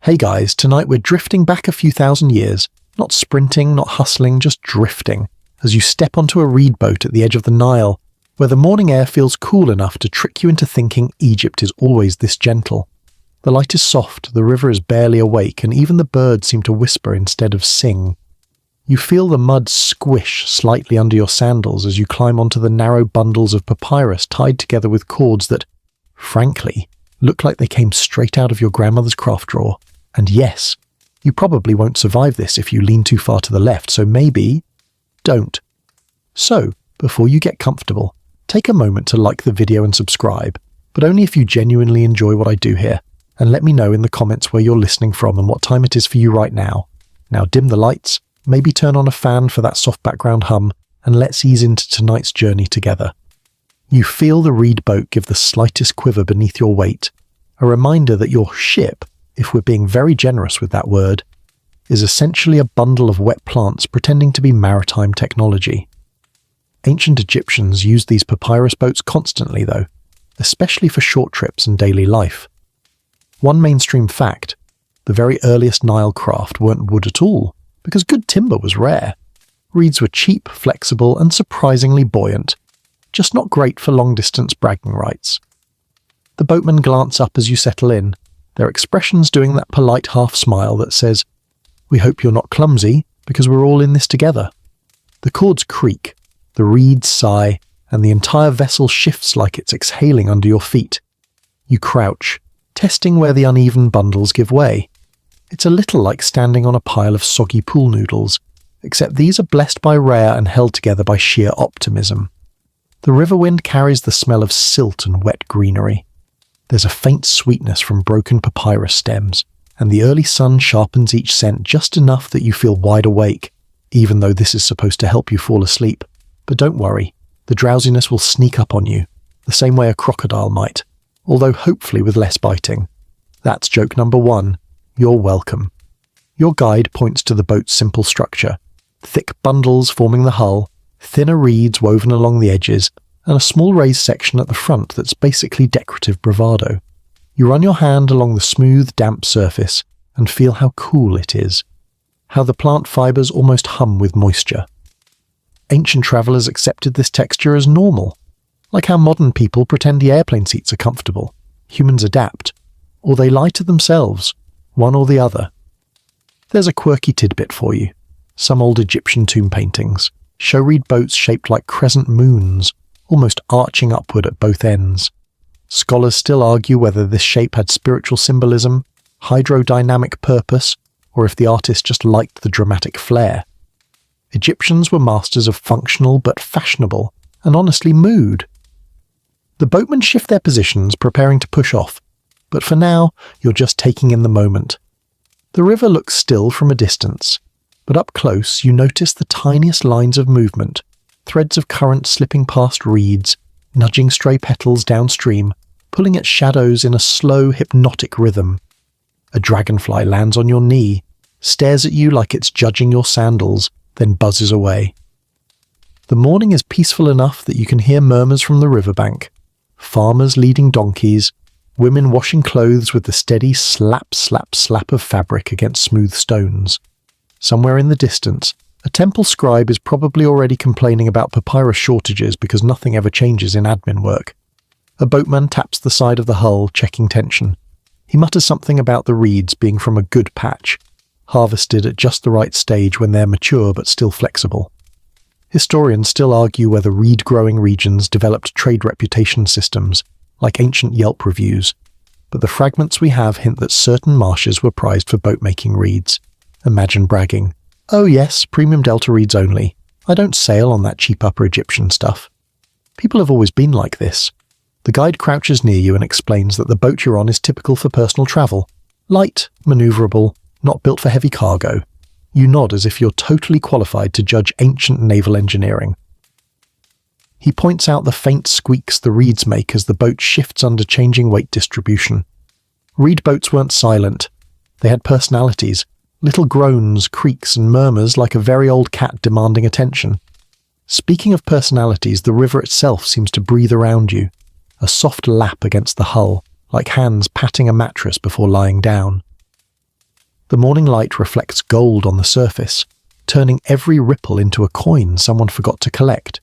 Hey guys, tonight we're drifting back a few thousand years, not sprinting, not hustling, just drifting, as you step onto a reed boat at the edge of the Nile, where the morning air feels cool enough to trick you into thinking Egypt is always this gentle. The light is soft, the river is barely awake, and even the birds seem to whisper instead of sing. You feel the mud squish slightly under your sandals as you climb onto the narrow bundles of papyrus tied together with cords that, frankly, look like they came straight out of your grandmother's craft drawer. And yes, you probably won't survive this if you lean too far to the left, so maybe don't. So, before you get comfortable, take a moment to like the video and subscribe, but only if you genuinely enjoy what I do here, and let me know in the comments where you're listening from and what time it is for you right now. Now dim the lights, maybe turn on a fan for that soft background hum, and let's ease into tonight's journey together. You feel the reed boat give the slightest quiver beneath your weight, a reminder that your ship, if we're being very generous with that word, is essentially a bundle of wet plants pretending to be maritime technology. Ancient Egyptians used these papyrus boats constantly though, especially for short trips and daily life. One mainstream fact, the very earliest Nile craft weren't wood at all, because good timber was rare. Reeds were cheap, flexible, and surprisingly buoyant, just not great for long-distance bragging rights. The boatmen glance up as you settle in, their expressions doing that polite half-smile that says, "We hope you're not clumsy, because we're all in this together." The cords creak, the reeds sigh, and the entire vessel shifts like it's exhaling under your feet. You crouch, testing where the uneven bundles give way. It's a little like standing on a pile of soggy pool noodles, except these are blessed by rare and held together by sheer optimism. The river wind carries the smell of silt and wet greenery. There's a faint sweetness from broken papyrus stems, and the early sun sharpens each scent just enough that you feel wide awake, even though this is supposed to help you fall asleep. But don't worry, the drowsiness will sneak up on you, the same way a crocodile might, although hopefully with less biting. That's joke number one. You're welcome. Your guide points to the boat's simple structure, thick bundles forming the hull, thinner reeds woven along the edges, and a small raised section at the front that's basically decorative bravado. You run your hand along the smooth, damp surface and feel how cool it is, how the plant fibers almost hum with moisture. Ancient travelers accepted this texture as normal, like how modern people pretend the airplane seats are comfortable. Humans adapt, or they lie to themselves, one or the other. There's a quirky tidbit for you. Some old Egyptian tomb paintings show reed boats shaped like crescent moons, almost arching upward at both ends. Scholars still argue whether this shape had spiritual symbolism, hydrodynamic purpose, or if the artist just liked the dramatic flair. Egyptians were masters of functional but fashionable, and honestly mood. The boatmen shift their positions, preparing to push off, but for now, you're just taking in the moment. The river looks still from a distance, but up close you notice the tiniest lines of movement, threads of current slipping past reeds, nudging stray petals downstream, pulling at shadows in a slow, hypnotic rhythm. A dragonfly lands on your knee, stares at you like it's judging your sandals, then buzzes away. The morning is peaceful enough that you can hear murmurs from the riverbank, farmers leading donkeys, women washing clothes with the steady slap, slap, slap of fabric against smooth stones. Somewhere in the distance, a temple scribe is probably already complaining about papyrus shortages because nothing ever changes in admin work. A boatman taps the side of the hull, checking tension. He mutters something about the reeds being from a good patch, harvested at just the right stage when they're mature but still flexible. Historians still argue whether reed-growing regions developed trade reputation systems, like ancient Yelp reviews, but the fragments we have hint that certain marshes were prized for boat-making reeds. Imagine bragging, "Oh yes, premium delta reeds only. I don't sail on that cheap Upper Egyptian stuff." People have always been like this. The guide crouches near you and explains that the boat you're on is typical for personal travel. Light, maneuverable, not built for heavy cargo. You nod as if you're totally qualified to judge ancient naval engineering. He points out the faint squeaks the reeds make as the boat shifts under changing weight distribution. Reed boats weren't silent. They had personalities, little groans, creaks, and murmurs like a very old cat demanding attention. Speaking of personalities, the river itself seems to breathe around you, a soft lap against the hull, like hands patting a mattress before lying down. The morning light reflects gold on the surface, turning every ripple into a coin someone forgot to collect.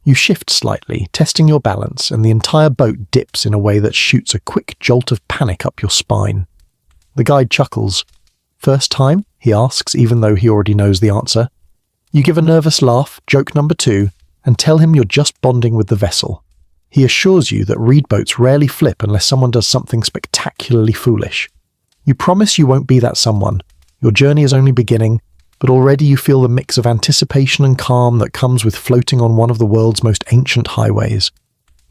You shift slightly, testing your balance, and the entire boat dips in a way that shoots a quick jolt of panic up your spine. The guide chuckles. "First time?" he asks, even though he already knows the answer. You give a nervous laugh, joke number 2, and tell him you're just bonding with the vessel. He assures you that reed boats rarely flip unless someone does something spectacularly foolish. You promise you won't be that someone. Your journey is only beginning, but already you feel the mix of anticipation and calm that comes with floating on one of the world's most ancient highways.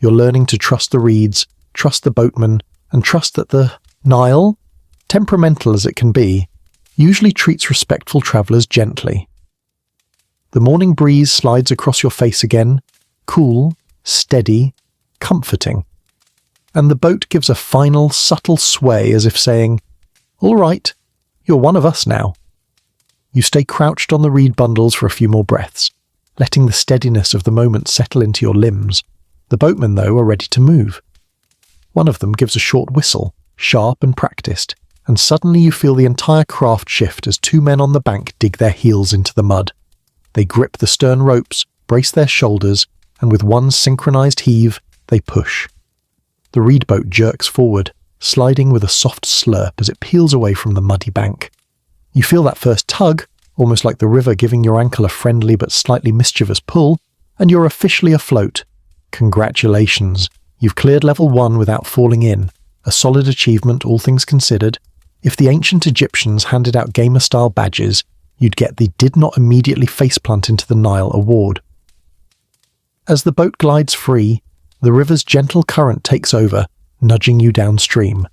You're learning to trust the reeds, trust the boatman, and trust that the Nile, temperamental as it can be, usually treats respectful travellers gently. The morning breeze slides across your face again, cool, steady, comforting. And the boat gives a final, subtle sway as if saying, "All right, you're one of us now." You stay crouched on the reed bundles for a few more breaths, letting the steadiness of the moment settle into your limbs. The boatmen, though, are ready to move. One of them gives a short whistle, sharp and practiced, and suddenly you feel the entire craft shift as 2 men on the bank dig their heels into the mud. They grip the stern ropes, brace their shoulders, and with one synchronized heave, they push. The reed boat jerks forward, sliding with a soft slurp as it peels away from the muddy bank. You feel that first tug, almost like the river giving your ankle a friendly but slightly mischievous pull, and you're officially afloat. Congratulations, you've cleared level 1 without falling in, a solid achievement all things considered. If the ancient Egyptians handed out gamer-style badges, you'd get the "Did Not Immediately Faceplant into the Nile" award. As the boat glides free, the river's gentle current takes over, nudging you downstream.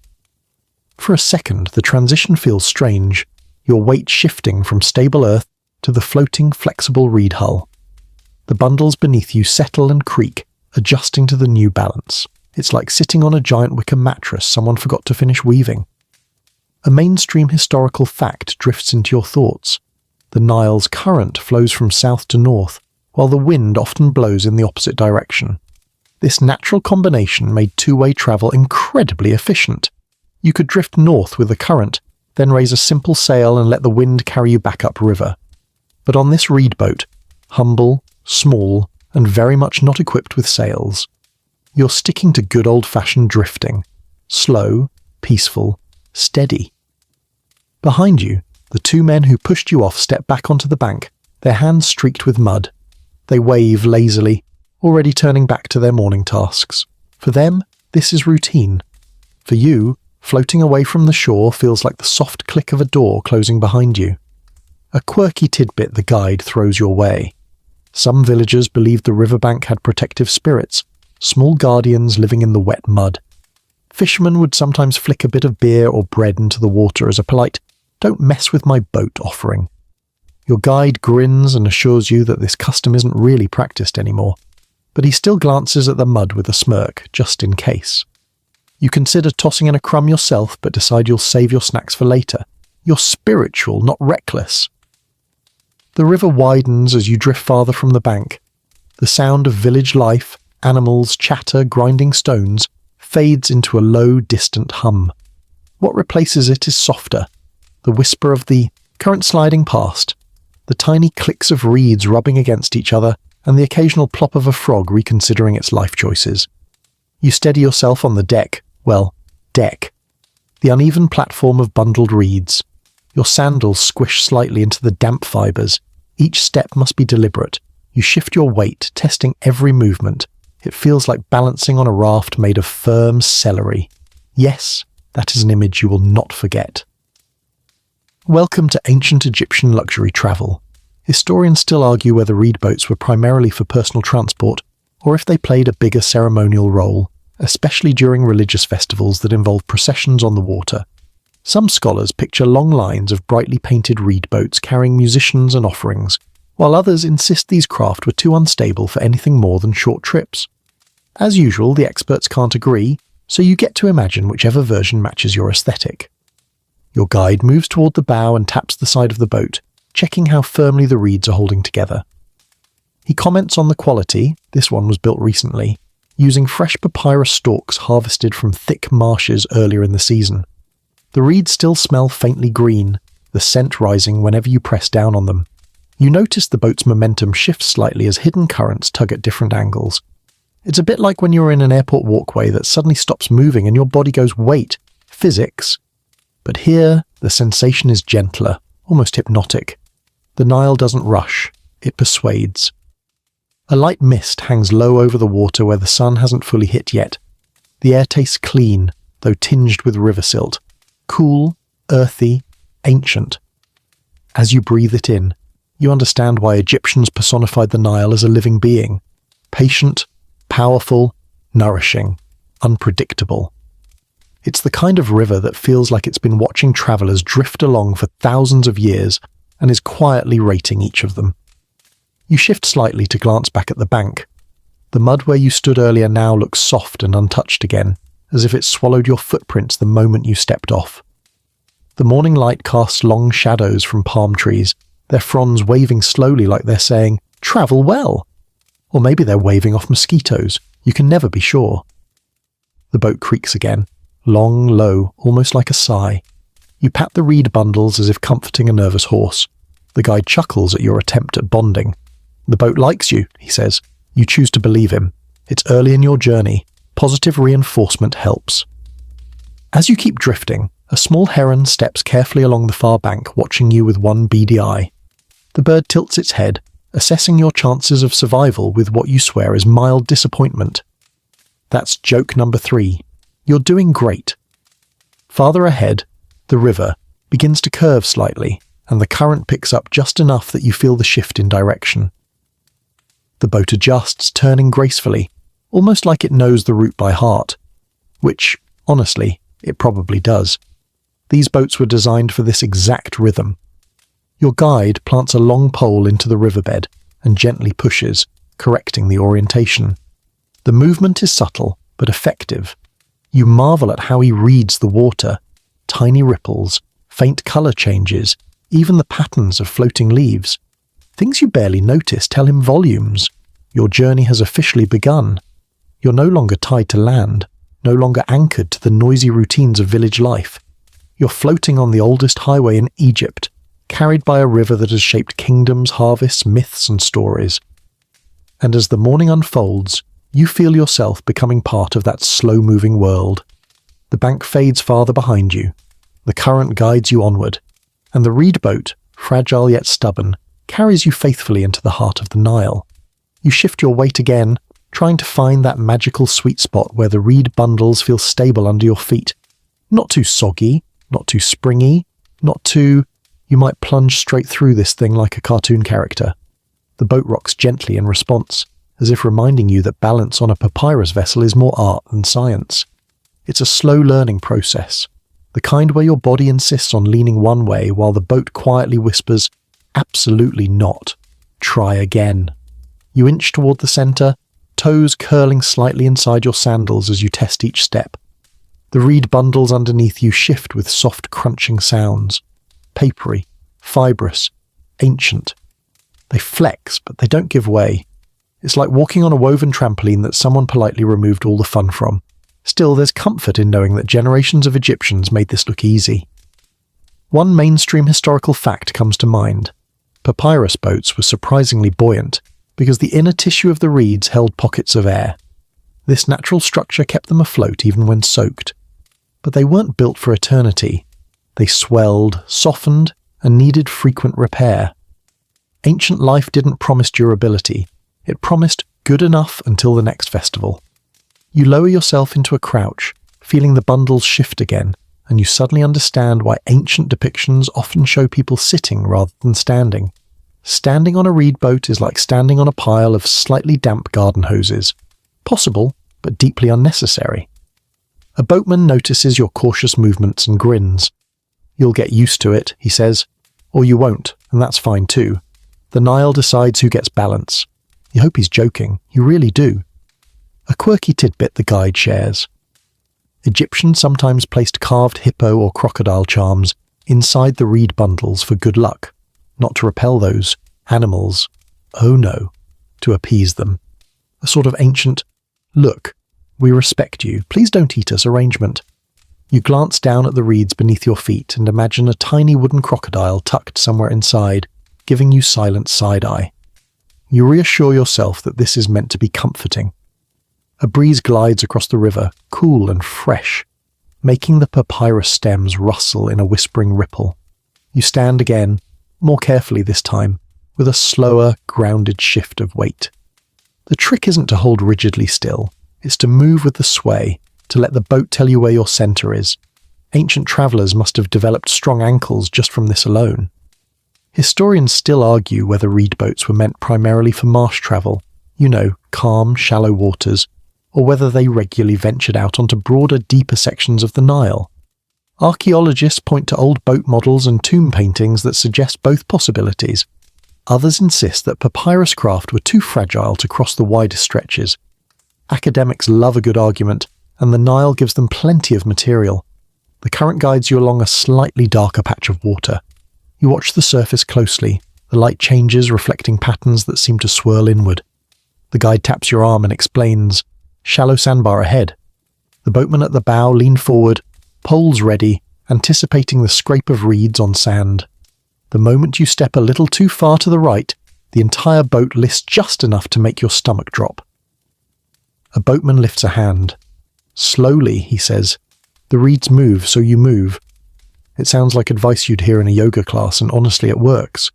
For a second, the transition feels strange, your weight shifting from stable earth to the floating, flexible reed hull. The bundles beneath you settle and creak, adjusting to the new balance. It's like sitting on a giant wicker mattress someone forgot to finish weaving. A mainstream historical fact drifts into your thoughts. The Nile's current flows from south to north, while the wind often blows in the opposite direction. This natural combination made two-way travel incredibly efficient. You could drift north with the current, then raise a simple sail and let the wind carry you back upriver. But on this reed boat, humble, small, and very much not equipped with sails, you're sticking to good old-fashioned drifting. Slow, peaceful, steady. Behind you, the 2 men who pushed you off step back onto the bank, their hands streaked with mud. They wave lazily, already turning back to their morning tasks. For them, this is routine. For you, floating away from the shore feels like the soft click of a door closing behind you. A quirky tidbit the guide throws your way. Some villagers believed the riverbank had protective spirits, small guardians living in the wet mud. Fishermen would sometimes flick a bit of beer or bread into the water as a polite, "Don't mess with my boat" offering. Your guide grins and assures you that this custom isn't really practiced anymore, but he still glances at the mud with a smirk, just in case. You consider tossing in a crumb yourself, but decide you'll save your snacks for later. You're spiritual, not reckless. The river widens as you drift farther from the bank. The sound of village life, animals, chatter, grinding stones, fades into a low, distant hum. What replaces it is softer, the whisper of the current sliding past, the tiny clicks of reeds rubbing against each other, and the occasional plop of a frog reconsidering its life choices. You steady yourself on the deck, the uneven platform of bundled reeds. Your sandals squish slightly into the damp fibres. Each step must be deliberate. You shift your weight, testing every movement. It feels like balancing on a raft made of firm celery. Yes, that is an image you will not forget. Welcome to ancient Egyptian luxury travel. Historians still argue whether reed boats were primarily for personal transport, or if they played a bigger ceremonial role, especially during religious festivals that involve processions on the water. Some scholars picture long lines of brightly painted reed boats carrying musicians and offerings, while others insist these craft were too unstable for anything more than short trips. As usual, the experts can't agree, so you get to imagine whichever version matches your aesthetic. Your guide moves toward the bow and taps the side of the boat, checking how firmly the reeds are holding together. He comments on the quality, this one was built recently, using fresh papyrus stalks harvested from thick marshes earlier in the season. The reeds still smell faintly green, the scent rising whenever you press down on them. You notice the boat's momentum shifts slightly as hidden currents tug at different angles. It's a bit like when you're in an airport walkway that suddenly stops moving and your body goes, wait, physics? But here, the sensation is gentler, almost hypnotic. The Nile doesn't rush, it persuades. A light mist hangs low over the water where the sun hasn't fully hit yet. The air tastes clean, though tinged with river silt. Cool, earthy, ancient. As you breathe it in, you understand why Egyptians personified the Nile as a living being. Patient, powerful, nourishing, unpredictable. It's the kind of river that feels like it's been watching travelers drift along for thousands of years and is quietly rating each of them. You shift slightly to glance back at the bank. The mud where you stood earlier now looks soft and untouched again, as if it swallowed your footprints the moment you stepped off. The morning light casts long shadows from palm trees, their fronds waving slowly like they're saying, "Travel well!" Or maybe they're waving off mosquitoes. You can never be sure. The boat creaks again, long, low, almost like a sigh. You pat the reed bundles as if comforting a nervous horse. The guide chuckles at your attempt at bonding. "The boat likes you," he says. You choose to believe him. It's early in your journey. Positive reinforcement helps. As you keep drifting, a small heron steps carefully along the far bank, watching you with one beady eye. The bird tilts its head, assessing your chances of survival with what you swear is mild disappointment. That's joke number 3. You're doing great. Farther ahead, the river begins to curve slightly, and the current picks up just enough that you feel the shift in direction. The boat adjusts, turning gracefully, almost like it knows the route by heart. Which, honestly, it probably does. These boats were designed for this exact rhythm. Your guide plants a long pole into the riverbed and gently pushes, correcting the orientation. The movement is subtle, but effective. You marvel at how he reads the water. Tiny ripples, faint colour changes, even the patterns of floating leaves. Things you barely notice tell him volumes. Your journey has officially begun. You're no longer tied to land, no longer anchored to the noisy routines of village life. You're floating on the oldest highway in Egypt, carried by a river that has shaped kingdoms, harvests, myths, and stories. And as the morning unfolds, you feel yourself becoming part of that slow-moving world. The bank fades farther behind you. The current guides you onward, and the reed boat, fragile yet stubborn, carries you faithfully into the heart of the Nile. You shift your weight again, trying to find that magical sweet spot where the reed bundles feel stable under your feet. Not too soggy, not too springy, not too... You might plunge straight through this thing like a cartoon character. The boat rocks gently in response, as if reminding you that balance on a papyrus vessel is more art than science. It's a slow learning process, the kind where your body insists on leaning one way while the boat quietly whispers, "Absolutely not. Try again." You inch toward the centre, toes curling slightly inside your sandals as you test each step. The reed bundles underneath you shift with soft crunching sounds. Papery, fibrous, ancient. They flex, but they don't give way. It's like walking on a woven trampoline that someone politely removed all the fun from. Still, there's comfort in knowing that generations of Egyptians made this look easy. One mainstream historical fact comes to mind. Papyrus boats were surprisingly buoyant because the inner tissue of the reeds held pockets of air. This natural structure kept them afloat even when soaked. But they weren't built for eternity. They swelled, softened, and needed frequent repair. Ancient life didn't promise durability. It promised good enough until the next festival. You lower yourself into a crouch, feeling the bundles shift again, and you suddenly understand why ancient depictions often show people sitting rather than standing. Standing on a reed boat is like standing on a pile of slightly damp garden hoses. Possible, but deeply unnecessary. A boatman notices your cautious movements and grins. "You'll get used to it," he says. "Or you won't, and that's fine too. The Nile decides who gets balance." You hope he's joking. You really do. A quirky tidbit the guide shares. Egyptians sometimes placed carved hippo or crocodile charms inside the reed bundles for good luck, not to repel those animals. Oh no, to appease them. A sort of ancient, "Look, we respect you, please don't eat us" arrangement. You glance down at the reeds beneath your feet and imagine a tiny wooden crocodile tucked somewhere inside, giving you silent side-eye. You reassure yourself that this is meant to be comforting. A breeze glides across the river, cool and fresh, making the papyrus stems rustle in a whispering ripple. You stand again, more carefully this time, with a slower, grounded shift of weight. The trick isn't to hold rigidly still, it's to move with the sway, to let the boat tell you where your centre is. Ancient travellers must have developed strong ankles just from this alone. Historians still argue whether reed boats were meant primarily for marsh travel, calm, shallow waters, or whether they regularly ventured out onto broader, deeper sections of the Nile. Archaeologists point to old boat models and tomb paintings that suggest both possibilities. Others insist that papyrus craft were too fragile to cross the widest stretches. Academics love a good argument, and the Nile gives them plenty of material. The current guides you along a slightly darker patch of water. You watch the surface closely, the light changes, reflecting patterns that seem to swirl inward. The guide taps your arm and explains, "Shallow sandbar ahead." The boatmen at the bow lean forward, poles ready, anticipating the scrape of reeds on sand. The moment you step a little too far to the right, the entire boat lifts just enough to make your stomach drop. A boatman lifts a hand. "Slowly," he says. "The reeds move, so you move." It sounds like advice you'd hear in a yoga class, and honestly it works.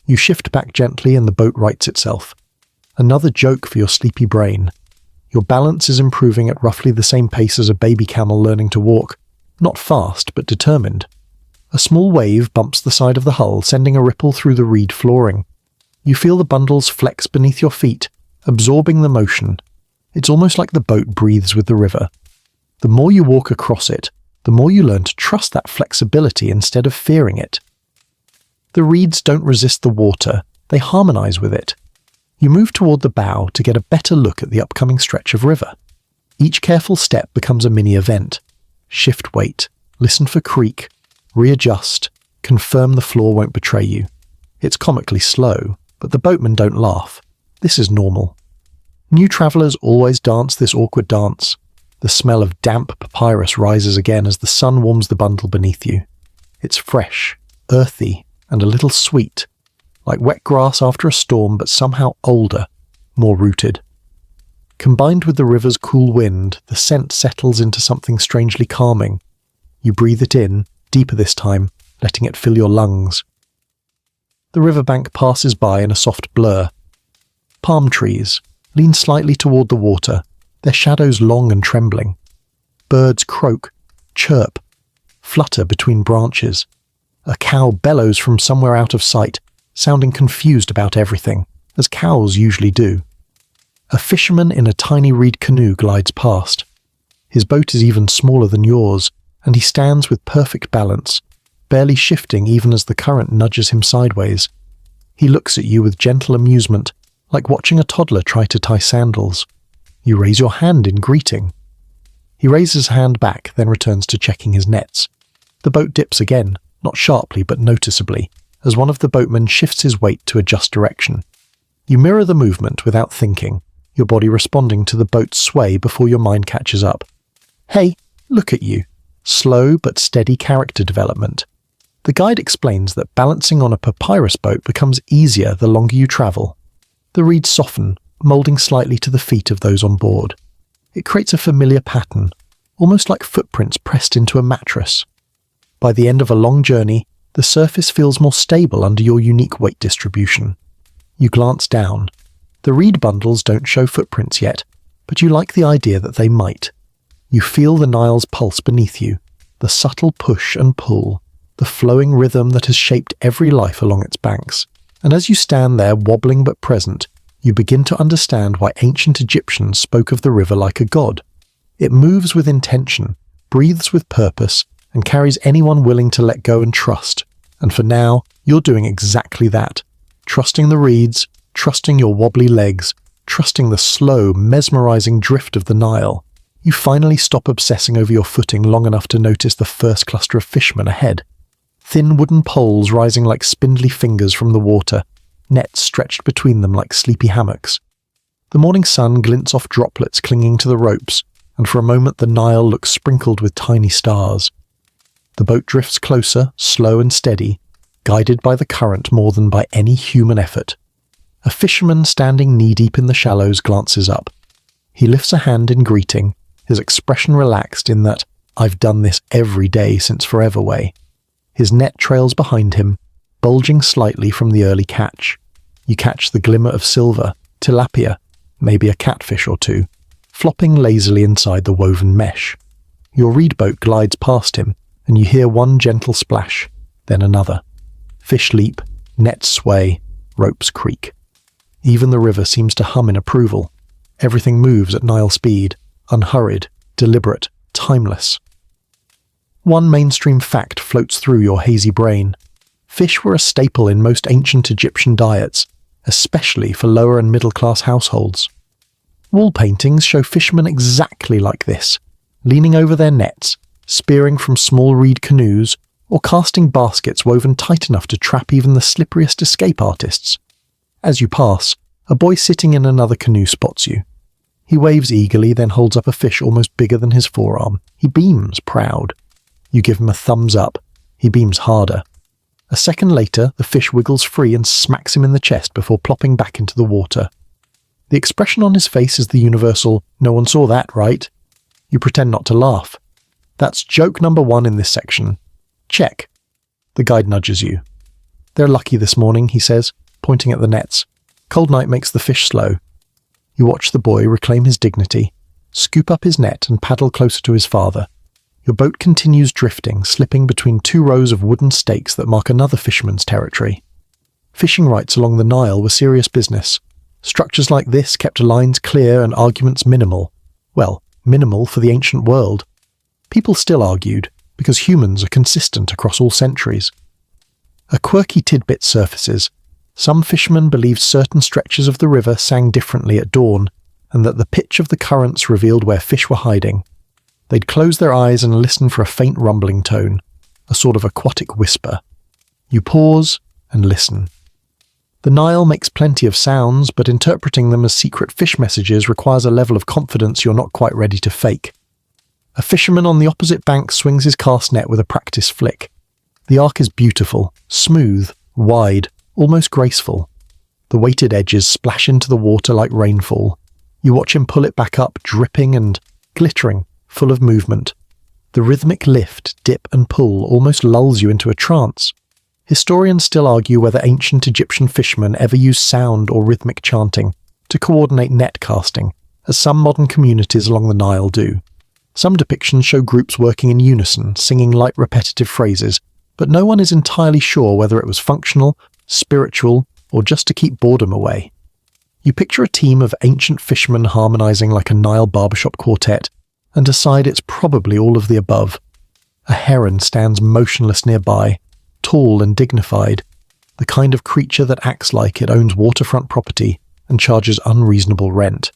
You shift back gently and the boat rights itself. Another joke for your sleepy brain. Your balance is improving at roughly the same pace as a baby camel learning to walk. Not fast, but determined. A small wave bumps the side of the hull, sending a ripple through the reed flooring. You feel the bundles flex beneath your feet, absorbing the motion. It's almost like the boat breathes with the river. The more you walk across it, the more you learn to trust that flexibility instead of fearing it. The reeds don't resist the water, they harmonize with it. You move toward the bow to get a better look at the upcoming stretch of river. Each careful step becomes a mini event. Shift weight, listen for creak, readjust, confirm the floor won't betray you. It's comically slow, but the boatmen don't laugh. This is normal. New travellers always dance this awkward dance. The smell of damp papyrus rises again as the sun warms the bundle beneath you. It's fresh, earthy, and a little sweet, like wet grass after a storm, but somehow older, more rooted. Combined with the river's cool wind, the scent settles into something strangely calming. You breathe it in, deeper this time, letting it fill your lungs. The riverbank passes by in a soft blur. Palm trees lean slightly toward the water, their shadows long and trembling. Birds croak, chirp, flutter between branches. A cow bellows from somewhere out of sight, sounding confused about everything, as cows usually do. A fisherman in a tiny reed canoe glides past. His boat is even smaller than yours, and he stands with perfect balance, barely shifting even as the current nudges him sideways. He looks at you with gentle amusement, like watching a toddler try to tie sandals. You raise your hand in greeting. He raises his hand back, then returns to checking his nets. The boat dips again, not sharply but noticeably, as one of the boatmen shifts his weight to adjust direction. You mirror the movement without thinking, your body responding to the boat's sway before your mind catches up. Hey, look at you. Slow but steady character development. The guide explains that balancing on a papyrus boat becomes easier the longer you travel. The reeds soften, moulding slightly to the feet of those on board. It creates a familiar pattern, almost like footprints pressed into a mattress. By the end of a long journey, the surface feels more stable under your unique weight distribution. You glance down. The reed bundles don't show footprints yet, but you like the idea that they might. You feel the Nile's pulse beneath you, the subtle push and pull, the flowing rhythm that has shaped every life along its banks. And as you stand there wobbling but present, you begin to understand why ancient Egyptians spoke of the river like a god. It moves with intention, breathes with purpose, and carries anyone willing to let go and trust. And for now, you're doing exactly that. Trusting the reeds, trusting your wobbly legs, trusting the slow, mesmerizing drift of the Nile. You finally stop obsessing over your footing long enough to notice the first cluster of fishermen ahead. Thin wooden poles rising like spindly fingers from the water, nets stretched between them like sleepy hammocks. The morning sun glints off droplets clinging to the ropes, and for a moment the Nile looks sprinkled with tiny stars. The boat drifts closer, slow and steady, guided by the current more than by any human effort. A fisherman standing knee-deep in the shallows glances up. He lifts a hand in greeting, his expression relaxed in that "I've done this every day since forever" way. His net trails behind him, bulging slightly from the early catch. You catch the glimmer of silver, tilapia, maybe a catfish or two, flopping lazily inside the woven mesh. Your reed boat glides past him, and you hear one gentle splash, then another. Fish leap, nets sway, ropes creak. Even the river seems to hum in approval. Everything moves at Nile speed, unhurried, deliberate, timeless. One mainstream fact floats through your hazy brain. Fish were a staple in most ancient Egyptian diets, especially for lower and middle-class households. Wall paintings show fishermen exactly like this, leaning over their nets, spearing from small reed canoes, or casting baskets woven tight enough to trap even the slipperiest escape artists. As you pass, a boy sitting in another canoe spots you. He waves eagerly, then holds up a fish almost bigger than his forearm. He beams, proud. You give him a thumbs up. He beams harder. A second later, the fish wiggles free and smacks him in the chest before plopping back into the water. The expression on his face is the universal, "No one saw that, right?" You pretend not to laugh. That's joke number 1 in this section. Check. The guide nudges you. "They're lucky this morning," he says, pointing at the nets. "Cold night makes the fish slow." You watch the boy reclaim his dignity, scoop up his net and paddle closer to his father. Your boat continues drifting, slipping between 2 rows of wooden stakes that mark another fisherman's territory. Fishing rights along the Nile were serious business. Structures like this kept lines clear and arguments minimal. Well, minimal for the ancient world. People still argued, because humans are consistent across all centuries. A quirky tidbit surfaces. Some fishermen believed certain stretches of the river sang differently at dawn, and that the pitch of the currents revealed where fish were hiding. They'd close their eyes and listen for a faint rumbling tone, a sort of aquatic whisper. You pause and listen. The Nile makes plenty of sounds, but interpreting them as secret fish messages requires a level of confidence you're not quite ready to fake. A fisherman on the opposite bank swings his cast net with a practice flick. The arc is beautiful, smooth, wide, almost graceful. The weighted edges splash into the water like rainfall. You watch him pull it back up, dripping and glittering, full of movement. The rhythmic lift, dip and pull almost lulls you into a trance. Historians still argue whether ancient Egyptian fishermen ever used sound or rhythmic chanting to coordinate net casting, as some modern communities along the Nile do. Some depictions show groups working in unison, singing light repetitive phrases, but no one is entirely sure whether it was functional, spiritual, or just to keep boredom away. You picture a team of ancient fishermen harmonizing like a Nile barbershop quartet, and decide it's probably all of the above. A heron stands motionless nearby, tall and dignified, the kind of creature that acts like it owns waterfront property and charges unreasonable rent.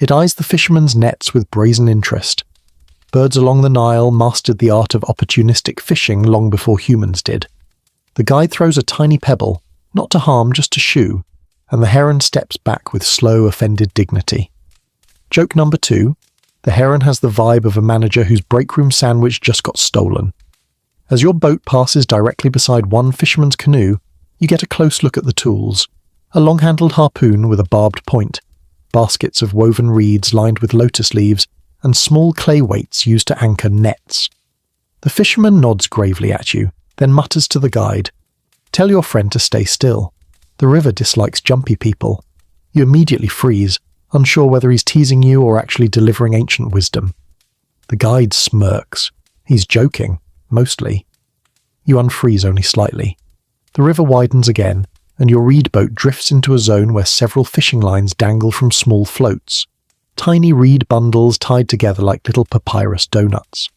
It eyes the fishermen's nets with brazen interest. Birds along the Nile mastered the art of opportunistic fishing long before humans did. The guide throws a tiny pebble, not to harm, just to shoo, and the heron steps back with slow, offended dignity. Joke number 2. The heron has the vibe of a manager whose break room sandwich just got stolen. As your boat passes directly beside one fisherman's canoe, you get a close look at the tools. A long-handled harpoon with a barbed point, baskets of woven reeds lined with lotus leaves, and small clay weights used to anchor nets. The fisherman nods gravely at you, then mutters to the guide, "Tell your friend to stay still. The river dislikes jumpy people." You immediately freeze, unsure whether he's teasing you or actually delivering ancient wisdom. The guide smirks. He's joking, mostly. You unfreeze only slightly. The river widens again, and your reed boat drifts into a zone where several fishing lines dangle from small floats. Tiny reed bundles tied together like little papyrus donuts.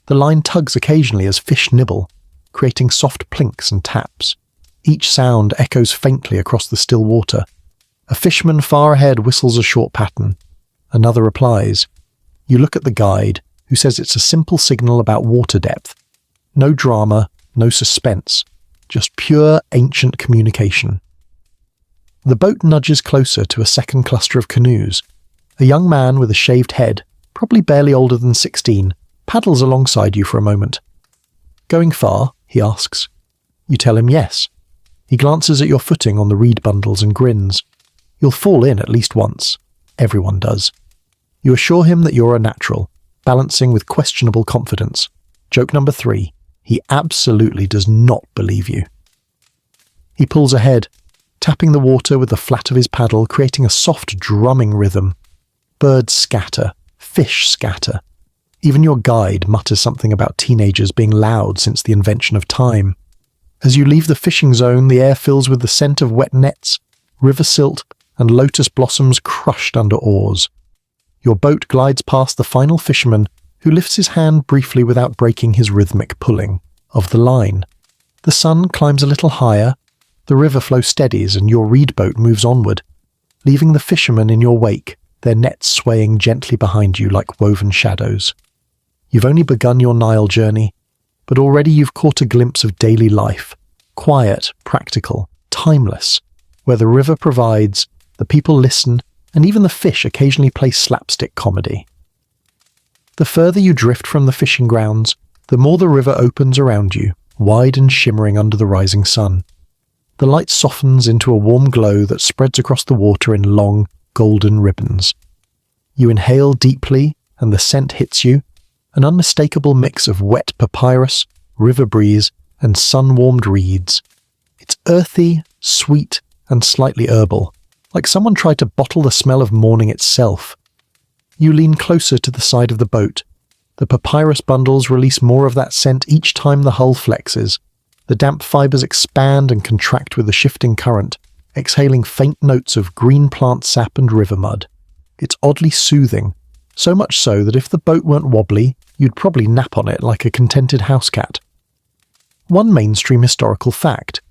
The line tugs occasionally as fish nibble, creating soft plinks and taps. Each sound echoes faintly across the still water. A fisherman far ahead whistles a short pattern. Another replies. You look at the guide, who says it's a simple signal about water depth. No drama, no suspense, just pure ancient communication. The boat nudges closer to a second cluster of canoes. A young man with a shaved head, probably barely older than 16, paddles alongside you for a moment. "Going far?" he asks. You tell him yes. He glances at your footing on the reed bundles and grins. You'll fall in at least once. Everyone does. You assure him that you're a natural, balancing with questionable confidence. Joke number 3. He absolutely does not believe you. He pulls ahead, tapping the water with the flat of his paddle, creating a soft drumming rhythm. Birds scatter, fish scatter. Even your guide mutters something about teenagers being loud since the invention of time. As you leave the fishing zone, the air fills with the scent of wet nets, river silt, and lotus blossoms crushed under oars. Your boat glides past the final fisherman, who lifts his hand briefly without breaking his rhythmic pulling of the line. The sun climbs a little higher, the river flow steadies, and your reed boat moves onward, leaving the fishermen in your wake, their nets swaying gently behind you like woven shadows. You've only begun your Nile journey, but already you've caught a glimpse of daily life, quiet, practical, timeless, where the river provides, the people listen, and even the fish occasionally play slapstick comedy. The further you drift from the fishing grounds, the more the river opens around you, wide and shimmering under the rising sun. The light softens into a warm glow that spreads across the water in long, golden ribbons. You inhale deeply, and the scent hits you, an unmistakable mix of wet papyrus, river breeze, and sun-warmed reeds. It's earthy, sweet, and slightly herbal, like someone tried to bottle the smell of morning itself. You lean closer to the side of the boat. The papyrus bundles release more of that scent each time the hull flexes. The damp fibers expand and contract with the shifting current, exhaling faint notes of green plant sap and river mud. It's oddly soothing, so much so that if the boat weren't wobbly, you'd probably nap on it like a contented house cat. One mainstream historical fact: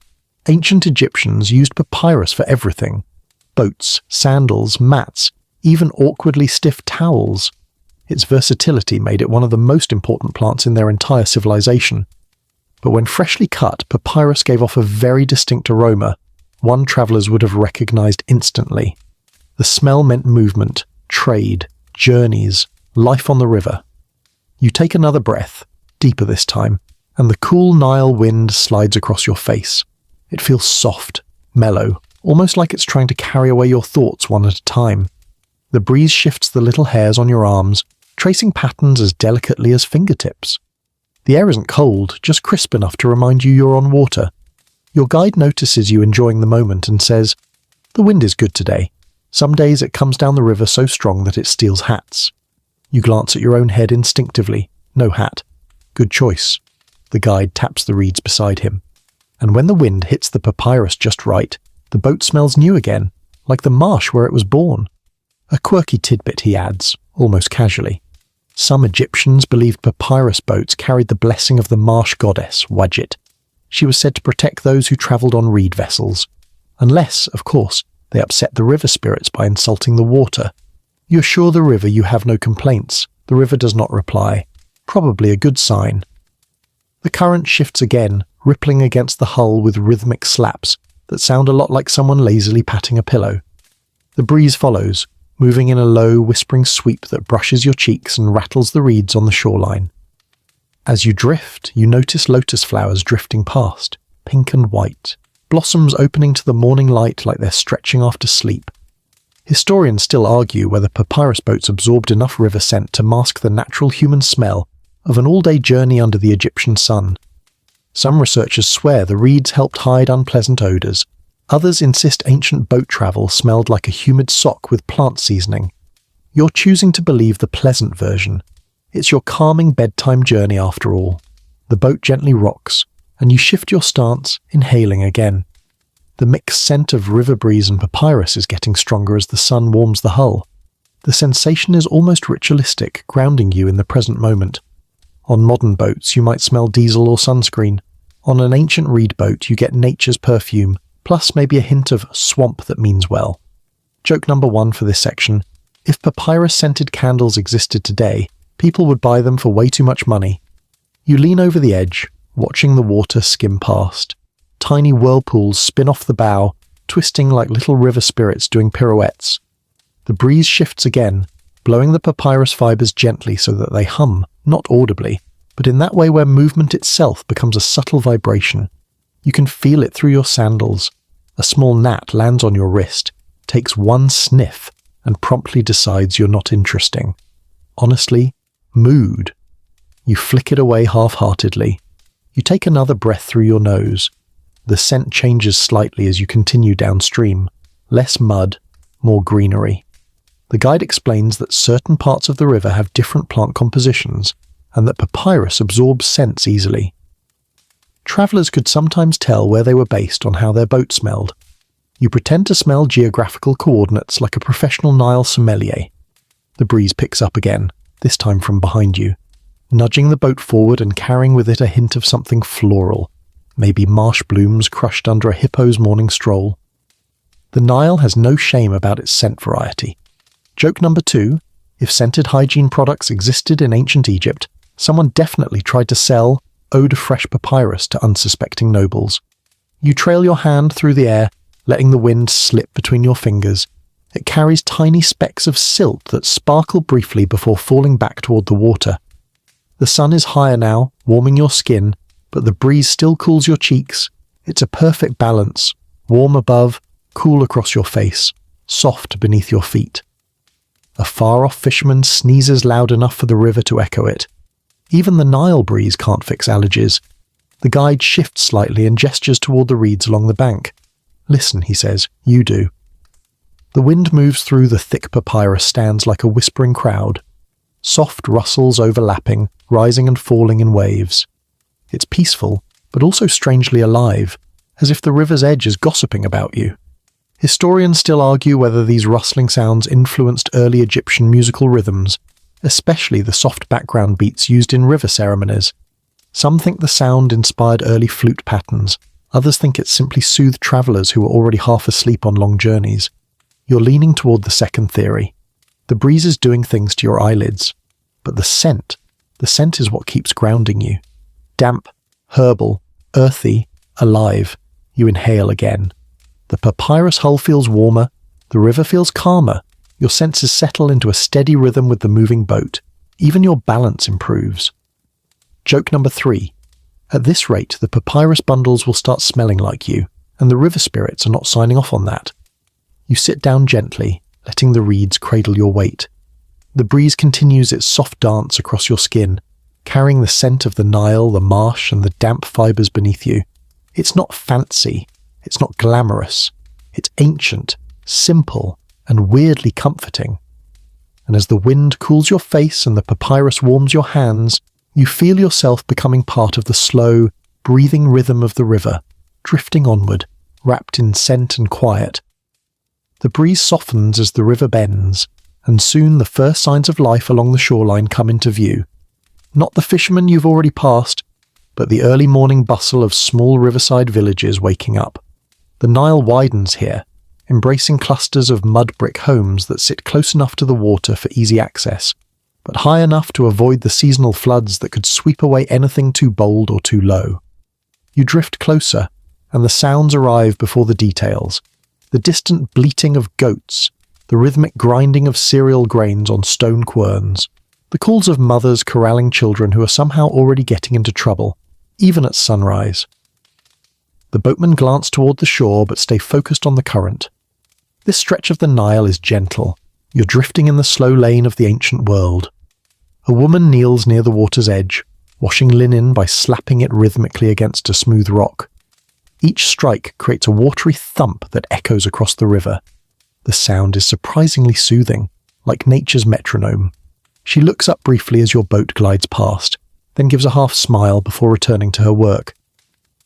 ancient Egyptians used papyrus for everything. Boats, sandals, mats, even awkwardly stiff towels. Its versatility made it one of the most important plants in their entire civilization. But when freshly cut, papyrus gave off a very distinct aroma, one travellers would have recognized instantly. The smell meant movement, trade, journeys, life on the river. You take another breath, deeper this time, and the cool Nile wind slides across your face. It feels soft, mellow, almost like it's trying to carry away your thoughts one at a time. The breeze shifts the little hairs on your arms, tracing patterns as delicately as fingertips. The air isn't cold, just crisp enough to remind you you're on water. Your guide notices you enjoying the moment and says, "The wind is good today. Some days it comes down the river so strong that it steals hats." You glance at your own head instinctively. No hat. Good choice. The guide taps the reeds beside him. And when the wind hits the papyrus just right, the boat smells new again, like the marsh where it was born. A quirky tidbit, he adds, almost casually. Some Egyptians believed papyrus boats carried the blessing of the marsh goddess, Wadjet. She was said to protect those who travelled on reed vessels. Unless, of course, they upset the river spirits by insulting the water. You assure the river you have no complaints. The river does not reply. Probably a good sign. The current shifts again, rippling against the hull with rhythmic slaps that sound a lot like someone lazily patting a pillow. The breeze follows, moving in a low, whispering sweep that brushes your cheeks and rattles the reeds on the shoreline. As you drift, you notice lotus flowers drifting past, pink and white, blossoms opening to the morning light like they're stretching after sleep. Historians still argue whether papyrus boats absorbed enough river scent to mask the natural human smell of an all-day journey under the Egyptian sun. Some researchers swear the reeds helped hide unpleasant odours. Others insist ancient boat travel smelled like a humid sock with plant seasoning. You're choosing to believe the pleasant version. It's your calming bedtime journey after all. The boat gently rocks, and you shift your stance, inhaling again. The mixed scent of river breeze and papyrus is getting stronger as the sun warms the hull. The sensation is almost ritualistic, grounding you in the present moment. On modern boats, you might smell diesel or sunscreen. On an ancient reed boat, you get nature's perfume, plus maybe a hint of swamp that means well. Joke number 1 for this section: if papyrus-scented candles existed today, people would buy them for way too much money. You lean over the edge, watching the water skim past. Tiny whirlpools spin off the bow, twisting like little river spirits doing pirouettes. The breeze shifts again, blowing the papyrus fibers gently so that they hum, not audibly, but in that way where movement itself becomes a subtle vibration. You can feel it through your sandals. A small gnat lands on your wrist, takes one sniff, and promptly decides you're not interesting. Honestly, mood. You flick it away half-heartedly. You take another breath through your nose. The scent changes slightly as you continue downstream. Less mud, more greenery. The guide explains that certain parts of the river have different plant compositions, and that papyrus absorbs scents easily. Travellers could sometimes tell where they were based on how their boat smelled. You pretend to smell geographical coordinates like a professional Nile sommelier. The breeze picks up again, this time from behind you, nudging the boat forward and carrying with it a hint of something floral, maybe marsh blooms crushed under a hippo's morning stroll. The Nile has no shame about its scent variety. Joke number 2, if scented hygiene products existed in ancient Egypt, someone definitely tried to sell eau de fresh papyrus to unsuspecting nobles. You trail your hand through the air, letting the wind slip between your fingers. It carries tiny specks of silt that sparkle briefly before falling back toward the water. The sun is higher now, warming your skin, but the breeze still cools your cheeks. It's a perfect balance, warm above, cool across your face, soft beneath your feet. A far-off fisherman sneezes loud enough for the river to echo it. Even the Nile breeze can't fix allergies. The guide shifts slightly and gestures toward the reeds along the bank. Listen, he says, you do. The wind moves through the thick papyrus stands like a whispering crowd. Soft rustles overlapping, rising and falling in waves. It's peaceful, but also strangely alive, as if the river's edge is gossiping about you. Historians still argue whether these rustling sounds influenced early Egyptian musical rhythms, especially the soft background beats used in river ceremonies. Some think the sound inspired early flute patterns, others think it simply soothed travellers who were already half asleep on long journeys. You're leaning toward the second theory. The breeze is doing things to your eyelids, but the scent is what keeps grounding you. Damp, herbal, earthy, alive. You inhale again. The papyrus hull feels warmer, the river feels calmer, your senses settle into a steady rhythm with the moving boat. Even your balance improves. Joke number 3. At this rate, the papyrus bundles will start smelling like you, and the river spirits are not signing off on that. You sit down gently, letting the reeds cradle your weight. The breeze continues its soft dance across your skin, carrying the scent of the Nile, the marsh, and the damp fibres beneath you. It's not fancy. It's not glamorous. It's ancient, simple, and weirdly comforting. And as the wind cools your face and the papyrus warms your hands, you feel yourself becoming part of the slow, breathing rhythm of the river, drifting onward, wrapped in scent and quiet. The breeze softens as the river bends, and soon the first signs of life along the shoreline come into view. Not the fishermen you've already passed, but the early morning bustle of small riverside villages waking up. The Nile widens here, embracing clusters of mud brick homes that sit close enough to the water for easy access, but high enough to avoid the seasonal floods that could sweep away anything too bold or too low. You drift closer, and the sounds arrive before the details. The distant bleating of goats, the rhythmic grinding of cereal grains on stone querns, the calls of mothers corralling children who are somehow already getting into trouble, even at sunrise. The boatmen glance toward the shore but stay focused on the current. This stretch of the Nile is gentle. You're drifting in the slow lane of the ancient world. A woman kneels near the water's edge, washing linen by slapping it rhythmically against a smooth rock. Each strike creates a watery thump that echoes across the river. The sound is surprisingly soothing, like nature's metronome. She looks up briefly as your boat glides past, then gives a half smile before returning to her work.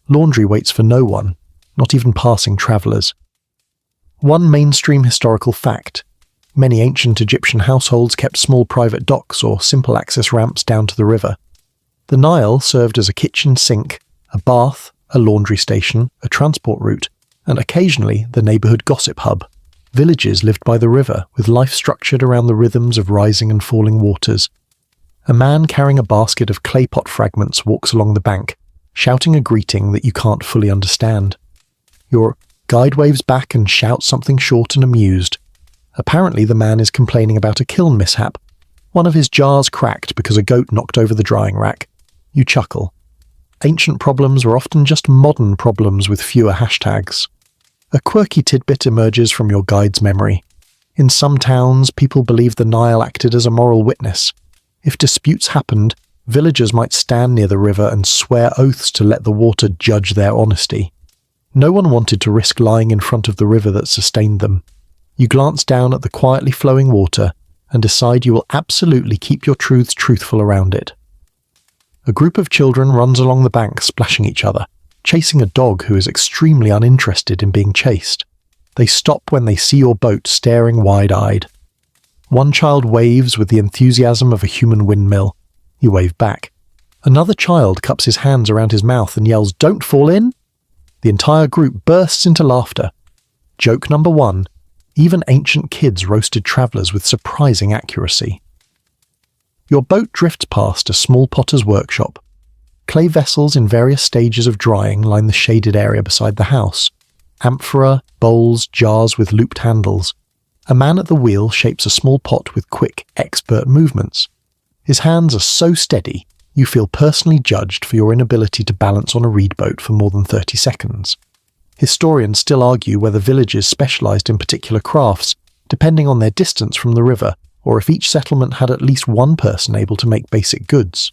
Laundry waits for no one, not even passing travellers. One mainstream historical fact: many ancient Egyptian households kept small private docks or simple access ramps down to the river. The Nile served as a kitchen sink, a bath, a laundry station, a transport route, and occasionally the neighbourhood gossip hub. Villages lived by the river, with life structured around the rhythms of rising and falling waters. A man carrying a basket of clay pot fragments walks along the bank, shouting a greeting that you can't fully understand. Your guide waves back and shouts something short and amused. Apparently the man is complaining about a kiln mishap. One of his jars cracked because a goat knocked over the drying rack. You chuckle. Ancient problems were often just modern problems with fewer hashtags. A quirky tidbit emerges from your guide's memory. In some towns, people believed the Nile acted as a moral witness. If disputes happened, villagers might stand near the river and swear oaths to let the water judge their honesty. No one wanted to risk lying in front of the river that sustained them. You glance down at the quietly flowing water and decide you will absolutely keep your truths truthful around it. A group of children runs along the bank splashing each other, chasing a dog who is extremely uninterested in being chased. They stop when they see your boat staring wide-eyed. One child waves with the enthusiasm of a human windmill. You wave back. Another child cups his hands around his mouth and yells, "Don't fall in!" The entire group bursts into laughter. Joke number 1. Even ancient kids roasted travellers with surprising accuracy. Your boat drifts past a small potter's workshop. Clay vessels in various stages of drying line the shaded area beside the house. Amphora, bowls, jars with looped handles. A man at the wheel shapes a small pot with quick, expert movements. His hands are so steady, you feel personally judged for your inability to balance on a reed boat for more than 30 seconds. Historians still argue whether villages specialised in particular crafts, depending on their distance from the river, or if each settlement had at least one person able to make basic goods.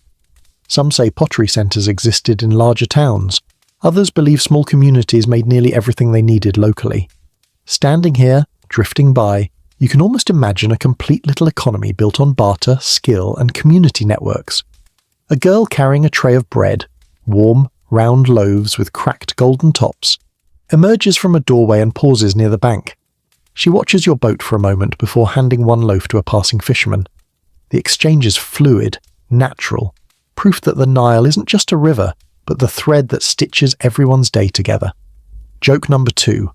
Some say pottery centres existed in larger towns. Others believe small communities made nearly everything they needed locally. Standing here, drifting by, you can almost imagine a complete little economy built on barter, skill, and community networks. A girl carrying a tray of bread, warm, round loaves with cracked golden tops, emerges from a doorway and pauses near the bank. She watches your boat for a moment before handing one loaf to a passing fisherman. The exchange is fluid, natural, proof that the Nile isn't just a river, but the thread that stitches everyone's day together. Joke number 2.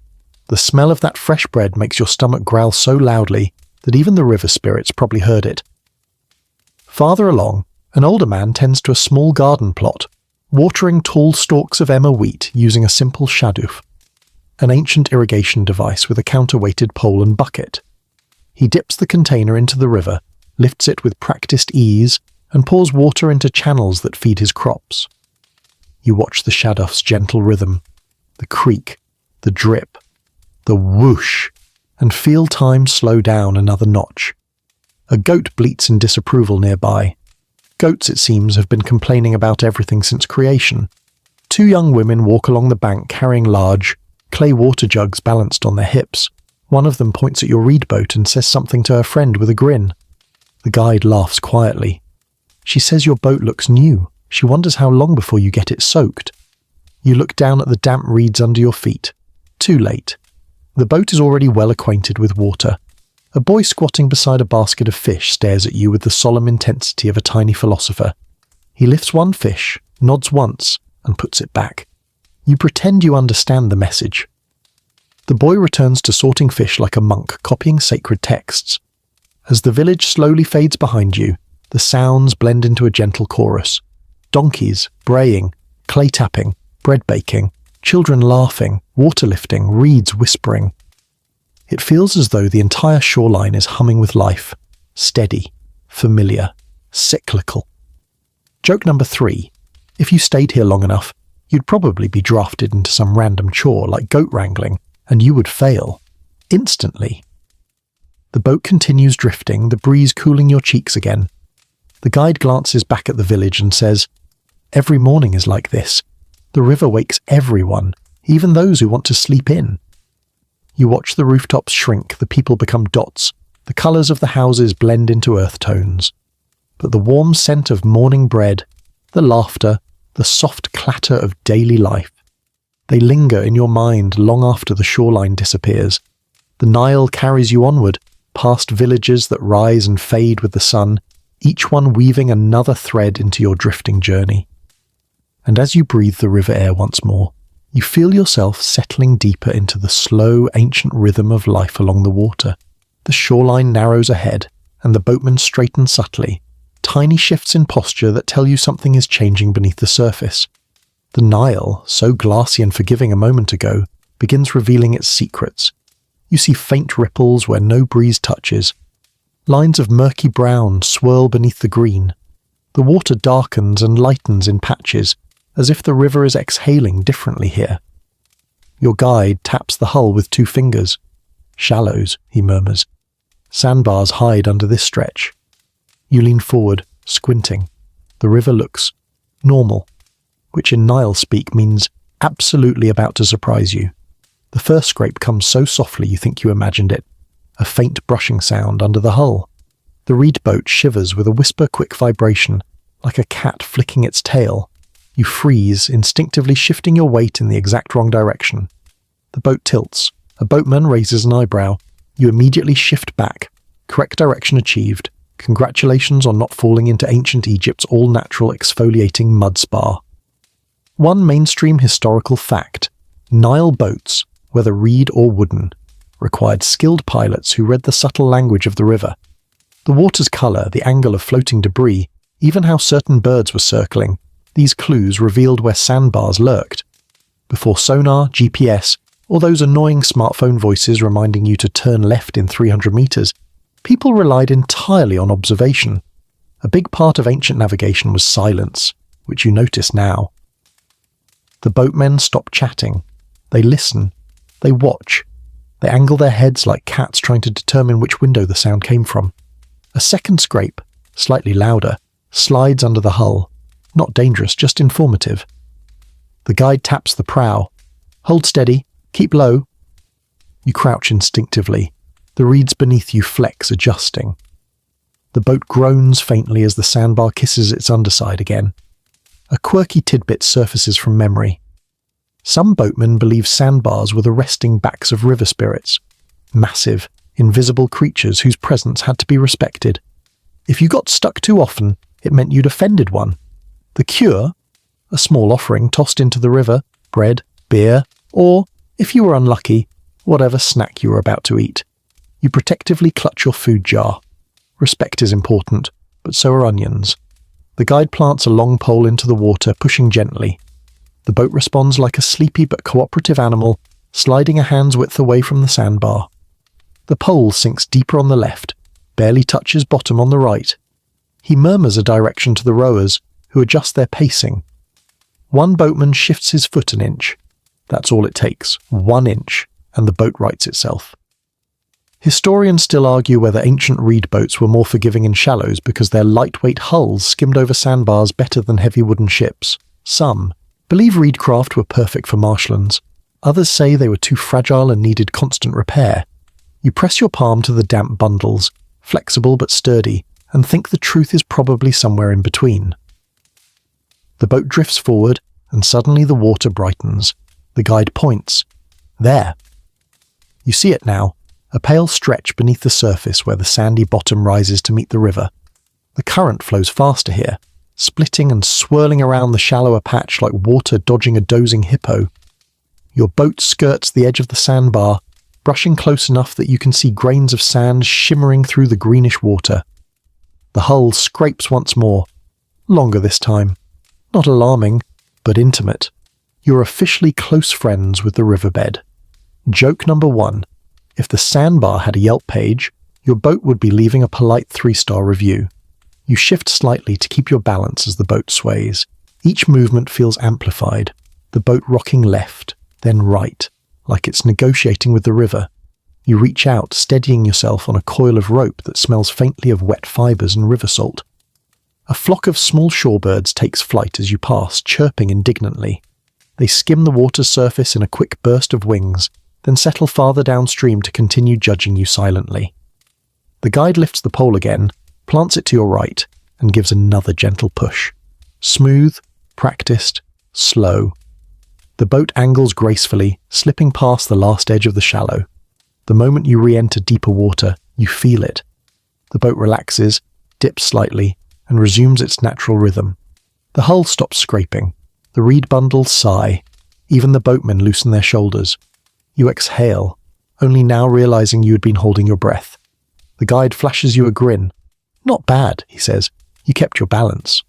The smell of that fresh bread makes your stomach growl so loudly that even the river spirits probably heard it. Farther along, an older man tends to a small garden plot, watering tall stalks of emmer wheat using a simple shaduf, an ancient irrigation device with a counterweighted pole and bucket. He dips the container into the river, lifts it with practiced ease, and pours water into channels that feed his crops. You watch the shaduf's gentle rhythm, the creak, the drip, the whoosh, and feel time slow down another notch. A goat bleats in disapproval nearby. Goats, it seems, have been complaining about everything since creation. 2 young women walk along the bank carrying large, clay water jugs balanced on their hips. One of them points at your reed boat and says something to her friend with a grin. The guide laughs quietly. She says your boat looks new. She wonders how long before you get it soaked. You look down at the damp reeds under your feet. Too late. The boat is already well acquainted with water. A boy squatting beside a basket of fish stares at you with the solemn intensity of a tiny philosopher. He lifts one fish, nods once, and puts it back. You pretend you understand the message. The boy returns to sorting fish like a monk copying sacred texts. As the village slowly fades behind you, the sounds blend into a gentle chorus. Donkeys, braying, clay tapping, bread baking, children laughing, water lifting, reeds whispering. It feels as though the entire shoreline is humming with life, steady, familiar, cyclical. Joke number 3. If you stayed here long enough, you'd probably be drafted into some random chore like goat wrangling, and you would fail. Instantly. The boat continues drifting, the breeze cooling your cheeks again. The guide glances back at the village and says, "Every morning is like this. The river wakes everyone, even those who want to sleep in." You watch the rooftops shrink, the people become dots, the colours of the houses blend into earth tones. But the warm scent of morning bread, the laughter, the soft clatter of daily life, they linger in your mind long after the shoreline disappears. The Nile carries you onward, past villages that rise and fade with the sun, each one weaving another thread into your drifting journey. And as you breathe the river air once more, you feel yourself settling deeper into the slow, ancient rhythm of life along the water. The shoreline narrows ahead, and the boatman straightens subtly, tiny shifts in posture that tell you something is changing beneath the surface. The Nile, so glassy and forgiving a moment ago, begins revealing its secrets. You see faint ripples where no breeze touches. Lines of murky brown swirl beneath the green. The water darkens and lightens in patches, as if the river is exhaling differently here. Your guide taps the hull with 2 fingers. "Shallows," he murmurs. "Sandbars hide under this stretch." You lean forward, squinting. The river looks normal, which in Nile speak means absolutely about to surprise you. The first scrape comes so softly you think you imagined it, a faint brushing sound under the hull. The reed boat shivers with a whisper-quick vibration, like a cat flicking its tail. You freeze, instinctively shifting your weight in the exact wrong direction. The boat tilts. A boatman raises an eyebrow. You immediately shift back. Correct direction achieved. Congratulations on not falling into ancient Egypt's all-natural exfoliating mud spa. One mainstream historical fact: Nile boats, whether reed or wooden, required skilled pilots who read the subtle language of the river. The water's colour, the angle of floating debris, even how certain birds were circling, these clues revealed where sandbars lurked. Before sonar, GPS, or those annoying smartphone voices reminding you to turn left in 300 metres, people relied entirely on observation. A big part of ancient navigation was silence, which you notice now. The boatmen stop chatting. They listen. They watch. They angle their heads like cats trying to determine which window the sound came from. A second scrape, slightly louder, slides under the hull. Not dangerous, just informative. The guide taps the prow. "Hold steady. Keep low." You crouch instinctively. The reeds beneath you flex, adjusting. The boat groans faintly as the sandbar kisses its underside again. A quirky tidbit surfaces from memory. Some boatmen believe sandbars were the resting backs of river spirits. Massive, invisible creatures whose presence had to be respected. If you got stuck too often, it meant you'd offended one. The cure? A small offering tossed into the river, bread, beer, or, if you were unlucky, whatever snack you were about to eat. You protectively clutch your food jar. Respect is important, but so are onions. The guide plants a long pole into the water, pushing gently. The boat responds like a sleepy but cooperative animal, sliding a hand's width away from the sandbar. The pole sinks deeper on the left, barely touches bottom on the right. He murmurs a direction to the rowers, who adjust their pacing. One boatman shifts his foot an inch. That's all it takes, 1 inch, and the boat rights itself. Historians still argue whether ancient reed boats were more forgiving in shallows because their lightweight hulls skimmed over sandbars better than heavy wooden ships. Some believe reed craft were perfect for marshlands. Others say they were too fragile and needed constant repair. You press your palm to the damp bundles, flexible but sturdy, and think the truth is probably somewhere in between. The boat drifts forward, and suddenly the water brightens. The guide points. There. You see it now, a pale stretch beneath the surface where the sandy bottom rises to meet the river. The current flows faster here, splitting and swirling around the shallower patch like water dodging a dozing hippo. Your boat skirts the edge of the sandbar, brushing close enough that you can see grains of sand shimmering through the greenish water. The hull scrapes once more, longer this time. Not alarming, but intimate. You're officially close friends with the riverbed. Joke number 1. If the sandbar had a Yelp page, your boat would be leaving a polite 3-star review. You shift slightly to keep your balance as the boat sways. Each movement feels amplified, the boat rocking left, then right, like it's negotiating with the river. You reach out, steadying yourself on a coil of rope that smells faintly of wet fibres and river salt. A flock of small shorebirds takes flight as you pass, chirping indignantly. They skim the water's surface in a quick burst of wings, then settle farther downstream to continue judging you silently. The guide lifts the pole again, plants it to your right, and gives another gentle push. Smooth, practiced, slow. The boat angles gracefully, slipping past the last edge of the shallow. The moment you re-enter deeper water, you feel it. The boat relaxes, dips slightly, and resumes its natural rhythm. The hull stops scraping. The reed bundles sigh. Even the boatmen loosen their shoulders. You exhale, only now realizing you had been holding your breath. The guide flashes you a grin. "Not bad," he says. "You kept your balance."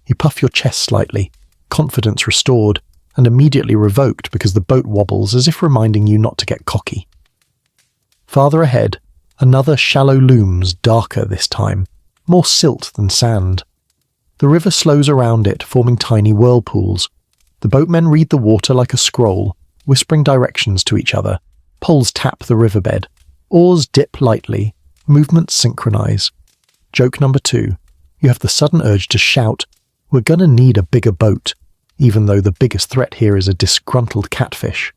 You puff your chest slightly, confidence restored, and immediately revoked because the boat wobbles as if reminding you not to get cocky. Farther ahead, another shallow looms, darker this time, more silt than sand. The river slows around it, forming tiny whirlpools. The boatmen read the water like a scroll, whispering directions to each other. Poles tap the riverbed. Oars dip lightly. Movements synchronize. Joke number 2. You have the sudden urge to shout, "We're gonna need a bigger boat," even though the biggest threat here is a disgruntled catfish.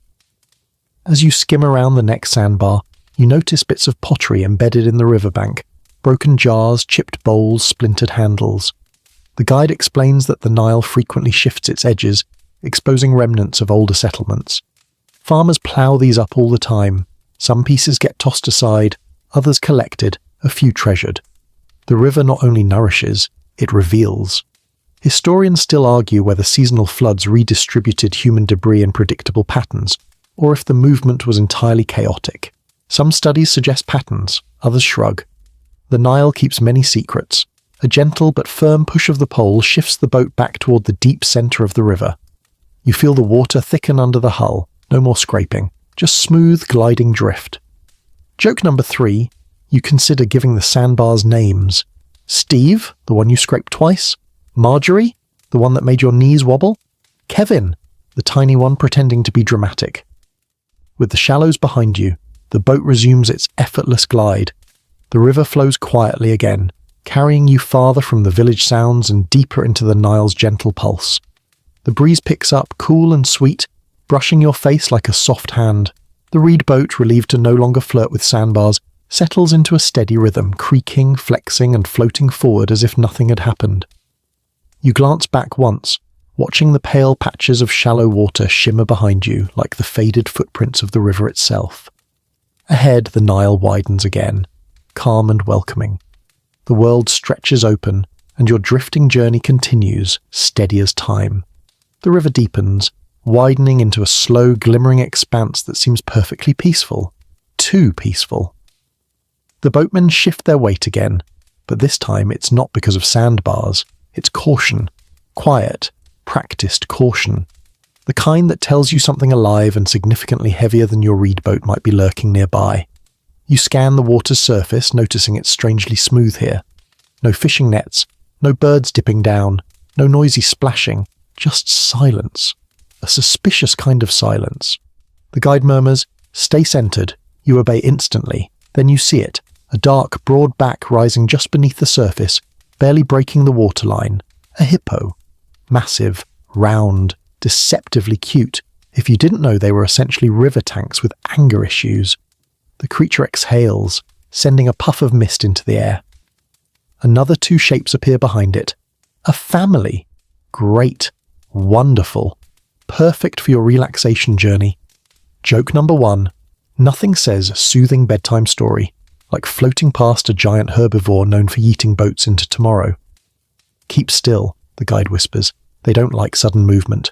As you skim around the next sandbar, you notice bits of pottery embedded in the riverbank, broken jars, chipped bowls, splintered handles. The guide explains that the Nile frequently shifts its edges, exposing remnants of older settlements. Farmers plough these up all the time. Some pieces get tossed aside, others collected, a few treasured. The river not only nourishes, it reveals. Historians still argue whether seasonal floods redistributed human debris in predictable patterns, or if the movement was entirely chaotic. Some studies suggest patterns, others shrug. The Nile keeps many secrets. A gentle but firm push of the pole shifts the boat back toward the deep centre of the river. You feel the water thicken under the hull, no more scraping, just smooth gliding drift. Joke number 3, you consider giving the sandbars names. Steve, the one you scraped twice. Marjorie, the one that made your knees wobble. Kevin, the tiny one pretending to be dramatic. With the shallows behind you, the boat resumes its effortless glide. The river flows quietly again, carrying you farther from the village sounds and deeper into the Nile's gentle pulse. The breeze picks up, cool and sweet, brushing your face like a soft hand. The reed boat, relieved to no longer flirt with sandbars, settles into a steady rhythm, creaking, flexing and floating forward as if nothing had happened. You glance back once, watching the pale patches of shallow water shimmer behind you like the faded footprints of the river itself. Ahead, the Nile widens again, calm and welcoming. The world stretches open, and your drifting journey continues, steady as time. The river deepens, widening into a slow, glimmering expanse that seems perfectly peaceful. Too peaceful. The boatmen shift their weight again, but this time it's not because of sandbars. It's caution. Quiet, practiced caution. The kind that tells you something alive and significantly heavier than your reed boat might be lurking nearby. You scan the water's surface, noticing it's strangely smooth here. No fishing nets, no birds dipping down, no noisy splashing, just silence. A suspicious kind of silence. The guide murmurs, "Stay centered." You obey instantly. Then you see it, a dark, broad back rising just beneath the surface, barely breaking the waterline. A hippo. Massive, round, deceptively cute, if you didn't know they were essentially river tanks with anger issues. The creature exhales, sending a puff of mist into the air. Another 2 shapes appear behind it. A family. Great. Wonderful. Perfect for your relaxation journey. Joke number 1. Nothing says soothing bedtime story, like floating past a giant herbivore known for yeeting boats into tomorrow. Keep still, the guide whispers. They don't like sudden movement.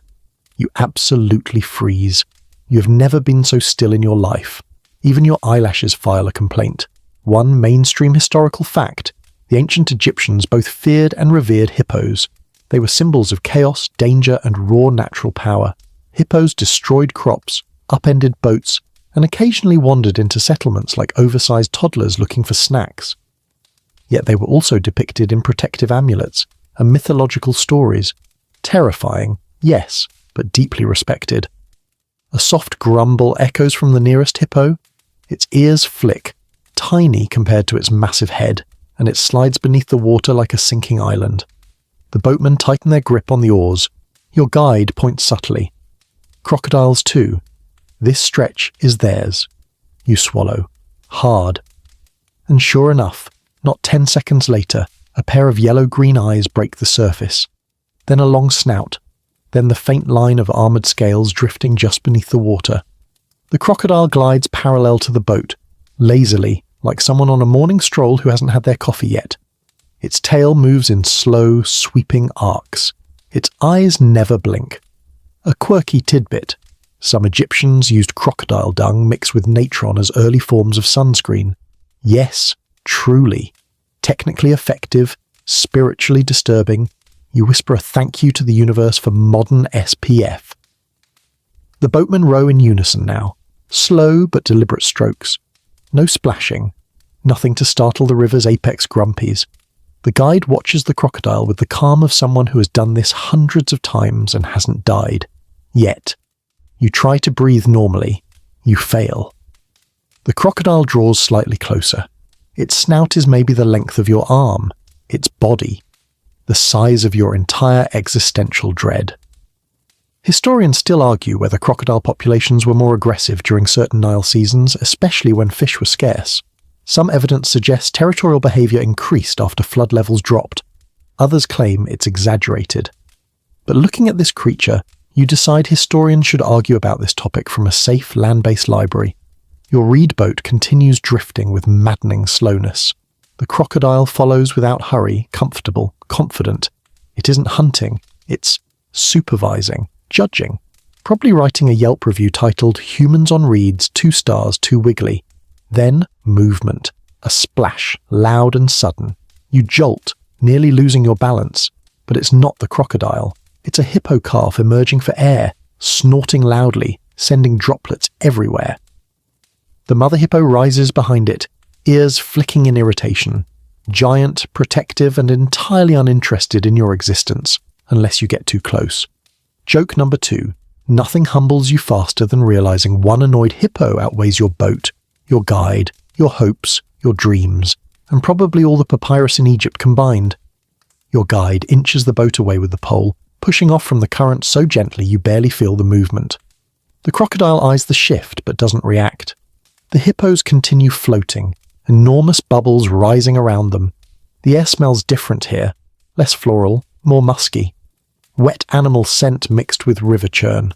You absolutely freeze. You have never been so still in your life. Even your eyelashes file a complaint. One mainstream historical fact: the ancient Egyptians both feared and revered hippos. They were symbols of chaos, danger, and raw natural power. Hippos destroyed crops, upended boats, and occasionally wandered into settlements like oversized toddlers looking for snacks. Yet they were also depicted in protective amulets and mythological stories. Terrifying, yes, but deeply respected. A soft grumble echoes from the nearest hippo. Its ears flick, tiny compared to its massive head, and it slides beneath the water like a sinking island. The boatmen tighten their grip on the oars. Your guide points subtly. Crocodiles too. This stretch is theirs. You swallow. Hard. And sure enough, not 10 seconds later, a pair of yellow-green eyes break the surface. Then a long snout. Then the faint line of armoured scales drifting just beneath the water. The crocodile glides parallel to the boat, lazily, like someone on a morning stroll who hasn't had their coffee yet. Its tail moves in slow, sweeping arcs. Its eyes never blink. A quirky tidbit. Some Egyptians used crocodile dung mixed with natron as early forms of sunscreen. Yes, truly. Technically effective, spiritually disturbing. You whisper a thank you to the universe for modern SPF. The boatmen row in unison now. Slow but deliberate strokes. No splashing. Nothing to startle the river's apex grumpies. The guide watches the crocodile with the calm of someone who has done this hundreds of times and hasn't died. Yet. You try to breathe normally. You fail. The crocodile draws slightly closer. Its snout is maybe the length of your arm. Its body. The size of your entire existential dread. Historians still argue whether crocodile populations were more aggressive during certain Nile seasons, especially when fish were scarce. Some evidence suggests territorial behaviour increased after flood levels dropped. Others claim it's exaggerated. But looking at this creature, you decide historians should argue about this topic from a safe land-based library. Your reed boat continues drifting with maddening slowness. The crocodile follows without hurry, comfortable, confident. It isn't hunting, it's supervising, judging. Probably writing a Yelp review titled "Humans on Reeds, 2 stars, too wiggly." Then, movement. A splash, loud and sudden. You jolt, nearly losing your balance. But it's not the crocodile. It's a hippo calf emerging for air, snorting loudly, sending droplets everywhere. The mother hippo rises behind it, ears flicking in irritation. Giant, protective, and entirely uninterested in your existence, unless you get too close. Joke number 2. Nothing humbles you faster than realizing one annoyed hippo outweighs your boat, your guide, your hopes, your dreams, and probably all the papyrus in Egypt combined. Your guide inches the boat away with the pole, pushing off from the current so gently you barely feel the movement. The crocodile eyes the shift but doesn't react. The hippos continue floating, enormous bubbles rising around them. The air smells different here, less floral, more musky. Wet animal scent mixed with river churn.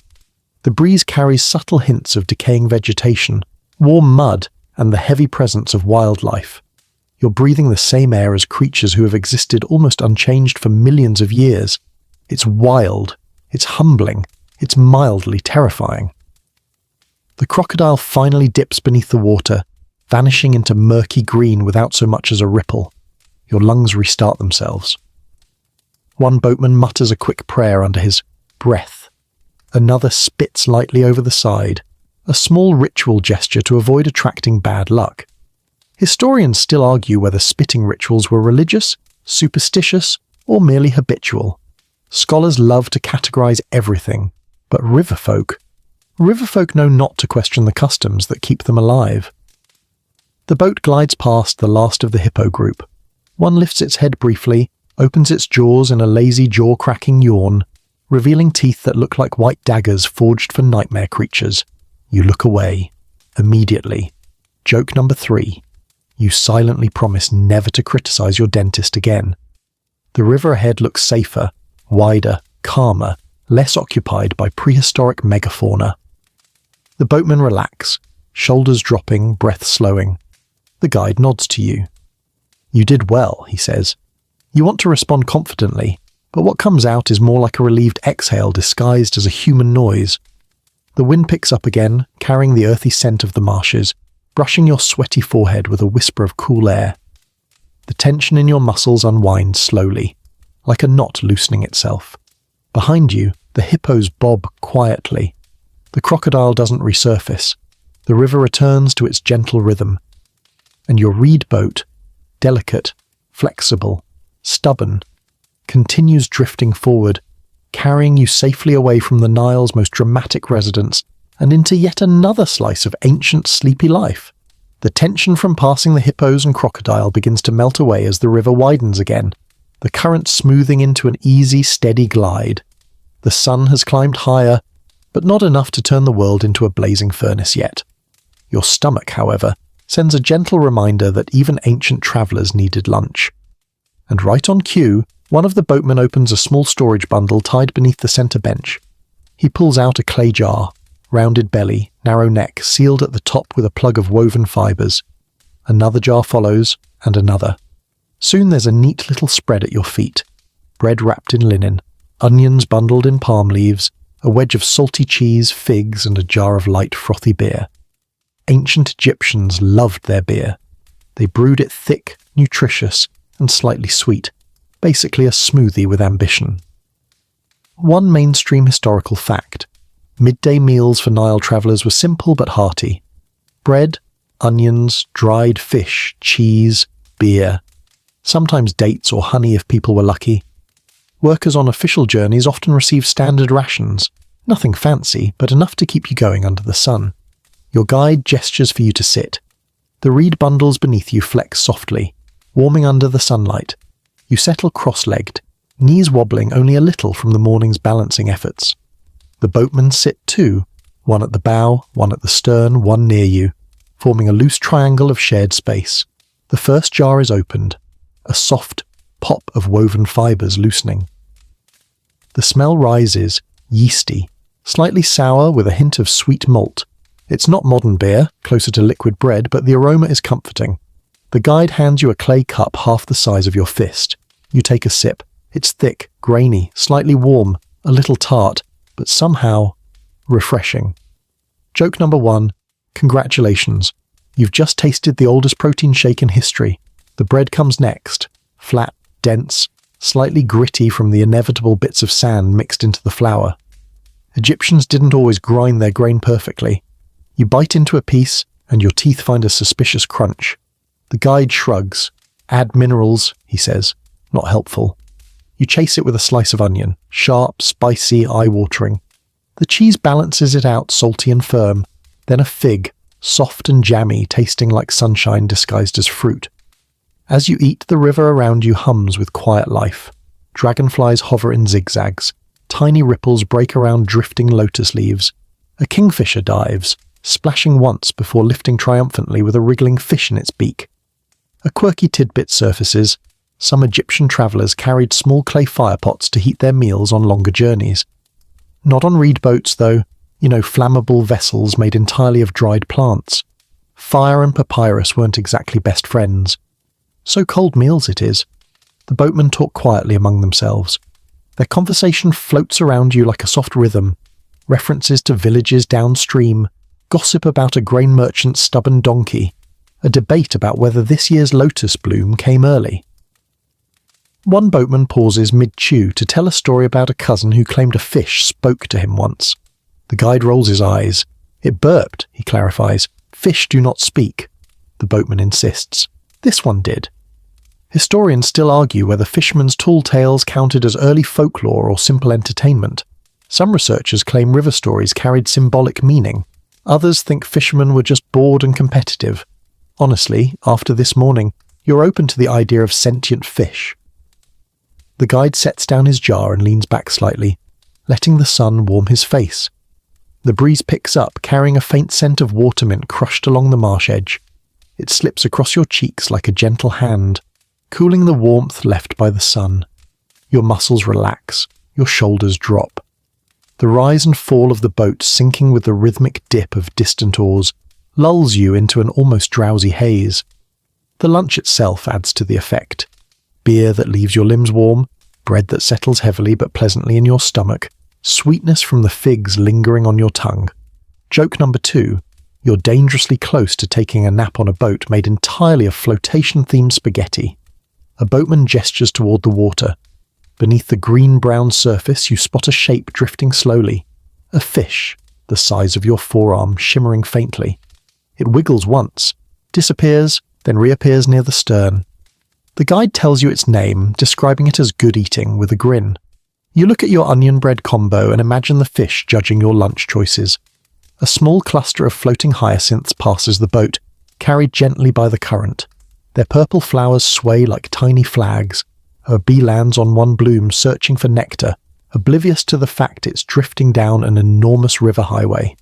The breeze carries subtle hints of decaying vegetation, warm mud, and the heavy presence of wildlife. You're breathing the same air as creatures who have existed almost unchanged for millions of years. It's wild, it's humbling, it's mildly terrifying. The crocodile finally dips beneath the water, vanishing into murky green without so much as a ripple. Your lungs restart themselves. One boatman mutters a quick prayer under his breath. Another spits lightly over the side, a small ritual gesture to avoid attracting bad luck. Historians still argue whether spitting rituals were religious, superstitious, or merely habitual. Scholars love to categorize everything, but riverfolk know not to question the customs that keep them alive. The boat glides past the last of the hippo group. One lifts its head briefly, opens its jaws in a lazy jaw-cracking yawn, revealing teeth that look like white daggers forged for nightmare creatures. You look away. Immediately. Joke number 3. You silently promise never to criticize your dentist again. The river ahead looks safer, wider, calmer, less occupied by prehistoric megafauna. The boatmen relax, shoulders dropping, breath slowing. The guide nods to you. You did well, he says. You want to respond confidently, but what comes out is more like a relieved exhale disguised as a human noise. The wind picks up again, carrying the earthy scent of the marshes, brushing your sweaty forehead with a whisper of cool air. The tension in your muscles unwinds slowly, like a knot loosening itself. Behind you, the hippos bob quietly. The crocodile doesn't resurface. The river returns to its gentle rhythm. And your reed boat, delicate, flexible, stubborn, continues drifting forward, carrying you safely away from the Nile's most dramatic residents and into yet another slice of ancient sleepy life. The tension from passing the hippos and crocodile begins to melt away as the river widens again, the current smoothing into an easy, steady glide. The sun has climbed higher, but not enough to turn the world into a blazing furnace yet. Your stomach, however, sends a gentle reminder that even ancient travellers needed lunch. And right on cue, one of the boatmen opens a small storage bundle tied beneath the centre bench. He pulls out a clay jar, rounded belly, narrow neck, sealed at the top with a plug of woven fibres. Another jar follows, and another. Soon there's a neat little spread at your feet. Bread wrapped in linen, onions bundled in palm leaves, a wedge of salty cheese, figs, and a jar of light frothy beer. Ancient Egyptians loved their beer. They brewed it thick, nutritious, and slightly sweet, basically a smoothie with ambition. One mainstream historical fact. Midday meals for Nile travellers were simple but hearty. Bread, onions, dried fish, cheese, beer. Sometimes dates or honey if people were lucky. Workers on official journeys often receive standard rations. Nothing fancy, but enough to keep you going under the sun. Your guide gestures for you to sit. The reed bundles beneath you flex softly, warming under the sunlight. You settle cross-legged, knees wobbling only a little from the morning's balancing efforts. The boatmen sit too, one at the bow, one at the stern, one near you, forming a loose triangle of shared space. The first jar is opened, a soft pop of woven fibres loosening. The smell rises, yeasty, slightly sour with a hint of sweet malt. It's not modern beer, closer to liquid bread, but the aroma is comforting. The guide hands you a clay cup half the size of your fist. You take a sip. It's thick, grainy, slightly warm, a little tart, but somehow refreshing. Joke number 1. Congratulations. You've just tasted the oldest protein shake in history. The bread comes next. Flat, dense, slightly gritty from the inevitable bits of sand mixed into the flour. Egyptians didn't always grind their grain perfectly. You bite into a piece, and your teeth find a suspicious crunch. The guide shrugs. Add minerals, he says. Not helpful. You chase it with a slice of onion. Sharp, spicy, eye-watering. The cheese balances it out salty and firm. Then a fig, soft and jammy, tasting like sunshine disguised as fruit. As you eat, the river around you hums with quiet life. Dragonflies hover in zigzags. Tiny ripples break around drifting lotus leaves. A kingfisher dives, splashing once before lifting triumphantly with a wriggling fish in its beak. A quirky tidbit surfaces. Some Egyptian travellers carried small clay firepots to heat their meals on longer journeys. Not on reed boats, though. Flammable vessels made entirely of dried plants. Fire and papyrus weren't exactly best friends. So cold meals it is. The boatmen talk quietly among themselves. Their conversation floats around you like a soft rhythm. References to villages downstream, gossip about a grain merchant's stubborn donkey, a debate about whether this year's lotus bloom came early. One boatman pauses mid-chew to tell a story about a cousin who claimed a fish spoke to him once. The guide rolls his eyes. It burped, he clarifies. Fish do not speak. The boatman insists. This one did. Historians still argue whether fishermen's tall tales counted as early folklore or simple entertainment. Some researchers claim river stories carried symbolic meaning. Others think fishermen were just bored and competitive. Honestly, after this morning, you're open to the idea of sentient fish. The guide sets down his jar and leans back slightly, letting the sun warm his face. The breeze picks up, carrying a faint scent of watermint crushed along the marsh edge. It slips across your cheeks like a gentle hand, cooling the warmth left by the sun. Your muscles relax, your shoulders drop. The rise and fall of the boat sinking with the rhythmic dip of distant oars lulls you into an almost drowsy haze. The lunch itself adds to the effect. Beer that leaves your limbs warm, bread that settles heavily but pleasantly in your stomach, sweetness from the figs lingering on your tongue. Joke number 2. You're dangerously close to taking a nap on a boat made entirely of flotation-themed spaghetti. A boatman gestures toward the water. Beneath the green-brown surface you spot a shape drifting slowly. A fish, the size of your forearm, shimmering faintly. It wiggles once, disappears, then reappears near the stern. The guide tells you its name, describing it as good eating with a grin. You look at your onion bread combo and imagine the fish judging your lunch choices. A small cluster of floating hyacinths passes the boat, carried gently by the current. Their purple flowers sway like tiny flags. A bee lands on one bloom, searching for nectar, oblivious to the fact it's drifting down an enormous river highway.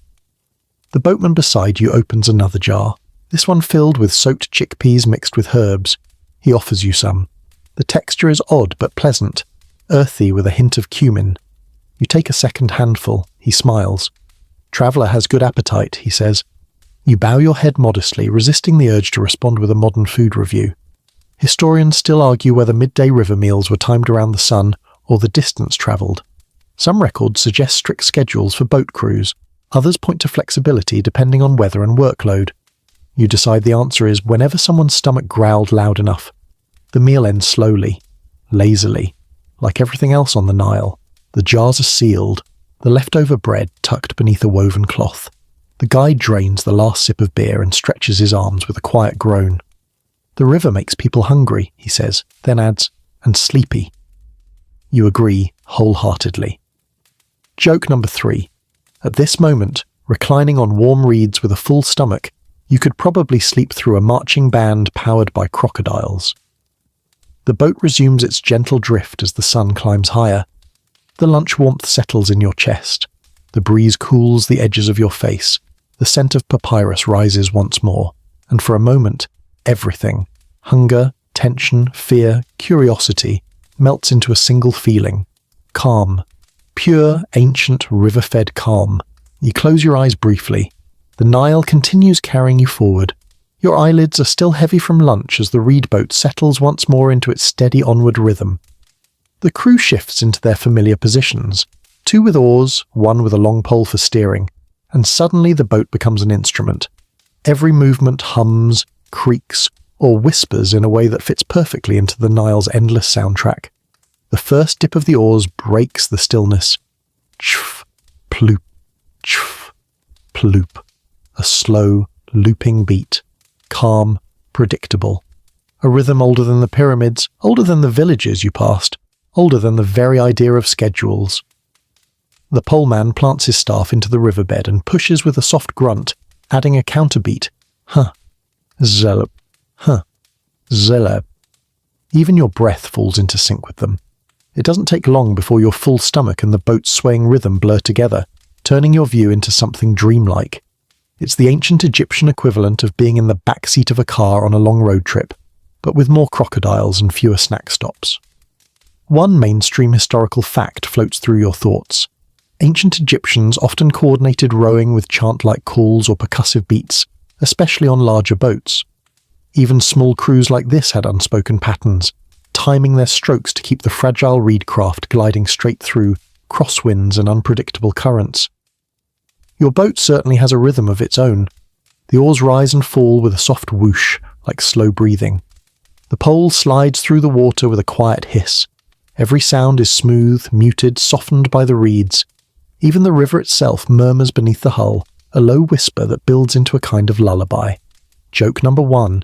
The boatman beside you opens another jar, this one filled with soaked chickpeas mixed with herbs. He offers you some. The texture is odd but pleasant, earthy with a hint of cumin. You take a second handful. He smiles. Traveller has good appetite, he says. You bow your head modestly, resisting the urge to respond with a modern food review. Historians still argue whether midday river meals were timed around the sun or the distance travelled. Some records suggest strict schedules for boat crews. Others point to flexibility depending on weather and workload. You decide the answer is whenever someone's stomach growled loud enough. The meal ends slowly, lazily. Like everything else on the Nile, the jars are sealed, the leftover bread tucked beneath a woven cloth. The guide drains the last sip of beer and stretches his arms with a quiet groan. "The river makes people hungry," he says, then adds, "and sleepy." You agree wholeheartedly. Joke number 3. At this moment, reclining on warm reeds with a full stomach, you could probably sleep through a marching band powered by crocodiles. The boat resumes its gentle drift as the sun climbs higher. The lunch warmth settles in your chest. The breeze cools the edges of your face. The scent of papyrus rises once more, and for a moment, everything, hunger, tension, fear, curiosity, melts into a single feeling. Calm. Pure, ancient, river-fed calm. You close your eyes briefly. The Nile continues carrying you forward. Your eyelids are still heavy from lunch as the reed boat settles once more into its steady onward rhythm. The crew shifts into their familiar positions, 2 with oars, 1 with a long pole for steering, and suddenly the boat becomes an instrument. Every movement hums, creaks, or whispers in a way that fits perfectly into the Nile's endless soundtrack. The first dip of the oars breaks the stillness. Chf, ploop, chf, ploop. A slow, looping beat. Calm, predictable. A rhythm older than the pyramids, older than the villages you passed, older than the very idea of schedules. The poleman plants his staff into the riverbed and pushes with a soft grunt, adding a counterbeat. Huh. Zelep. Huh. Zelep. Even your breath falls into sync with them. It doesn't take long before your full stomach and the boat's swaying rhythm blur together, turning your view into something dreamlike. It's the ancient Egyptian equivalent of being in the backseat of a car on a long road trip, but with more crocodiles and fewer snack stops. One mainstream historical fact floats through your thoughts. Ancient Egyptians often coordinated rowing with chant-like calls or percussive beats, especially on larger boats. Even small crews like this had unspoken patterns, timing their strokes to keep the fragile reed craft gliding straight through crosswinds and unpredictable currents. Your boat certainly has a rhythm of its own. The oars rise and fall with a soft whoosh, like slow breathing. The pole slides through the water with a quiet hiss. Every sound is smooth, muted, softened by the reeds. Even the river itself murmurs beneath the hull, a low whisper that builds into a kind of lullaby. Joke number 1.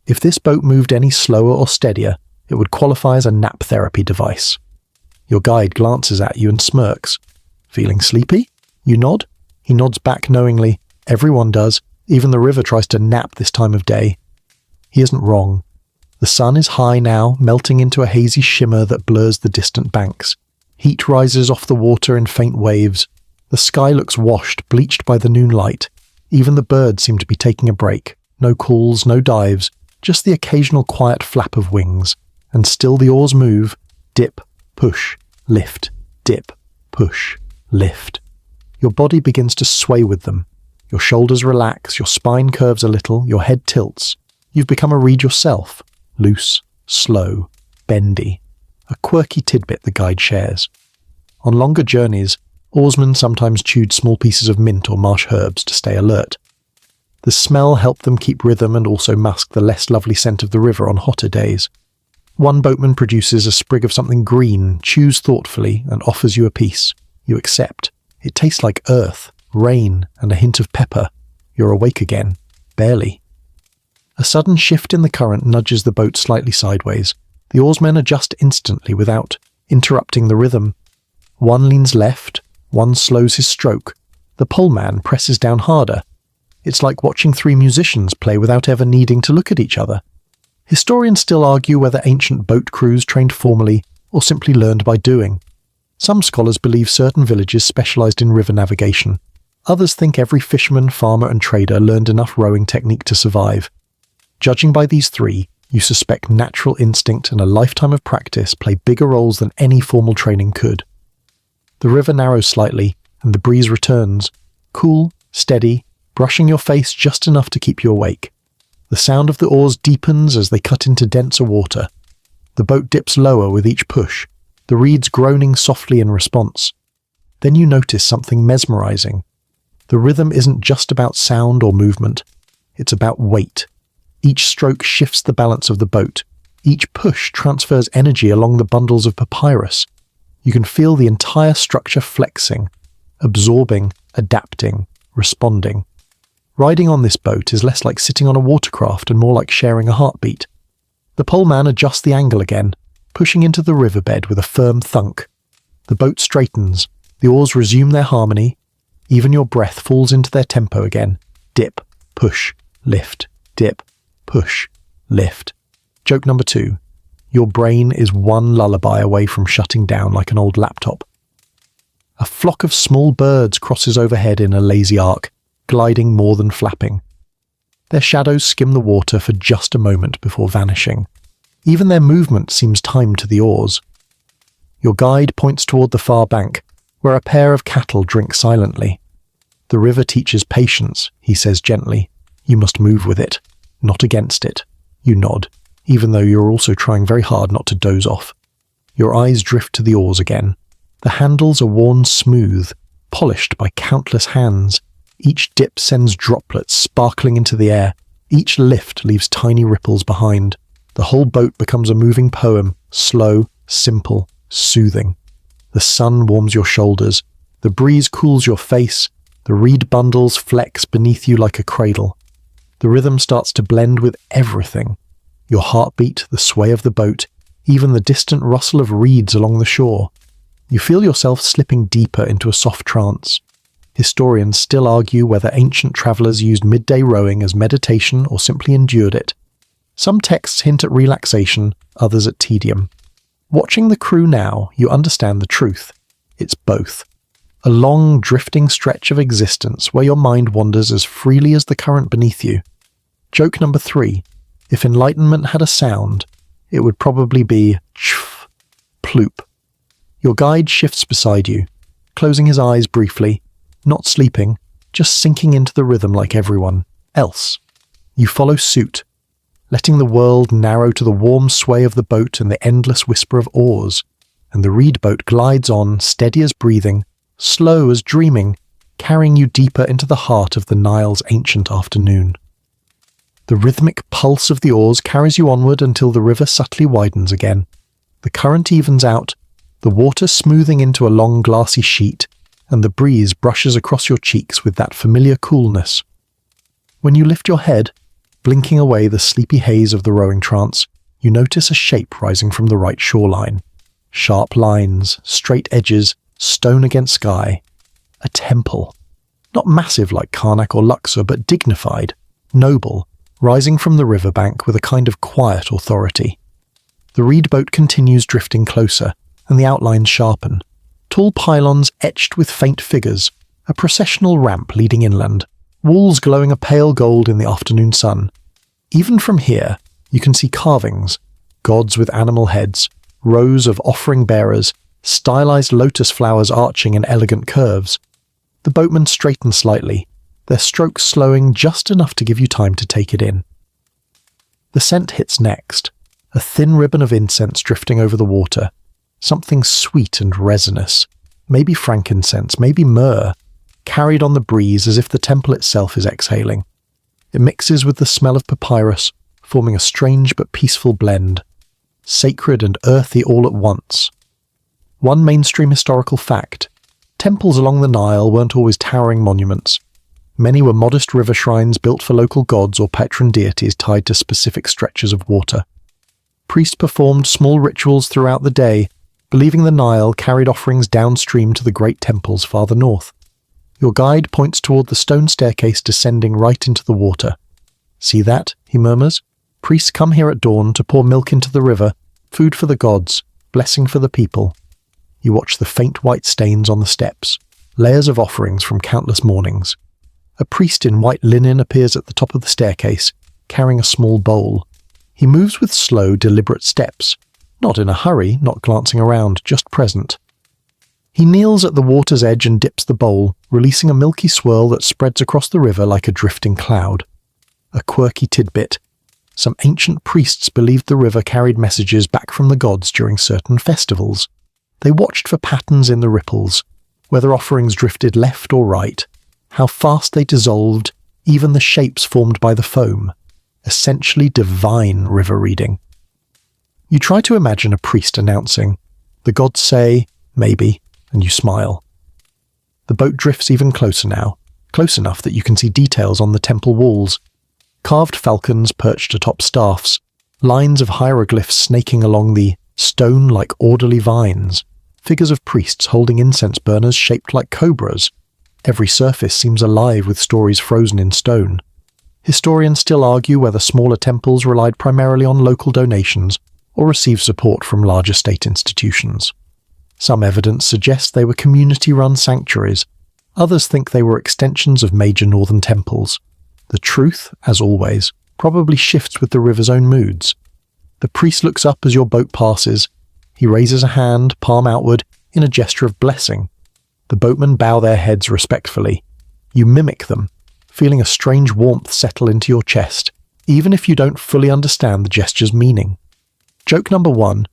If this boat moved any slower or steadier, it would qualify as a nap therapy device. Your guide glances at you and smirks. Feeling sleepy? You nod. He nods back knowingly. Everyone does. Even the river tries to nap this time of day. He isn't wrong. The sun is high now, melting into a hazy shimmer that blurs the distant banks. Heat rises off the water in faint waves. The sky looks washed, bleached by the noon light. Even the birds seem to be taking a break. No calls, no dives, just the occasional quiet flap of wings. And still the oars move. Dip, push, lift, dip, push, lift. Your body begins to sway with them. Your shoulders relax, your spine curves a little, your head tilts. You've become a reed yourself. Loose, slow, bendy. A quirky tidbit the guide shares. On longer journeys, oarsmen sometimes chewed small pieces of mint or marsh herbs to stay alert. The smell helped them keep rhythm and also mask the less lovely scent of the river on hotter days. One boatman produces a sprig of something green, chews thoughtfully, and offers you a piece. You accept. It tastes like earth, rain, and a hint of pepper. You're awake again. Barely. A sudden shift in the current nudges the boat slightly sideways. The oarsmen adjust instantly without interrupting the rhythm. One leans left, one slows his stroke. The poleman presses down harder. It's like watching 3 musicians play without ever needing to look at each other. Historians still argue whether ancient boat crews trained formally or simply learned by doing. Some scholars believe certain villages specialized in river navigation. Others think every fisherman, farmer, and trader learned enough rowing technique to survive. Judging by these 3, you suspect natural instinct and a lifetime of practice play bigger roles than any formal training could. The river narrows slightly, and the breeze returns, cool, steady, brushing your face just enough to keep you awake. The sound of the oars deepens as they cut into denser water. The boat dips lower with each push, the reeds groaning softly in response. Then you notice something mesmerizing. The rhythm isn't just about sound or movement. It's about weight. Each stroke shifts the balance of the boat. Each push transfers energy along the bundles of papyrus. You can feel the entire structure flexing, absorbing, adapting, responding. Riding on this boat is less like sitting on a watercraft and more like sharing a heartbeat. The poleman adjusts the angle again, pushing into the riverbed with a firm thunk. The boat straightens, the oars resume their harmony, even your breath falls into their tempo again. Dip, push, lift, dip, push, lift. Joke number 2. Your brain is one lullaby away from shutting down like an old laptop. A flock of small birds crosses overhead in a lazy arc, gliding more than flapping. Their shadows skim the water for just a moment before vanishing. Even their movement seems timed to the oars. Your guide points toward the far bank, where a pair of cattle drink silently. The river teaches patience, he says gently. You must move with it, not against it. You nod, even though you're also trying very hard not to doze off. Your eyes drift to the oars again. The handles are worn smooth, polished by countless hands. Each dip sends droplets sparkling into the air. Each lift leaves tiny ripples behind. The whole boat becomes a moving poem, slow, simple, soothing. The sun warms your shoulders. The breeze cools your face. The reed bundles flex beneath you like a cradle. The rhythm starts to blend with everything. Your heartbeat, the sway of the boat, even the distant rustle of reeds along the shore. You feel yourself slipping deeper into a soft trance. Historians still argue whether ancient travellers used midday rowing as meditation or simply endured it. Some texts hint at relaxation, others at tedium. Watching the crew now, you understand the truth. It's both. A long, drifting stretch of existence where your mind wanders as freely as the current beneath you. Joke number 3. If enlightenment had a sound, it would probably be chf, ploop. Your guide shifts beside you, closing his eyes briefly, not sleeping, just sinking into the rhythm like everyone else. You follow suit, letting the world narrow to the warm sway of the boat and the endless whisper of oars, and the reed boat glides on, steady as breathing, slow as dreaming, carrying you deeper into the heart of the Nile's ancient afternoon. The rhythmic pulse of the oars carries you onward until the river subtly widens again. The current evens out, the water smoothing into a long glassy sheet, and the breeze brushes across your cheeks with that familiar coolness. When you lift your head, blinking away the sleepy haze of the rowing trance, you notice a shape rising from the right shoreline. Sharp lines, straight edges, stone against sky. A temple. Not massive like Karnak or Luxor, but dignified, noble, rising from the riverbank with a kind of quiet authority. The reed boat continues drifting closer, and the outlines sharpen. Tall pylons etched with faint figures, a processional ramp leading inland, walls glowing a pale gold in the afternoon sun. Even from here, you can see carvings, gods with animal heads, rows of offering bearers, stylized lotus flowers arching in elegant curves. The boatmen straighten slightly, their strokes slowing just enough to give you time to take it in. The scent hits next, a thin ribbon of incense drifting over the water, something sweet and resinous, maybe frankincense, maybe myrrh, carried on the breeze as if the temple itself is exhaling. It mixes with the smell of papyrus, forming a strange but peaceful blend, sacred and earthy all at once. One mainstream historical fact: temples along the Nile weren't always towering monuments. Many were modest river shrines built for local gods or patron deities tied to specific stretches of water. Priests performed small rituals throughout the day, believing the Nile carried offerings downstream to the great temples farther north. Your guide points toward the stone staircase descending right into the water. "See that?" he murmurs. "Priests come here at dawn to pour milk into the river, food for the gods, blessing for the people." You watch the faint white stains on the steps, layers of offerings from countless mornings. A priest in white linen appears at the top of the staircase, carrying a small bowl. He moves with slow, deliberate steps, not in a hurry, not glancing around, just present. He kneels at the water's edge and dips the bowl, releasing a milky swirl that spreads across the river like a drifting cloud. A quirky tidbit. Some ancient priests believed the river carried messages back from the gods during certain festivals. They watched for patterns in the ripples, whether offerings drifted left or right, how fast they dissolved, even the shapes formed by the foam. Essentially divine river reading. You try to imagine a priest announcing, "The gods say, maybe," and you smile. The boat drifts even closer now, close enough that you can see details on the temple walls. Carved falcons perched atop staffs, lines of hieroglyphs snaking along the stone like orderly vines, figures of priests holding incense burners shaped like cobras. Every surface seems alive with stories frozen in stone. Historians still argue whether smaller temples relied primarily on local donations or received support from larger state institutions. Some evidence suggests they were community-run sanctuaries. Others think they were extensions of major northern temples. The truth, as always, probably shifts with the river's own moods. The priest looks up as your boat passes. He raises a hand, palm outward, in a gesture of blessing. The boatmen bow their heads respectfully. You mimic them, feeling a strange warmth settle into your chest, even if you don't fully understand the gesture's meaning. Joke number 1.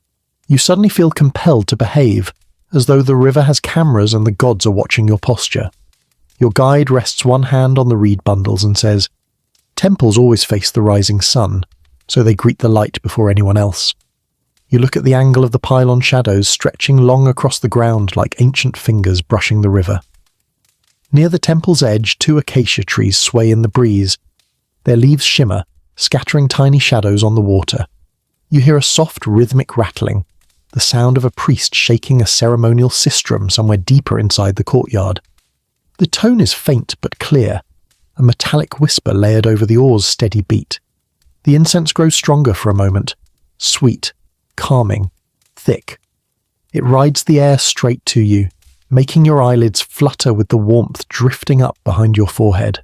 You suddenly feel compelled to behave, as though the river has cameras and the gods are watching your posture. Your guide rests one hand on the reed bundles and says, "Temples always face the rising sun, so they greet the light before anyone else." You look at the angle of the pylon shadows stretching long across the ground like ancient fingers brushing the river. Near the temple's edge, 2 acacia trees sway in the breeze. Their leaves shimmer, scattering tiny shadows on the water. You hear a soft, rhythmic rattling, the sound of a priest shaking a ceremonial sistrum somewhere deeper inside the courtyard. The tone is faint but clear, a metallic whisper layered over the oar's steady beat. The incense grows stronger for a moment, sweet, calming, thick. It rides the air straight to you, making your eyelids flutter with the warmth drifting up behind your forehead.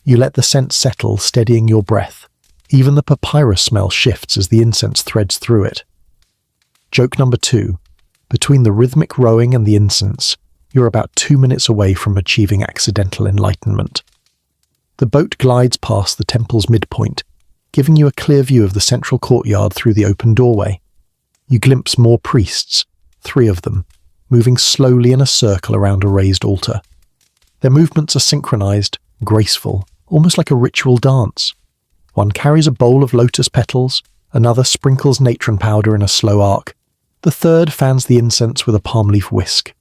You let the scent settle, steadying your breath. Even the papyrus smell shifts as the incense threads through it. Joke number 2. Between the rhythmic rowing and the incense, you're about 2 minutes away from achieving accidental enlightenment. The boat glides past the temple's midpoint, giving you a clear view of the central courtyard through the open doorway. You glimpse more priests, 3 of them, moving slowly in a circle around a raised altar. Their movements are synchronized, graceful, almost like a ritual dance. One carries a bowl of lotus petals, another sprinkles natron powder in a slow arc. The third fans the incense with a palm leaf whisk.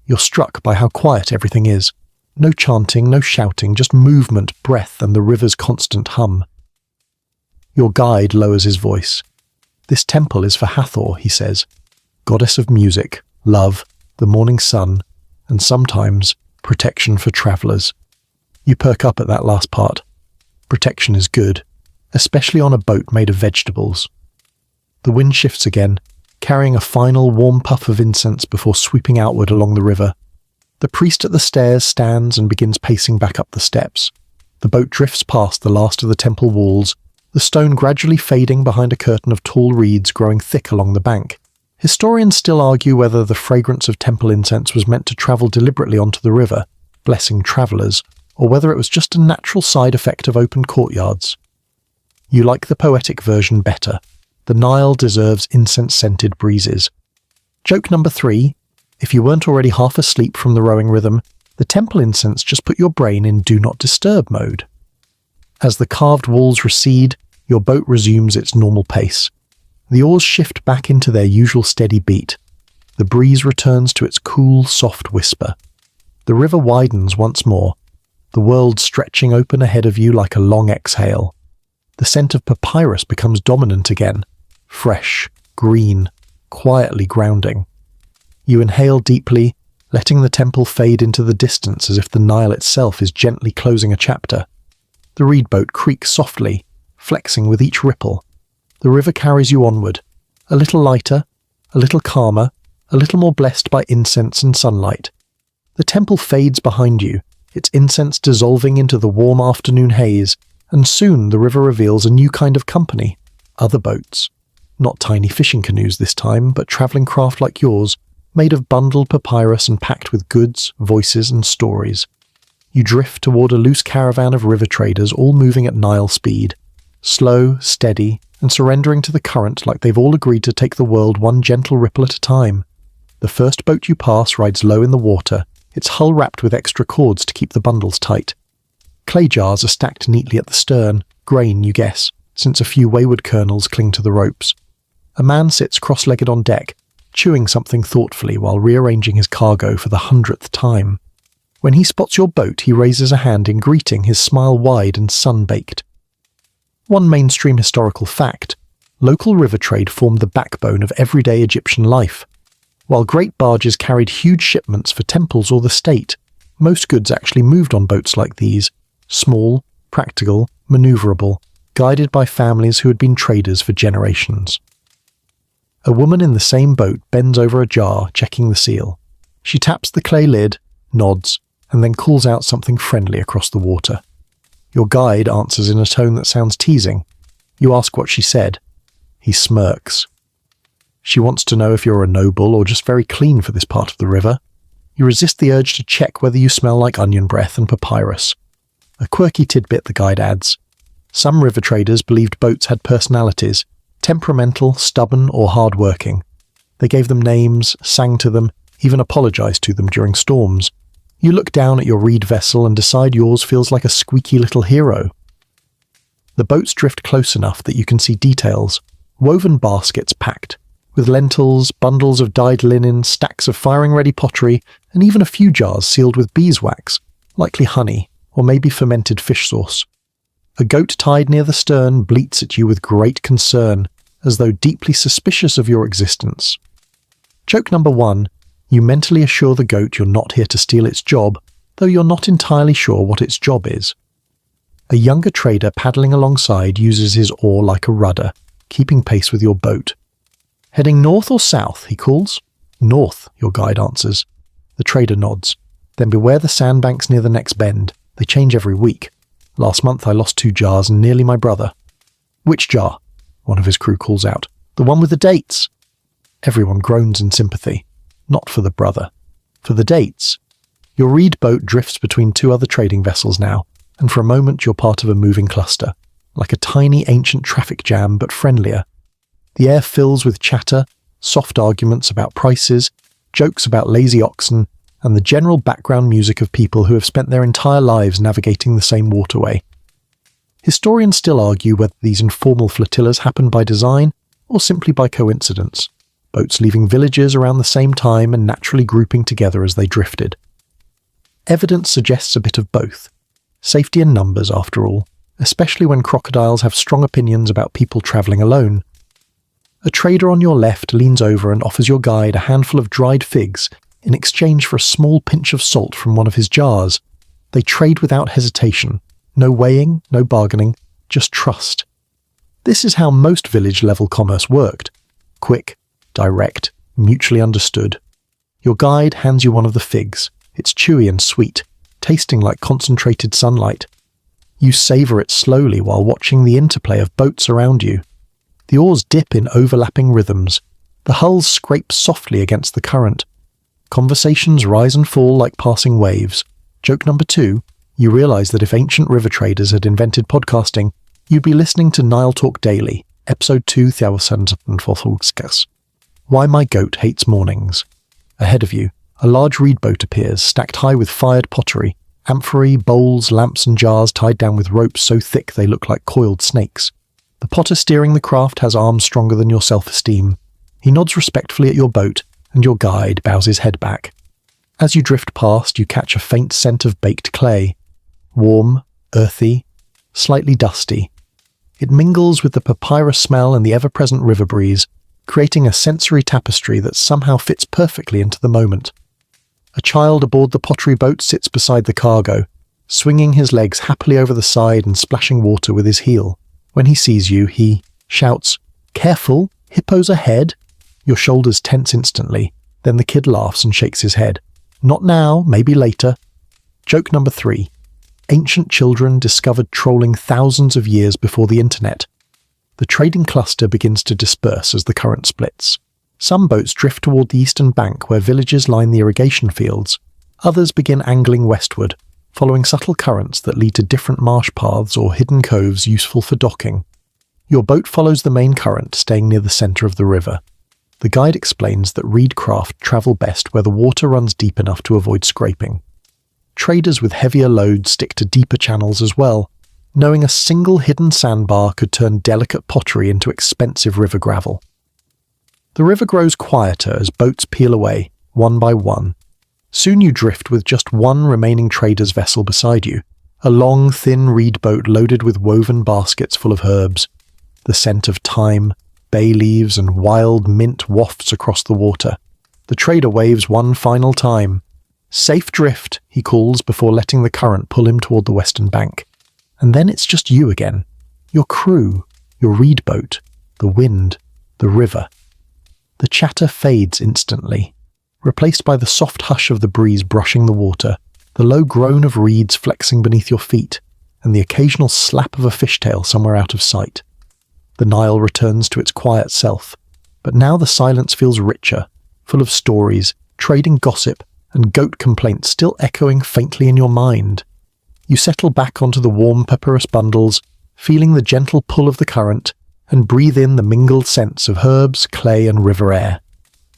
You're struck by how quiet everything is. No chanting, no shouting, just movement, breath, and the river's constant hum. Your guide lowers his voice. "This temple is for Hathor," he says, "goddess of music, love, the morning sun, and sometimes protection for travelers." You perk up at that last part. Protection is good, especially on a boat made of vegetables. The wind shifts again, carrying a final warm puff of incense before sweeping outward along the river. The priest at the stairs stands and begins pacing back up the steps. The boat drifts past the last of the temple walls, the stone gradually fading behind a curtain of tall reeds growing thick along the bank. Historians still argue whether the fragrance of temple incense was meant to travel deliberately onto the river, blessing travellers, or whether it was just a natural side effect of open courtyards. You like the poetic version better. The Nile deserves incense-scented breezes. Joke number 3. If you weren't already half asleep from the rowing rhythm, the temple incense just put your brain in Do Not Disturb mode. As the carved walls recede, your boat resumes its normal pace. The oars shift back into their usual steady beat. The breeze returns to its cool, soft whisper. The river widens once more, the world stretching open ahead of you like a long exhale. The scent of papyrus becomes dominant again, fresh, green, quietly grounding. You inhale deeply, letting the temple fade into the distance as if the Nile itself is gently closing a chapter. The reed boat creaks softly, flexing with each ripple. The river carries you onward, a little lighter, a little calmer, a little more blessed by incense and sunlight. The temple fades behind you, its incense dissolving into the warm afternoon haze, and soon the river reveals a new kind of company, other boats. Not tiny fishing canoes this time, but travelling craft like yours, made of bundled papyrus and packed with goods, voices, and stories. You drift toward a loose caravan of river traders all moving at Nile speed, slow, steady, and surrendering to the current like they've all agreed to take the world one gentle ripple at a time. The first boat you pass rides low in the water, its hull wrapped with extra cords to keep the bundles tight. Clay jars are stacked neatly at the stern, grain, you guess, since a few wayward kernels cling to the ropes. A man sits cross-legged on deck, chewing something thoughtfully while rearranging his cargo for the 100th time. When he spots your boat, he raises a hand in greeting, his smile wide and sun-baked. One mainstream historical fact: local river trade formed the backbone of everyday Egyptian life. While great barges carried huge shipments for temples or the state, most goods actually moved on boats like these, small, practical, maneuverable, guided by families who had been traders for generations. A woman in the same boat bends over a jar, checking the seal. She taps the clay lid, nods, and then calls out something friendly across the water. Your guide answers in a tone that sounds teasing. You ask what she said. He smirks. She wants to know if you're a noble or just very clean for this part of the river. You resist the urge to check whether you smell like onion breath and papyrus. A quirky tidbit, the guide adds. Some river traders believed boats had personalities, temperamental, stubborn, or hard-working. They gave them names, sang to them, even apologized to them during storms. You look down at your reed vessel and decide yours feels like a squeaky little hero. The boats drift close enough that you can see details. Woven baskets packed, with lentils, bundles of dyed linen, stacks of firing-ready pottery, and even a few jars sealed with beeswax, likely honey, or maybe fermented fish sauce. A goat tied near the stern bleats at you with great concern, as though deeply suspicious of your existence. Joke number 1. You mentally assure the goat you're not here to steal its job, though you're not entirely sure what its job is. A younger trader paddling alongside uses his oar like a rudder, keeping pace with your boat. Heading north or south, he calls. North, your guide answers. The trader nods. Then beware the sandbanks near the next bend. They change every week. Last month I lost 2 jars and nearly my brother. Which jar? One of his crew calls out. The one with the dates. Everyone groans in sympathy. Not for the brother. For the dates. Your reed boat drifts between 2 other trading vessels now, and for a moment you're part of a moving cluster, like a tiny ancient traffic jam but friendlier. The air fills with chatter, soft arguments about prices, jokes about lazy oxen, and the general background music of people who have spent their entire lives navigating the same waterway. Historians still argue whether these informal flotillas happen by design or simply by coincidence, boats leaving villages around the same time and naturally grouping together as they drifted. Evidence suggests a bit of both. Safety in numbers, after all, especially when crocodiles have strong opinions about people travelling alone. A trader on your left leans over and offers your guide a handful of dried figs in exchange for a small pinch of salt from one of his jars. They trade without hesitation. No weighing, no bargaining, just trust. This is how most village-level commerce worked. Quick, direct, mutually understood. Your guide hands you one of the figs. It's chewy and sweet, tasting like concentrated sunlight. You savour it slowly while watching the interplay of boats around you. The oars dip in overlapping rhythms. The hulls scrape softly against the current. Conversations rise and fall like passing waves. Joke number 2, you realise that if ancient river traders had invented podcasting, you'd be listening to Nile Talk Daily, episode 2000. Why My Goat Hates Mornings. Ahead of you, a large reed boat appears, stacked high with fired pottery, amphorae, bowls, lamps and jars tied down with ropes so thick they look like coiled snakes. The potter steering the craft has arms stronger than your self-esteem. He nods respectfully at your boat, and your guide bows his head back. As you drift past, you catch a faint scent of baked clay. Warm, earthy, slightly dusty. It mingles with the papyrus smell and the ever-present river breeze, creating a sensory tapestry that somehow fits perfectly into the moment. A child aboard the pottery boat sits beside the cargo, swinging his legs happily over the side and splashing water with his heel. When he sees you, he shouts, "Careful, hippos ahead!" Your shoulders tense instantly, then the kid laughs and shakes his head. Not now, maybe later. Joke number 3. Ancient children discovered trolling thousands of years before the internet. The trading cluster begins to disperse as the current splits. Some boats drift toward the eastern bank where villages line the irrigation fields. Others begin angling westward, following subtle currents that lead to different marsh paths or hidden coves useful for docking. Your boat follows the main current, staying near the centre of the river. The guide explains that reed craft travel best where the water runs deep enough to avoid scraping. Traders with heavier loads stick to deeper channels as well, knowing a single hidden sandbar could turn delicate pottery into expensive river gravel. The river grows quieter as boats peel away, one by one. Soon you drift with just one remaining trader's vessel beside you, a long, thin reed boat loaded with woven baskets full of herbs. The scent of thyme, bay leaves, and wild mint wafts across the water. The trader waves one final time. "Safe drift," he calls before letting the current pull him toward the western bank. And then it's just you again. Your crew, your reed boat, the wind, the river. The chatter fades instantly, replaced by the soft hush of the breeze brushing the water, the low groan of reeds flexing beneath your feet, and the occasional slap of a fishtail somewhere out of sight. The Nile returns to its quiet self, but now the silence feels richer, full of stories, trading gossip, and goat complaints still echoing faintly in your mind. You settle back onto the warm papyrus bundles, feeling the gentle pull of the current, and breathe in the mingled scents of herbs, clay, and river air.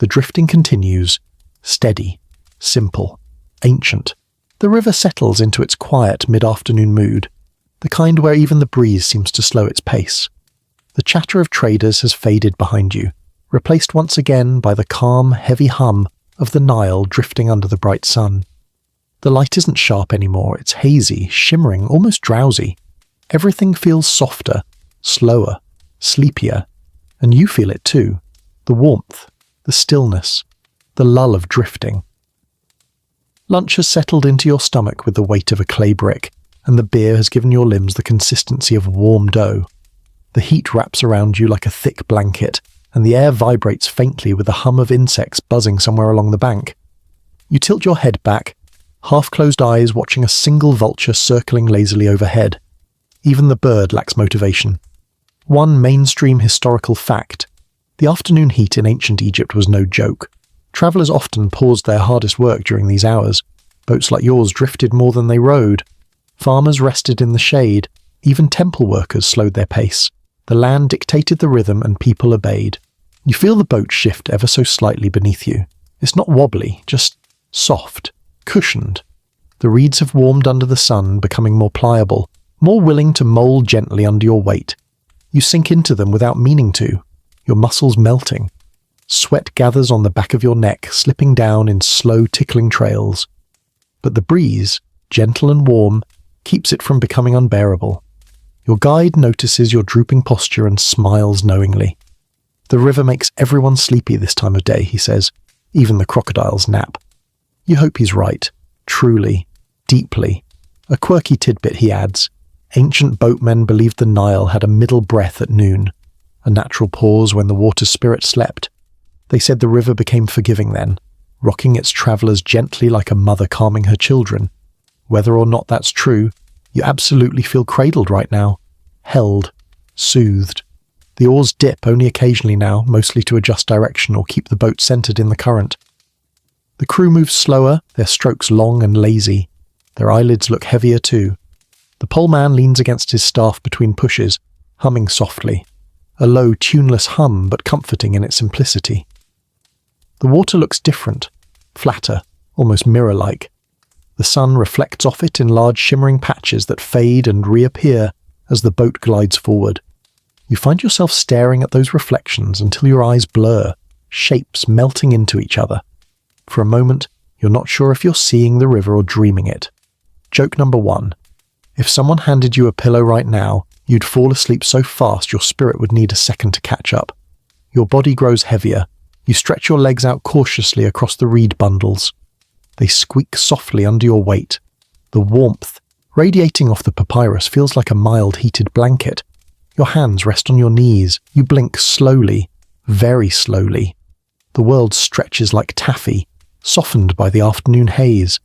The drifting continues, steady, simple, ancient. The river settles into its quiet mid-afternoon mood, the kind where even the breeze seems to slow its pace. The chatter of traders has faded behind you, replaced once again by the calm, heavy hum of the Nile drifting under the bright sun. The light isn't sharp anymore, it's hazy, shimmering, almost drowsy. Everything feels softer, slower, sleepier, and you feel it too. The warmth, the stillness, the lull of drifting. Lunch has settled into your stomach with the weight of a clay brick, and the beer has given your limbs the consistency of warm dough. The heat wraps around you like a thick blanket, and the air vibrates faintly with the hum of insects buzzing somewhere along the bank. You tilt your head back, half-closed eyes watching a single vulture circling lazily overhead. Even the bird lacks motivation. One mainstream historical fact: the afternoon heat in ancient Egypt was no joke. Travellers often paused their hardest work during these hours. Boats like yours drifted more than they rowed. Farmers rested in the shade. Even temple workers slowed their pace. The land dictated the rhythm and people obeyed. You feel the boat shift ever so slightly beneath you. It's not wobbly, just soft, cushioned. The reeds have warmed under the sun, becoming more pliable, more willing to mould gently under your weight. You sink into them without meaning to, your muscles melting. Sweat gathers on the back of your neck, slipping down in slow, tickling trails. But the breeze, gentle and warm, keeps it from becoming unbearable. Your guide notices your drooping posture and smiles knowingly. "The river makes everyone sleepy this time of day," he says. "Even the crocodiles nap." You hope he's right. Truly. Deeply. A quirky tidbit, he adds. Ancient boatmen believed the Nile had a middle breath at noon, a natural pause when the water spirit slept. They said the river became forgiving then, rocking its travellers gently like a mother calming her children. Whether or not that's true, you absolutely feel cradled right now, held, soothed. The oars dip only occasionally now, mostly to adjust direction or keep the boat centred in the current. The crew moves slower, their strokes long and lazy. Their eyelids look heavier too. The poleman leans against his staff between pushes, humming softly. A low, tuneless hum, but comforting in its simplicity. The water looks different, flatter, almost mirror-like. The sun reflects off it in large shimmering patches that fade and reappear as the boat glides forward. You find yourself staring at those reflections until your eyes blur, shapes melting into each other. For a moment, you're not sure if you're seeing the river or dreaming it. Joke number 1. If someone handed you a pillow right now, you'd fall asleep so fast your spirit would need a second to catch up. Your body grows heavier. You stretch your legs out cautiously across the reed bundles. They squeak softly under your weight. The warmth, radiating off the papyrus, feels like a mild heated blanket. Your hands rest on your knees. You blink slowly, very slowly. The world stretches like taffy, softened by the afternoon haze.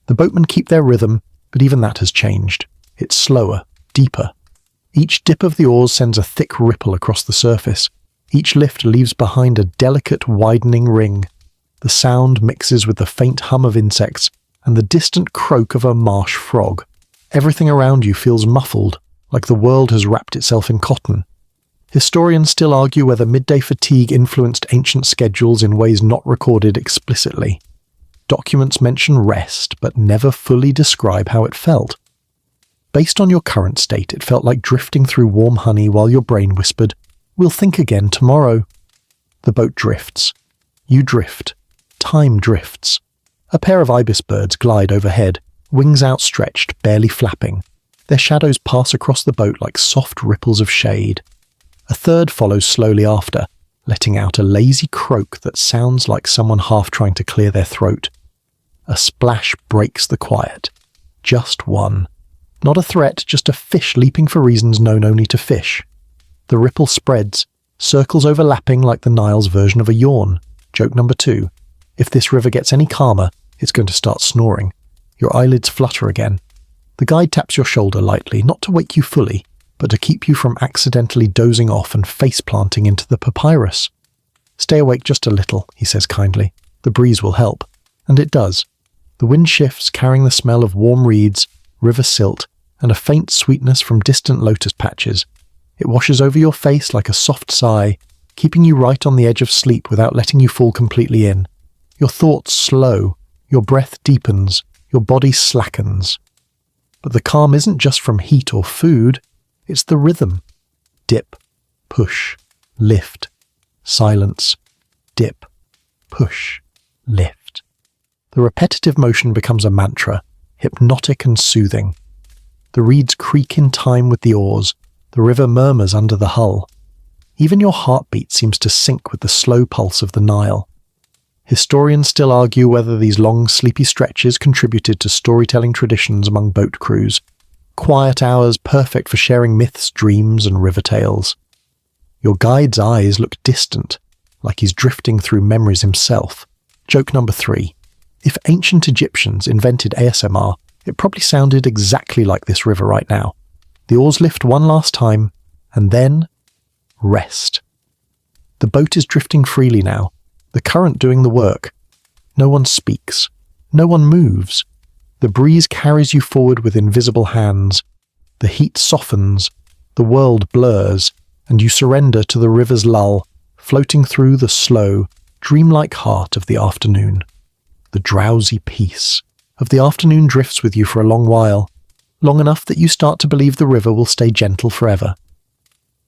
The boatmen keep their rhythm, but even that has changed. It's slower, deeper. Each dip of the oars sends a thick ripple across the surface. Each lift leaves behind a delicate, widening ring. The sound mixes with the faint hum of insects and the distant croak of a marsh frog. Everything around you feels muffled, like the world has wrapped itself in cotton. Historians still argue whether midday fatigue influenced ancient schedules in ways not recorded explicitly. Documents mention rest, but never fully describe how it felt. Based on your current state, it felt like drifting through warm honey while your brain whispered, "We'll think again tomorrow." The boat drifts. You drift. Time drifts. A pair of ibis birds glide overhead, wings outstretched, barely flapping. Their shadows pass across the boat like soft ripples of shade. A third follows slowly after, letting out a lazy croak that sounds like someone half trying to clear their throat. A splash breaks the quiet. Just one. Not a threat, just a fish leaping for reasons known only to fish. The ripple spreads, circles overlapping like the Nile's version of a yawn. Joke number 2. If this river gets any calmer, it's going to start snoring. Your eyelids flutter again. The guide taps your shoulder lightly, not to wake you fully, but to keep you from accidentally dozing off and face-planting into the papyrus. Stay awake just a little, he says kindly. The breeze will help. And it does. The wind shifts, carrying the smell of warm reeds, river silt, and a faint sweetness from distant lotus patches. It washes over your face like a soft sigh, keeping you right on the edge of sleep without letting you fall completely in. Your thoughts slow, your breath deepens, your body slackens. But the calm isn't just from heat or food, it's the rhythm. Dip, push, lift, silence, dip, push, lift. The repetitive motion becomes a mantra, hypnotic and soothing. The reeds creak in time with the oars, the river murmurs under the hull. Even your heartbeat seems to sync with the slow pulse of the Nile. Historians still argue whether these long, sleepy stretches contributed to storytelling traditions among boat crews. Quiet hours perfect for sharing myths, dreams, and river tales. Your guide's eyes look distant, like he's drifting through memories himself. Joke number 3. If ancient Egyptians invented ASMR, it probably sounded exactly like this river right now. The oars lift one last time, and then rest. The boat is drifting freely now, the current doing the work. No one speaks. No one moves. The breeze carries you forward with invisible hands. The heat softens, the world blurs, and you surrender to the river's lull, floating through the slow, dreamlike heart of the afternoon. The drowsy peace of the afternoon drifts with you for a long while, long enough that you start to believe the river will stay gentle forever.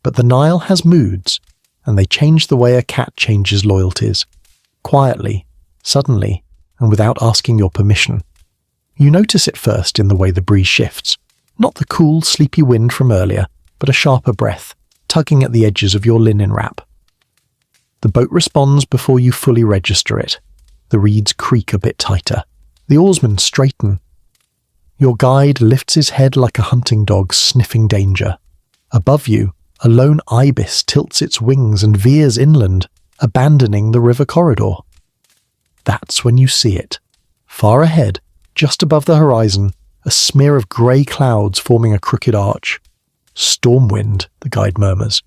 But the Nile has moods, and they change the way a cat changes loyalties. Quietly, suddenly, and without asking your permission. You notice it first in the way the breeze shifts, not the cool, sleepy wind from earlier, but a sharper breath, tugging at the edges of your linen wrap. The boat responds before you fully register it. The reeds creak a bit tighter. The oarsmen straighten. Your guide lifts his head like a hunting dog sniffing danger. Above you, a lone ibis tilts its wings and veers inland, abandoning the river corridor. That's when you see it. Far ahead, just above the horizon, a smear of grey clouds forming a crooked arch. Storm wind, the guide murmurs.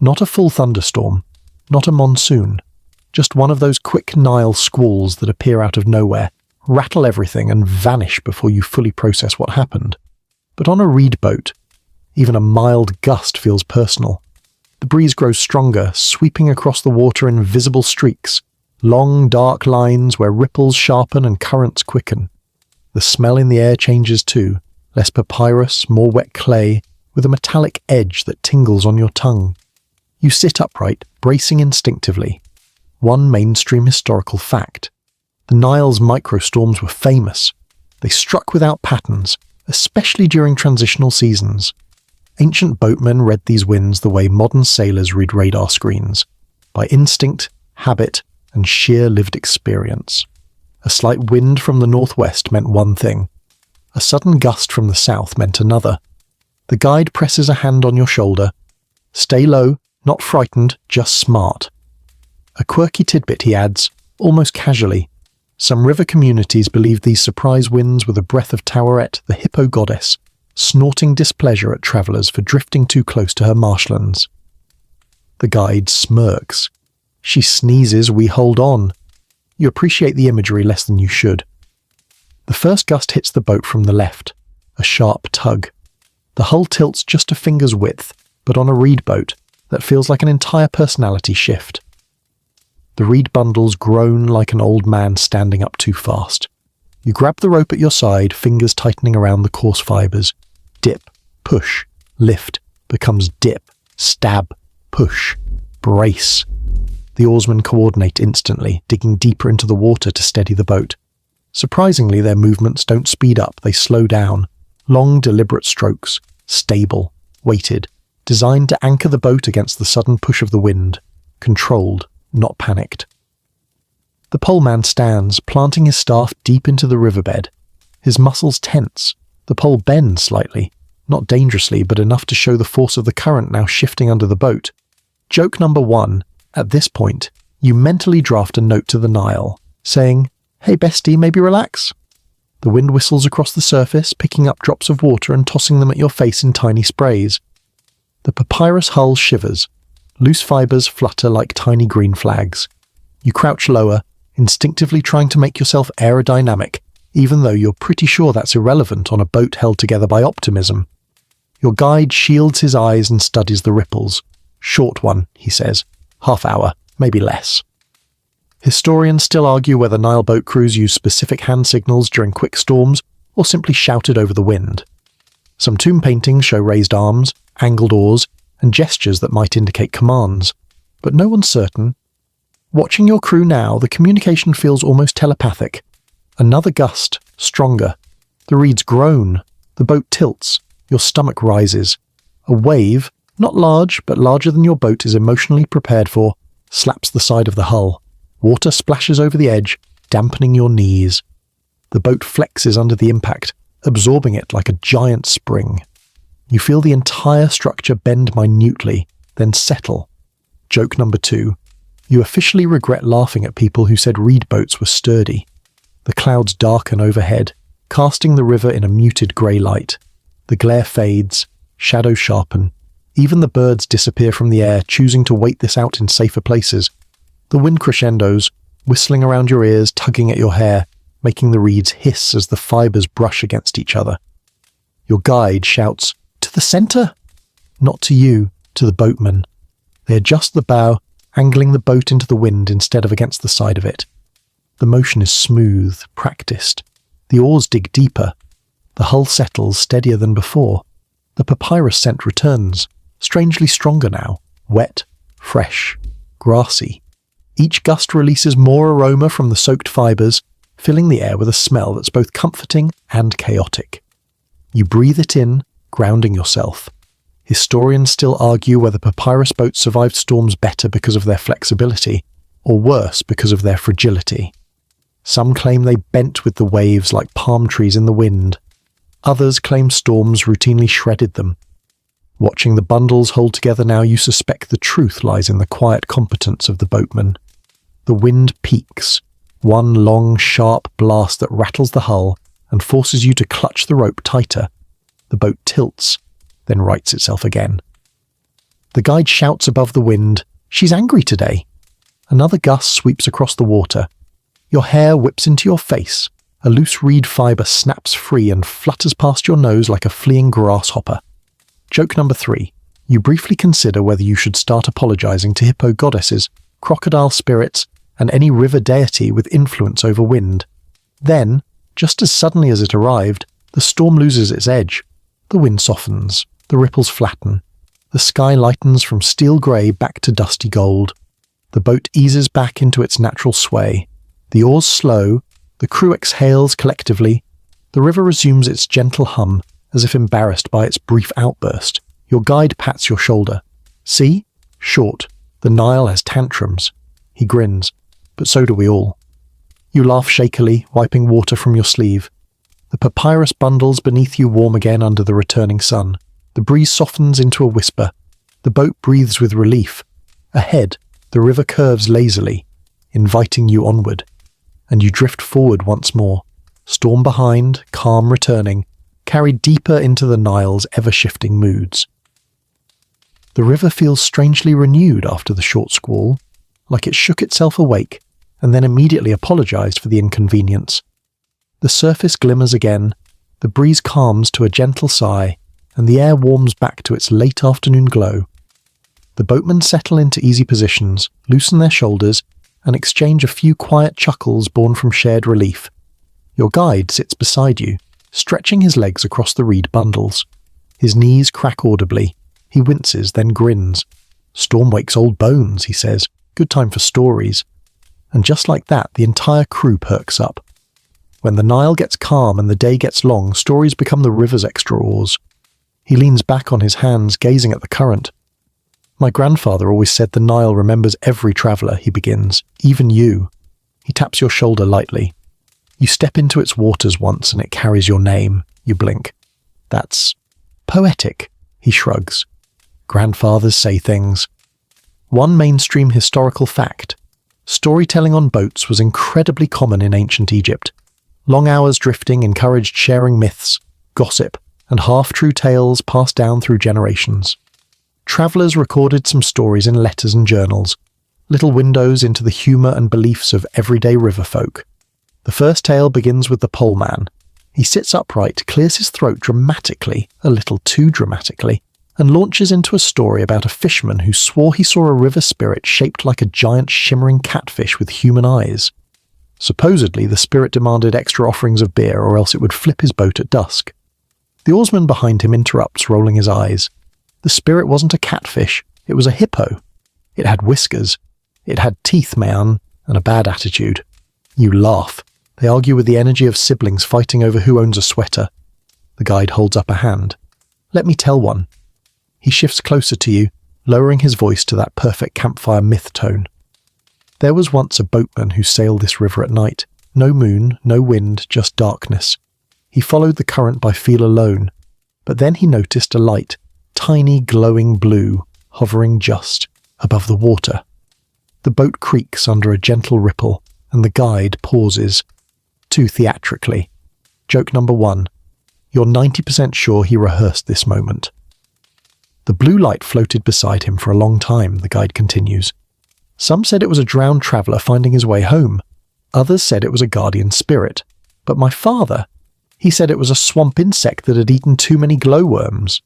Not a full thunderstorm, not a monsoon, just one of those quick Nile squalls that appear out of nowhere, rattle everything and vanish before you fully process what happened. But on a reed boat, even a mild gust feels personal. The breeze grows stronger, sweeping across the water in visible streaks, long dark lines where ripples sharpen and currents quicken. The smell in the air changes too, less papyrus, more wet clay, with a metallic edge that tingles on your tongue. You sit upright, bracing instinctively. One mainstream historical fact. The Nile's microstorms were famous. They struck without patterns, especially during transitional seasons. Ancient boatmen read these winds the way modern sailors read radar screens, by instinct, habit, and sheer lived experience. A slight wind from the northwest meant one thing. A sudden gust from the south meant another. The guide presses a hand on your shoulder. Stay low, not frightened, just smart. A quirky tidbit, he adds, almost casually. Some river communities believe these surprise winds were the breath of Taweret, the hippo goddess, snorting displeasure at travellers for drifting too close to her marshlands. The guide smirks. She sneezes, we hold on. You appreciate the imagery less than you should. The first gust hits the boat from the left, a sharp tug. The hull tilts just a finger's width, but on a reed boat, that feels like an entire personality shift. The reed bundles groan like an old man standing up too fast. You grab the rope at your side, fingers tightening around the coarse fibres. Dip, push, lift, becomes dip, stab, push, brace. The oarsmen coordinate instantly, digging deeper into the water to steady the boat. Surprisingly, their movements don't speed up, they slow down. Long, deliberate strokes, stable, weighted, designed to anchor the boat against the sudden push of the wind. Controlled, not panicked. The poleman stands, planting his staff deep into the riverbed. His muscles tense. The pole bends slightly, not dangerously, but enough to show the force of the current now shifting under the boat. Joke number 1. At this point, you mentally draft a note to the Nile, saying, "Hey bestie, maybe relax." The wind whistles across the surface, picking up drops of water and tossing them at your face in tiny sprays. The papyrus hull shivers. Loose fibers flutter like tiny green flags. You crouch lower, instinctively trying to make yourself aerodynamic, even though you're pretty sure that's irrelevant on a boat held together by optimism. Your guide shields his eyes and studies the ripples. "Short one," he says. "Half hour, maybe less." Historians still argue whether Nile boat crews use specific hand signals during quick storms or simply shouted over the wind. Some tomb paintings show raised arms, angled oars, and gestures that might indicate commands, but no one's certain. Watching your crew now, the communication feels almost telepathic. Another gust, stronger. The reeds groan. The boat tilts. Your stomach rises. A wave, not large, but larger than your boat is emotionally prepared for, slaps the side of the hull. Water splashes over the edge, dampening your knees. The boat flexes under the impact, absorbing it like a giant spring. You feel the entire structure bend minutely, then settle. Joke number 2. You officially regret laughing at people who said reed boats were sturdy. The clouds darken overhead, casting the river in a muted grey light. The glare fades, shadows sharpen. Even the birds disappear from the air, choosing to wait this out in safer places. The wind crescendos, whistling around your ears, tugging at your hair, making the reeds hiss as the fibers brush against each other. Your guide shouts, "To the centre!" Not to you, to the boatman. They adjust the bow, angling the boat into the wind instead of against the side of it. The motion is smooth, practiced. The oars dig deeper. The hull settles, steadier than before. The papyrus scent returns, strangely stronger now, wet, fresh, grassy. Each gust releases more aroma from the soaked fibers, filling the air with a smell that's both comforting and chaotic. You breathe it in, grounding yourself. Historians still argue whether papyrus boats survived storms better because of their flexibility, or worse because of their fragility. Some claim they bent with the waves like palm trees in the wind. Others claim storms routinely shredded them. Watching the bundles hold together now, you suspect the truth lies in the quiet competence of the boatman. The wind peaks, one long, sharp blast that rattles the hull and forces you to clutch the rope tighter. The boat tilts, then rights itself again. The guide shouts above the wind, "She's angry today." Another gust sweeps across the water. Your hair whips into your face. A loose reed fibre snaps free and flutters past your nose like a fleeing grasshopper. Joke number 3. You briefly consider whether you should start apologizing to hippo goddesses, crocodile spirits, and any river deity with influence over wind. Then, just as suddenly as it arrived, the storm loses its edge. The wind softens. The ripples flatten. The sky lightens from steel grey back to dusty gold. The boat eases back into its natural sway. The oars slow. The crew exhales collectively. The river resumes its gentle hum, as if embarrassed by its brief outburst. Your guide pats your shoulder. "See? Short. The Nile has tantrums." He grins. "But so do we all." You laugh shakily, wiping water from your sleeve. The papyrus bundles beneath you warm again under the returning sun. The breeze softens into a whisper. The boat breathes with relief. Ahead, the river curves lazily, inviting you onward. And you drift forward once more, storm behind, calm returning, carried deeper into the Nile's ever-shifting moods. The river feels strangely renewed after the short squall, like it shook itself awake and then immediately apologized for the inconvenience. The surface glimmers again, the breeze calms to a gentle sigh, and the air warms back to its late afternoon glow. The boatmen settle into easy positions, loosen their shoulders, and exchange a few quiet chuckles born from shared relief. Your guide sits beside you, stretching his legs across the reed bundles. His knees crack audibly. He winces, then grins. "Storm wakes old bones," he says. "Good time for stories." And just like that, the entire crew perks up. When the Nile gets calm and the day gets long, stories become the river's extra oars. He leans back on his hands, gazing at the current. My grandfather always said the Nile remembers every traveller, he begins, even you. He taps your shoulder lightly. You step into its waters once and it carries your name. You blink. That's poetic, he shrugs. Grandfathers say things. One mainstream historical fact. Storytelling on boats was incredibly common in ancient Egypt. Long hours drifting encouraged sharing myths, gossip, and half-true tales passed down through generations. Travellers recorded some stories in letters and journals, little windows into the humour and beliefs of everyday river folk. The first tale begins with the pole man. He sits upright, clears his throat dramatically, a little too dramatically, and launches into a story about a fisherman who swore he saw a river spirit shaped like a giant shimmering catfish with human eyes. Supposedly, the spirit demanded extra offerings of beer or else it would flip his boat at dusk. The oarsman behind him interrupts, rolling his eyes. The spirit wasn't a catfish, it was a hippo. It had whiskers. It had teeth, man, and a bad attitude. You laugh. They argue with the energy of siblings fighting over who owns a sweater. The guide holds up a hand. Let me tell one. He shifts closer to you, lowering his voice to that perfect campfire myth tone. There was once a boatman who sailed this river at night. No moon, no wind, just darkness. He followed the current by feel alone, but then he noticed a light, tiny glowing blue, hovering just above the water. The boat creaks under a gentle ripple, and the guide pauses, too theatrically. Joke number 1. You're 90% sure he rehearsed this moment. The blue light floated beside him for a long time, the guide continues. Some said it was a drowned traveller finding his way home. Others said it was a guardian spirit. But my father, he said it was a swamp insect that had eaten too many glowworms.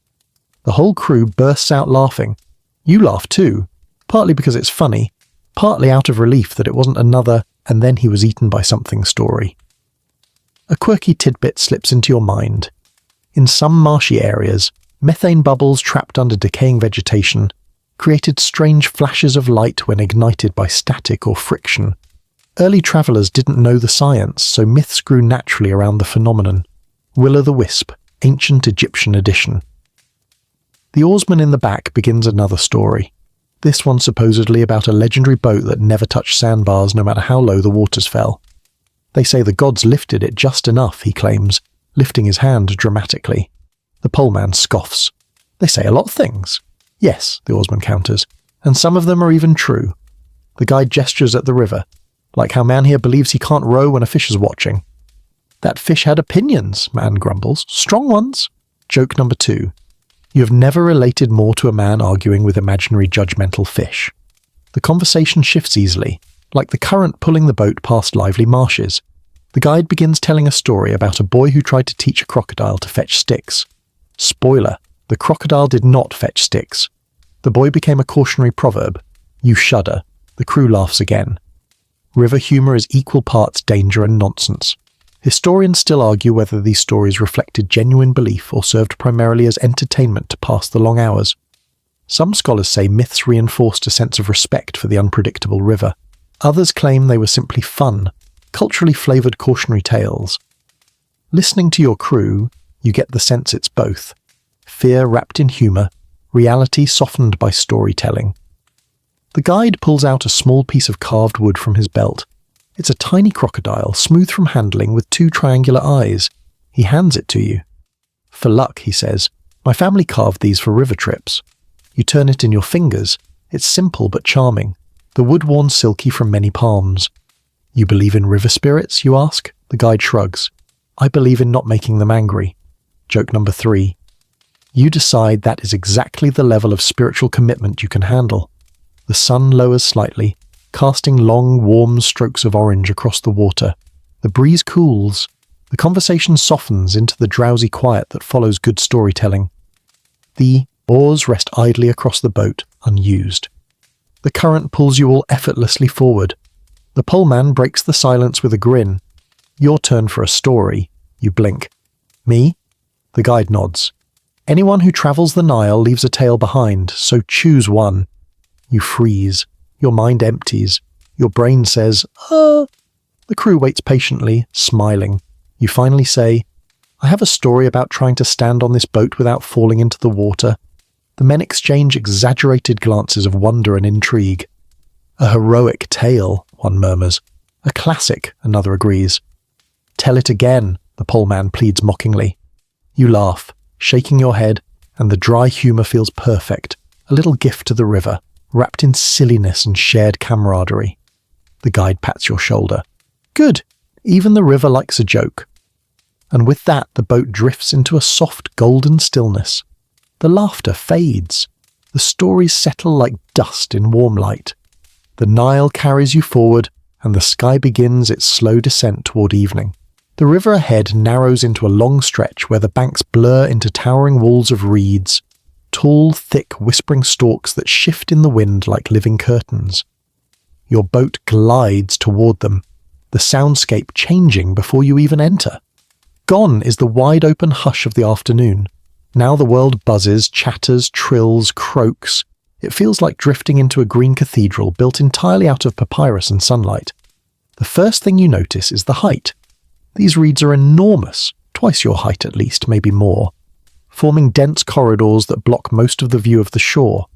The whole crew bursts out laughing. You laugh too, partly because it's funny, partly out of relief that it wasn't another "and then he was eaten by something" story. A quirky tidbit slips into your mind. In some marshy areas, methane bubbles trapped under decaying vegetation created strange flashes of light when ignited by static or friction. Early travellers didn't know the science, so myths grew naturally around the phenomenon. Will-o'-the-wisp, ancient Egyptian edition. The oarsman in the back begins another story. This one supposedly about a legendary boat that never touched sandbars no matter how low the waters fell. They say the gods lifted it just enough, he claims, lifting his hand dramatically. The poleman scoffs. They say a lot of things. Yes, the oarsman counters, and some of them are even true. The guide gestures at the river, like how man here believes he can't row when a fish is watching. That fish had opinions, man grumbles. Strong ones. Joke number 2. You have never related more to a man arguing with imaginary judgmental fish. The conversation shifts easily, like the current pulling the boat past lively marshes. The guide begins telling a story about a boy who tried to teach a crocodile to fetch sticks. Spoiler, the crocodile did not fetch sticks. The boy became a cautionary proverb. You shudder. The crew laughs again. River humour is equal parts danger and nonsense. Historians still argue whether these stories reflected genuine belief or served primarily as entertainment to pass the long hours. Some scholars say myths reinforced a sense of respect for the unpredictable river. Others claim they were simply fun, culturally flavoured cautionary tales. Listening to your crew, you get the sense it's both. Fear wrapped in humour, reality softened by storytelling. The guide pulls out a small piece of carved wood from his belt. It's a tiny crocodile, smooth from handling, with 2 triangular eyes. He hands it to you. For luck, he says. My family carved these for river trips. You turn it in your fingers. It's simple but charming. The wood worn silky from many palms. You believe in river spirits, you ask? The guide shrugs. I believe in not making them angry. Joke number 3. You decide that is exactly the level of spiritual commitment you can handle. The sun lowers slightly, casting long, warm strokes of orange across the water. The breeze cools. The conversation softens into the drowsy quiet that follows good storytelling. The oars rest idly across the boat, unused. The current pulls you all effortlessly forward. The poleman breaks the silence with a grin. Your turn for a story. You blink. Me? The guide nods. Anyone who travels the Nile leaves a tale behind, so choose one. You freeze. Your mind empties. Your brain says, The crew waits patiently, smiling. You finally say, "I have a story about trying to stand on this boat without falling into the water." The men exchange exaggerated glances of wonder and intrigue. "A heroic tale," one murmurs. "A classic," another agrees. "Tell it again," the poleman pleads mockingly. You laugh, shaking your head, and the dry humour feels perfect, a little gift to the river, wrapped in silliness and shared camaraderie. The guide pats your shoulder. "Good, even the river likes a joke." And with that, the boat drifts into a soft golden stillness. The laughter fades. The stories settle like dust in warm light. The Nile carries you forward, and the sky begins its slow descent toward evening. The river ahead narrows into a long stretch where the banks blur into towering walls of reeds, tall, thick, whispering stalks that shift in the wind like living curtains. Your boat glides toward them, the soundscape changing before you even enter. Gone is the wide-open hush of the afternoon. Now the world buzzes, chatters, trills, croaks. It feels like drifting into a green cathedral built entirely out of papyrus and sunlight. The first thing you notice is the height. These reeds are enormous, twice your height at least, maybe more, forming dense corridors that block most of the view of the shore.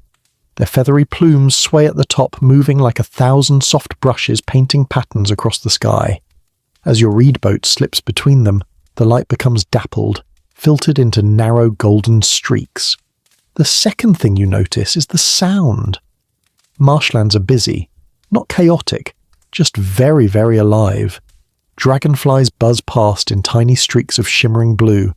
Their feathery plumes sway at the top, moving like 1,000 soft brushes painting patterns across the sky. As your reed boat slips between them, the light becomes dappled, filtered into narrow golden streaks. The second thing you notice is the sound. Marshlands are busy, not chaotic, just very, very alive. Dragonflies buzz past in tiny streaks of shimmering blue.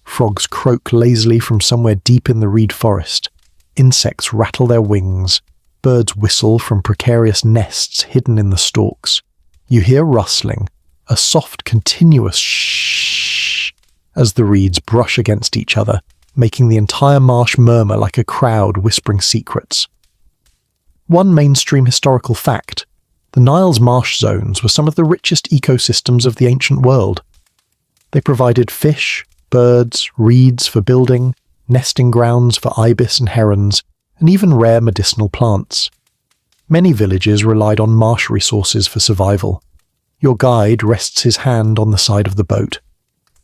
Frogs croak lazily from somewhere deep in the reed forest. Insects rattle their wings. Birds whistle from precarious nests hidden in the stalks. You hear rustling, a soft, continuous shh, as the reeds brush against each other, making the entire marsh murmur like a crowd whispering secrets. One mainstream historical fact: the Nile's marsh zones were some of the richest ecosystems of the ancient world. They provided fish, birds, reeds for building, nesting grounds for ibis and herons, and even rare medicinal plants. Many villages relied on marsh resources for survival. Your guide rests his hand on the side of the boat.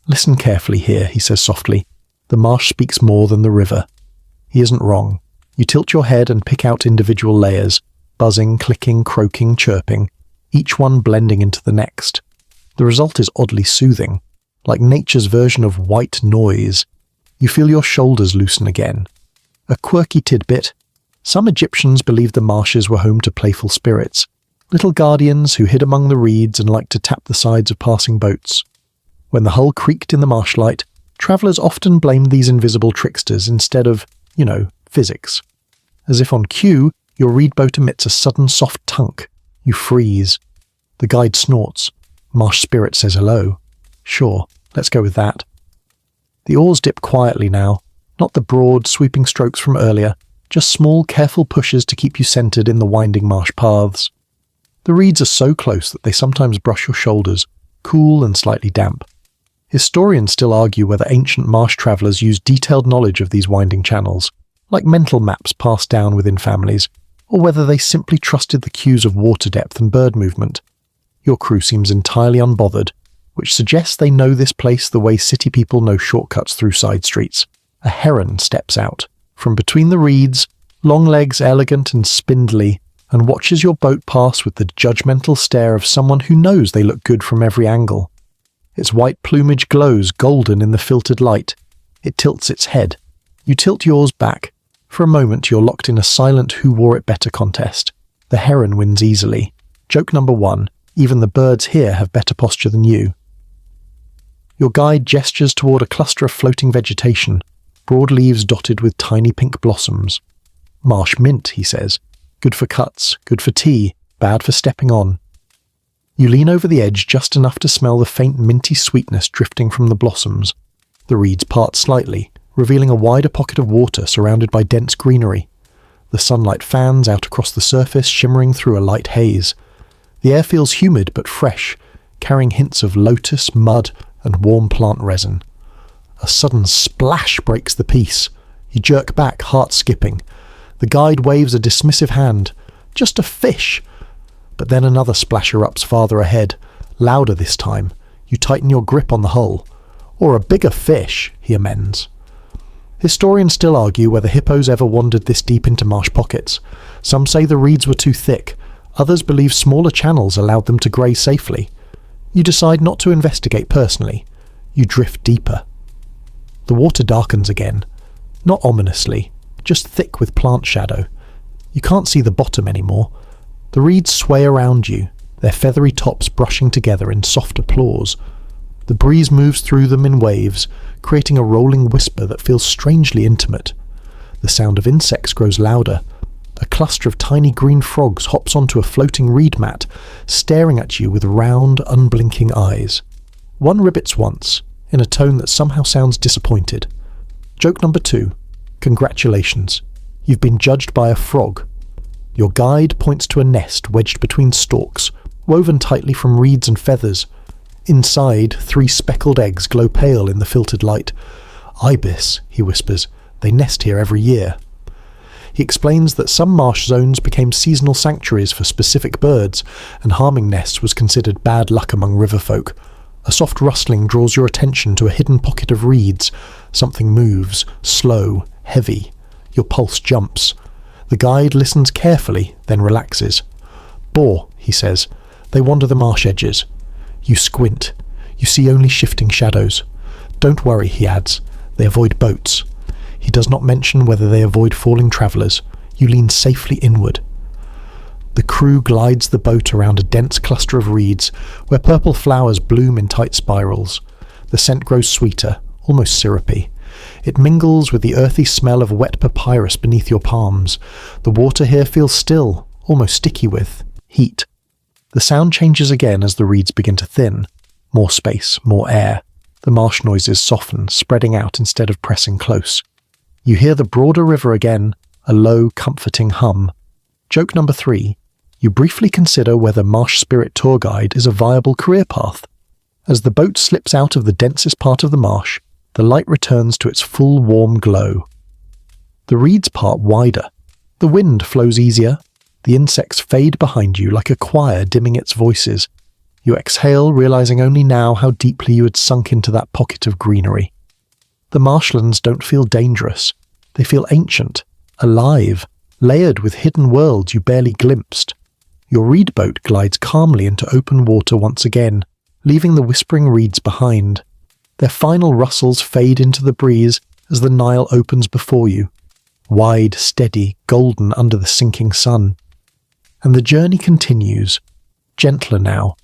"Listen carefully here," he says softly. "The marsh speaks more than the river." He isn't wrong. You tilt your head and pick out individual layers, buzzing, clicking, croaking, chirping, each one blending into the next. The result is oddly soothing, like nature's version of white noise. You feel your shoulders loosen again. A quirky tidbit: some Egyptians believed the marshes were home to playful spirits, little guardians who hid among the reeds and liked to tap the sides of passing boats. When the hull creaked in the marshlight, travellers often blamed these invisible tricksters instead of, physics. As if on cue, your reed boat emits a sudden soft tunk. You freeze. The guide snorts. Marsh spirit says hello. Sure, let's go with that. The oars dip quietly now, not the broad, sweeping strokes from earlier, just small, careful pushes to keep you centred in the winding marsh paths. The reeds are so close that they sometimes brush your shoulders, cool and slightly damp. Historians still argue whether ancient marsh travellers used detailed knowledge of these winding channels, like mental maps passed down within families, or whether they simply trusted the cues of water depth and bird movement. Your crew seems entirely unbothered, which suggests they know this place the way city people know shortcuts through side streets. A heron steps out from between the reeds, long legs elegant and spindly, and watches your boat pass with the judgmental stare of someone who knows they look good from every angle. Its white plumage glows golden in the filtered light. It tilts its head. You tilt yours back. For a moment you're locked in a silent who wore it better contest. The heron wins easily. Joke number 1, even the birds here have better posture than you. Your guide gestures toward a cluster of floating vegetation, broad leaves dotted with tiny pink blossoms. "Marsh mint," he says. "Good for cuts, good for tea, bad for stepping on." You lean over the edge just enough to smell the faint minty sweetness drifting from the blossoms. The reeds part slightly, revealing a wider pocket of water surrounded by dense greenery. The sunlight fans out across the surface, shimmering through a light haze. The air feels humid but fresh, carrying hints of lotus, mud, and warm plant resin. A sudden splash breaks the peace. You jerk back, heart skipping. The guide waves a dismissive hand. "Just a fish!" But then another splash erupts farther ahead, louder this time. You tighten your grip on the hull. Or a bigger fish, he amends. Historians still argue whether hippos ever wandered this deep into marsh pockets. Some say the reeds were too thick. Others believe smaller channels allowed them to graze safely. You decide not to investigate personally. You drift deeper. The water darkens again. Not ominously, just thick with plant shadow. You can't see the bottom anymore. The reeds sway around you, their feathery tops brushing together in soft applause. The breeze moves through them in waves, creating a rolling whisper that feels strangely intimate. The sound of insects grows louder. A cluster of tiny green frogs hops onto a floating reed mat, staring at you with round, unblinking eyes. One ribbits once, in a tone that somehow sounds disappointed. Joke number 2. Congratulations. You've been judged by a frog. Your guide points to a nest wedged between stalks, woven tightly from reeds and feathers. Inside, 3 speckled eggs glow pale in the filtered light. Ibis, he whispers. They nest here every year. He explains that some marsh zones became seasonal sanctuaries for specific birds, and harming nests was considered bad luck among riverfolk. A soft rustling draws your attention to a hidden pocket of reeds. Something moves, slow, heavy. Your pulse jumps. The guide listens carefully, then relaxes. Boar, he says. They wander the marsh edges. You squint. You see only shifting shadows. Don't worry, he adds. They avoid boats. He does not mention whether they avoid falling travellers. You lean safely inward. The crew glides the boat around a dense cluster of reeds, where purple flowers bloom in tight spirals. The scent grows sweeter, almost syrupy. It mingles with the earthy smell of wet papyrus beneath your palms. The water here feels still, almost sticky with heat. The sound changes again as the reeds begin to thin. More space, more air. The marsh noises soften, spreading out instead of pressing close. You hear the broader river again, a low, comforting hum. Joke number 3. You briefly consider whether marsh spirit tour guide is a viable career path. As the boat slips out of the densest part of the marsh, the light returns to its full warm glow. The reeds part wider. The wind flows easier. The insects fade behind you like a choir dimming its voices. You exhale, realizing only now how deeply you had sunk into that pocket of greenery. The marshlands don't feel dangerous. They feel ancient, alive, layered with hidden worlds you barely glimpsed. Your reed boat glides calmly into open water once again, leaving the whispering reeds behind. Their final rustles fade into the breeze as the Nile opens before you, wide, steady, golden under the sinking sun. And the journey continues, gentler now,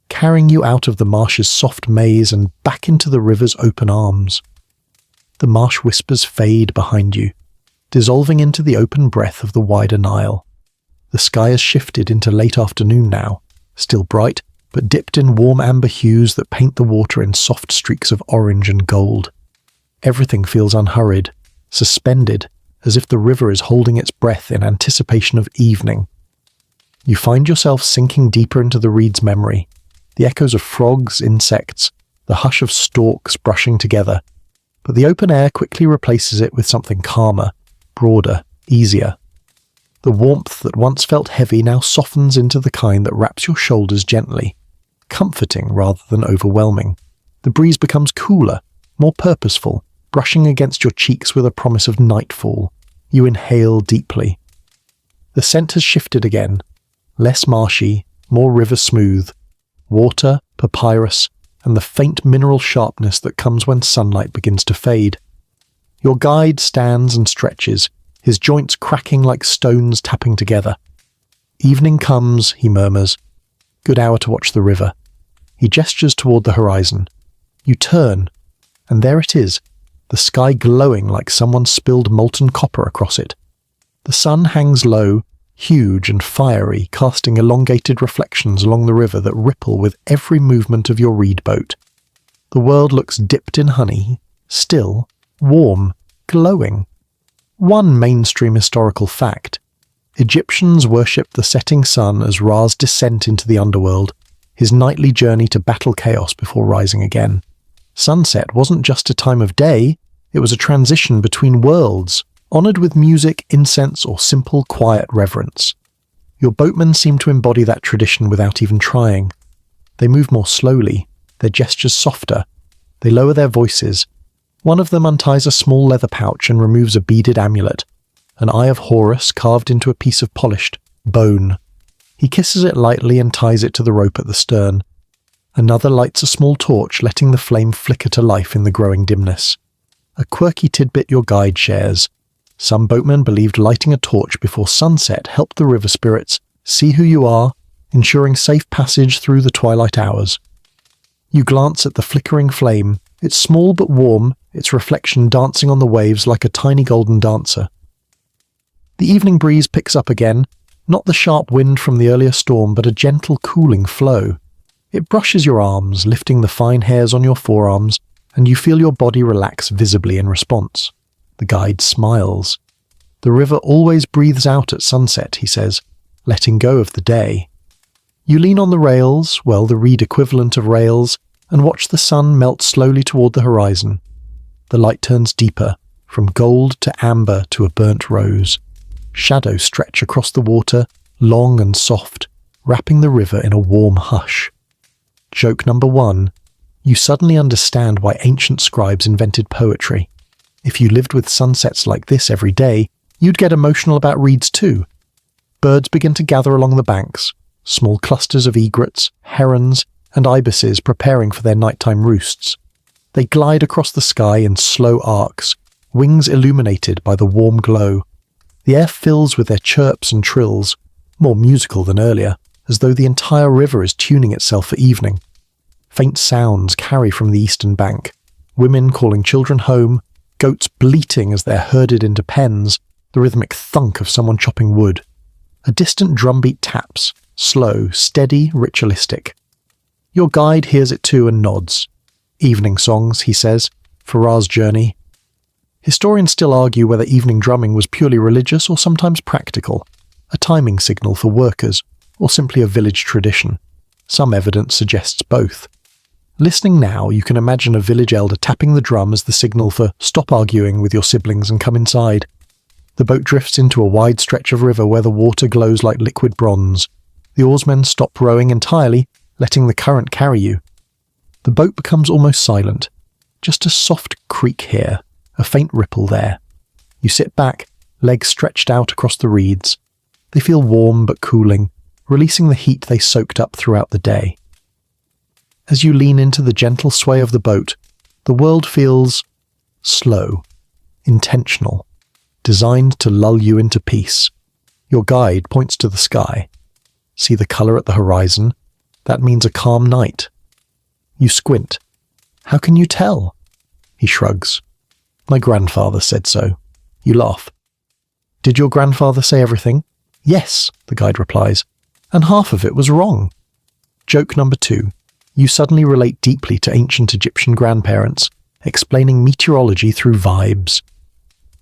carrying you out of the marsh's soft maze and back into the river's open arms. The marsh whispers fade behind you, dissolving into the open breath of the wider Nile. The sky has shifted into late afternoon now, still bright, but dipped in warm amber hues that paint the water in soft streaks of orange and gold. Everything feels unhurried, suspended, as if the river is holding its breath in anticipation of evening. You find yourself sinking deeper into the reed's memory, the echoes of frogs, insects, the hush of stalks brushing together, but the open air quickly replaces it with something calmer, broader, easier. The warmth that once felt heavy now softens into the kind that wraps your shoulders gently, comforting rather than overwhelming. The breeze becomes cooler, more purposeful, brushing against your cheeks with a promise of nightfall. You inhale deeply. The scent has shifted again, less marshy, more river smooth, water, papyrus, and the faint mineral sharpness that comes when sunlight begins to fade. Your guide stands and stretches, his joints cracking like stones tapping together. Evening comes, he murmurs. Good hour to watch the river. He gestures toward the horizon. You turn, and there it is, the sky glowing like someone spilled molten copper across it. The sun hangs low, huge and fiery, casting elongated reflections along the river that ripple with every movement of your reed boat. The world looks dipped in honey, still, warm, glowing. One mainstream historical fact. Egyptians worshipped the setting sun as Ra's descent into the underworld, his nightly journey to battle chaos before rising again. Sunset wasn't just a time of day, it was a transition between worlds, honoured with music, incense, or simple, quiet reverence. Your boatmen seem to embody that tradition without even trying. They move more slowly, their gestures softer. They lower their voices. One of them unties a small leather pouch and removes a beaded amulet, an eye of Horus carved into a piece of polished bone. He kisses it lightly and ties it to the rope at the stern. Another lights a small torch, letting the flame flicker to life in the growing dimness. A quirky tidbit your guide shares. Some boatmen believed lighting a torch before sunset helped the river spirits see who you are, ensuring safe passage through the twilight hours. You glance at the flickering flame. It's small but warm, its reflection dancing on the waves like a tiny golden dancer. The evening breeze picks up again, not the sharp wind from the earlier storm, but a gentle, cooling flow. It brushes your arms, lifting the fine hairs on your forearms, and you feel your body relax visibly in response. The guide smiles. The river always breathes out at sunset, he says, letting go of the day. You lean on the rails, well, the reed equivalent of rails, and watch the sun melt slowly toward the horizon. The light turns deeper, from gold to amber to a burnt rose. Shadows stretch across the water, long and soft, wrapping the river in a warm hush. Joke number 1. You suddenly understand why ancient scribes invented poetry. If you lived with sunsets like this every day, you'd get emotional about reeds too. Birds begin to gather along the banks, small clusters of egrets, herons, and ibises preparing for their nighttime roosts. They glide across the sky in slow arcs, wings illuminated by the warm glow. The air fills with their chirps and trills, more musical than earlier, as though the entire river is tuning itself for evening. Faint sounds carry from the eastern bank, women calling children home, goats bleating as they're herded into pens, the rhythmic thunk of someone chopping wood. A distant drumbeat taps, slow, steady, ritualistic. Your guide hears it too and nods. Evening songs, he says, for Ra's journey. Historians still argue whether evening drumming was purely religious or sometimes practical, a timing signal for workers, or simply a village tradition. Some evidence suggests both. Listening now, you can imagine a village elder tapping the drum as the signal for stop arguing with your siblings and come inside. The boat drifts into a wide stretch of river where the water glows like liquid bronze. The oarsmen stop rowing entirely, letting the current carry you. The boat becomes almost silent. Just a soft creak here, a faint ripple there. You sit back, legs stretched out across the reeds. They feel warm but cooling, releasing the heat they soaked up throughout the day. As you lean into the gentle sway of the boat, the world feels slow, intentional, designed to lull you into peace. Your guide points to the sky. See the colour at the horizon? That means a calm night. You squint. How can you tell? He shrugs. My grandfather said so. You laugh. Did your grandfather say everything? Yes, the guide replies, and half of it was wrong. Joke number 2. You suddenly relate deeply to ancient Egyptian grandparents, explaining meteorology through vibes.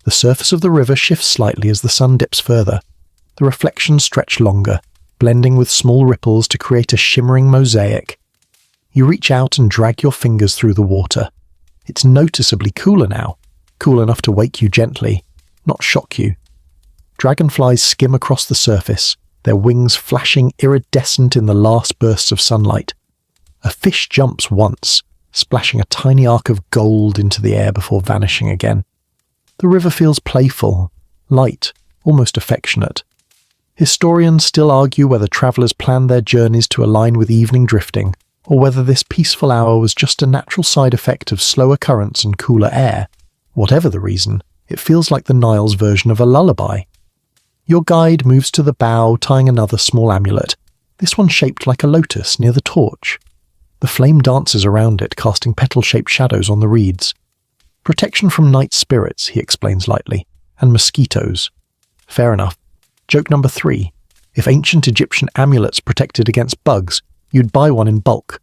The surface of the river shifts slightly as the sun dips further. The reflections stretch longer, blending with small ripples to create a shimmering mosaic. You reach out and drag your fingers through the water. It's noticeably cooler now, cool enough to wake you gently, not shock you. Dragonflies skim across the surface, their wings flashing iridescent in the last bursts of sunlight. A fish jumps once, splashing a tiny arc of gold into the air before vanishing again. The river feels playful, light, almost affectionate. Historians still argue whether travellers planned their journeys to align with evening drifting, or whether this peaceful hour was just a natural side effect of slower currents and cooler air. Whatever the reason, it feels like the Nile's version of a lullaby. Your guide moves to the bow, tying another small amulet, this one shaped like a lotus near the torch. The flame dances around it, casting petal-shaped shadows on the reeds. Protection from night spirits, he explains lightly, and mosquitoes. Fair enough. Joke number 3. If ancient Egyptian amulets protected against bugs, you'd buy one in bulk.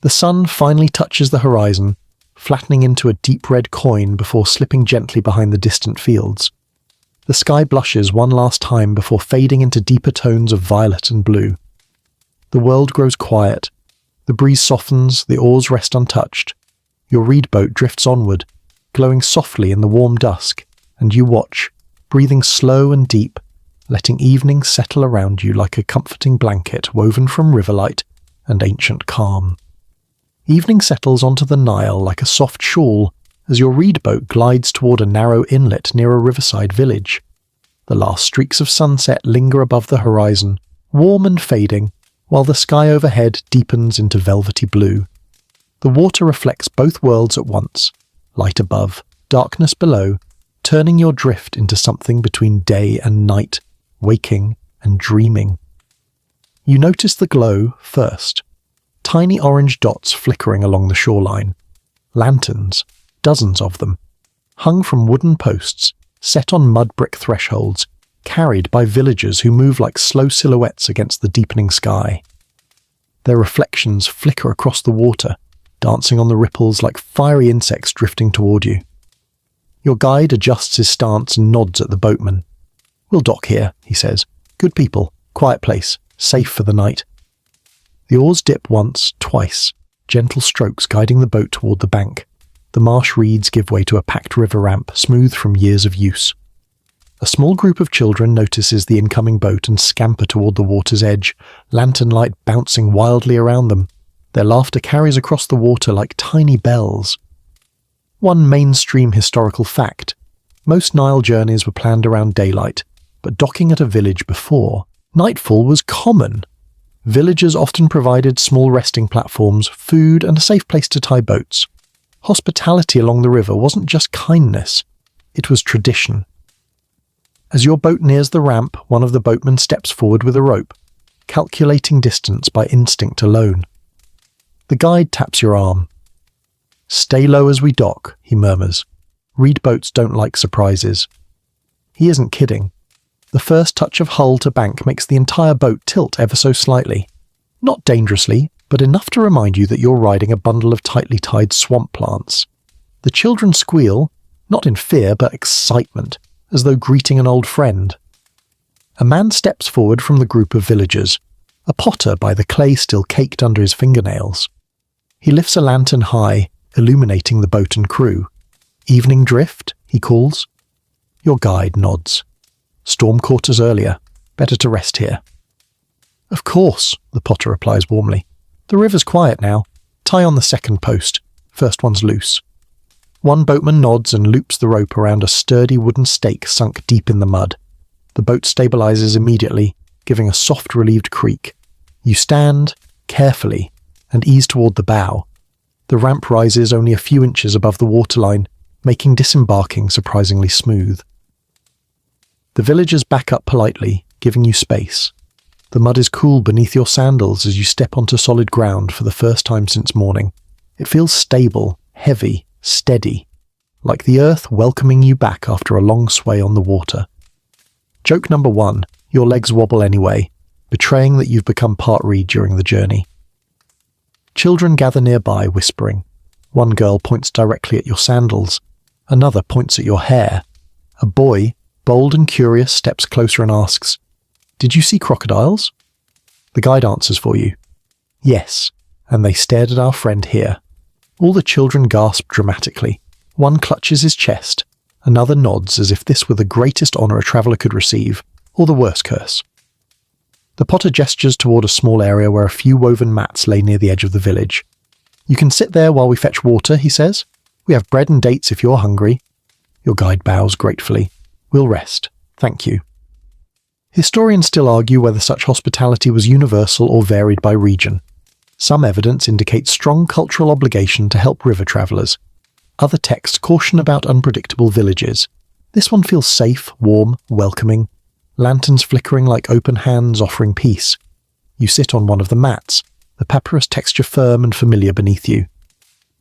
The sun finally touches the horizon, flattening into a deep red coin before slipping gently behind the distant fields. The sky blushes one last time before fading into deeper tones of violet and blue. The world grows quiet. The breeze softens, the oars rest untouched. Your reed boat drifts onward, glowing softly in the warm dusk, and you watch, breathing slow and deep, letting evening settle around you like a comforting blanket woven from riverlight and ancient calm. Evening settles onto the Nile like a soft shawl as your reed boat glides toward a narrow inlet near a riverside village. The last streaks of sunset linger above the horizon, warm and fading, while the sky overhead deepens into velvety blue. The water reflects both worlds at once, light above, darkness below, turning your drift into something between day and night, waking and dreaming. You notice the glow first. Tiny orange dots flickering along the shoreline. Lanterns, dozens of them, hung from wooden posts, set on mud brick thresholds, carried by villagers who move like slow silhouettes against the deepening sky. Their reflections flicker across the water, dancing on the ripples like fiery insects drifting toward you. Your guide adjusts his stance and nods at the boatman. "We'll dock here," he says. "Good people, quiet place, safe for the night." The oars dip once, twice, gentle strokes guiding the boat toward the bank. The marsh reeds give way to a packed river ramp, smooth from years of use. A small group of children notices the incoming boat and scamper toward the water's edge, lantern light bouncing wildly around them. Their laughter carries across the water like tiny bells. One mainstream historical fact: most Nile journeys were planned around daylight, but docking at a village before nightfall was common. Villagers often provided small resting platforms, food, and a safe place to tie boats. Hospitality along the river wasn't just kindness, it was tradition. As your boat nears the ramp, one of the boatmen steps forward with a rope, calculating distance by instinct alone. The guide taps your arm. "Stay low as we dock," he murmurs. "Reed boats don't like surprises." He isn't kidding. The first touch of hull to bank makes the entire boat tilt ever so slightly. Not dangerously, but enough to remind you that you're riding a bundle of tightly tied swamp plants. The children squeal, not in fear but excitement, as though greeting an old friend. A man steps forward from the group of villagers, a potter by the clay still caked under his fingernails. He lifts a lantern high, illuminating the boat and crew. "Evening drift?" he calls. Your guide nods. "Storm caught us earlier. Better to rest here." "Of course," the potter replies warmly. "The river's quiet now. Tie on the second post. First one's loose." One boatman nods and loops the rope around a sturdy wooden stake sunk deep in the mud. The boat stabilizes immediately, giving a soft, relieved creak. You stand, carefully, and ease toward the bow. The ramp rises only a few inches above the waterline, making disembarking surprisingly smooth. The villagers back up politely, giving you space. The mud is cool beneath your sandals as you step onto solid ground for the first time since morning. It feels stable, heavy, steady, like the earth welcoming you back after a long sway on the water. Joke number 1, your legs wobble anyway, betraying that you've become part reed during the journey. Children gather nearby, whispering. One girl points directly at your sandals. Another points at your hair. A boy, bold and curious, steps closer and asks, "Did you see crocodiles?" The guide answers for you. "Yes," and they stared at our friend here. All the children gasp dramatically. One clutches his chest. Another nods as if this were the greatest honour a traveller could receive, or the worst curse. The potter gestures toward a small area where a few woven mats lay near the edge of the village. "You can sit there while we fetch water," he says. "We have bread and dates if you're hungry." Your guide bows gratefully. "We'll rest. Thank you." Historians still argue whether such hospitality was universal or varied by region. Some evidence indicates strong cultural obligation to help river travellers. Other texts caution about unpredictable villages. This one feels safe, warm, welcoming. Lanterns flickering like open hands offering peace. You sit on one of the mats, the papyrus texture firm and familiar beneath you.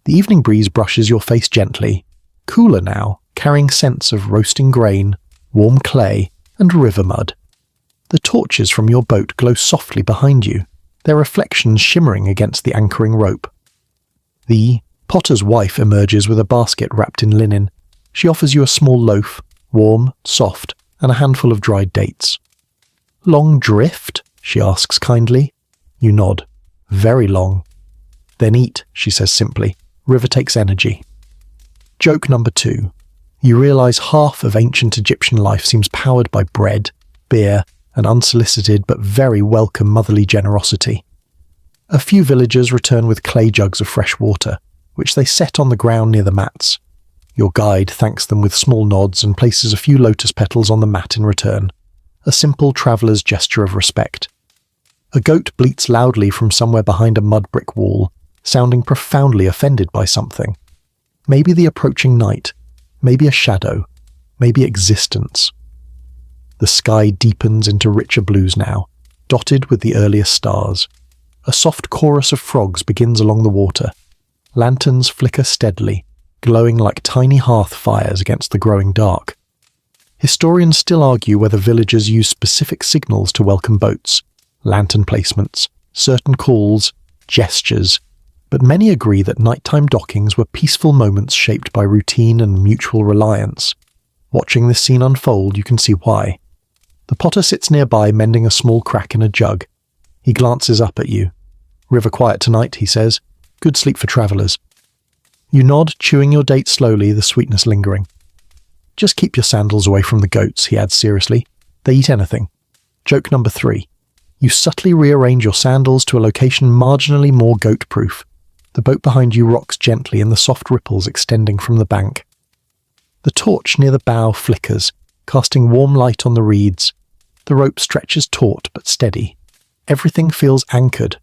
The evening breeze brushes your face gently, cooler now, carrying scents of roasting grain, warm clay, and river mud. The torches from your boat glow softly behind you, their reflections shimmering against the anchoring rope. The potter's wife emerges with a basket wrapped in linen. She offers you a small loaf, warm, soft, and a handful of dried dates. "Long drift?" she asks kindly. You nod. "Very long." "Then eat," she says simply. "River takes energy." Joke number 2. You realise half of ancient Egyptian life seems powered by bread, beer, and unsolicited but very welcome motherly generosity. A few villagers return with clay jugs of fresh water, which they set on the ground near the mats. Your guide thanks them with small nods and places a few lotus petals on the mat in return, a simple traveller's gesture of respect. A goat bleats loudly from somewhere behind a mud brick wall, sounding profoundly offended by something. Maybe the approaching night, maybe a shadow, maybe existence. The sky deepens into richer blues now, dotted with the earliest stars. A soft chorus of frogs begins along the water. Lanterns flicker steadily, glowing like tiny hearth fires against the growing dark. Historians still argue whether villagers use specific signals to welcome boats, lantern placements, certain calls, gestures, but many agree that nighttime dockings were peaceful moments shaped by routine and mutual reliance. Watching this scene unfold, you can see why. The potter sits nearby mending a small crack in a jug. He glances up at you. "River quiet tonight," he says. "Good sleep for travellers." You nod, chewing your date slowly, the sweetness lingering. "Just keep your sandals away from the goats," he adds seriously. "They eat anything." Joke number 3. You subtly rearrange your sandals to a location marginally more goat-proof. The boat behind you rocks gently in the soft ripples extending from the bank. The torch near the bow flickers, casting warm light on the reeds. The rope stretches taut but steady. Everything feels anchored.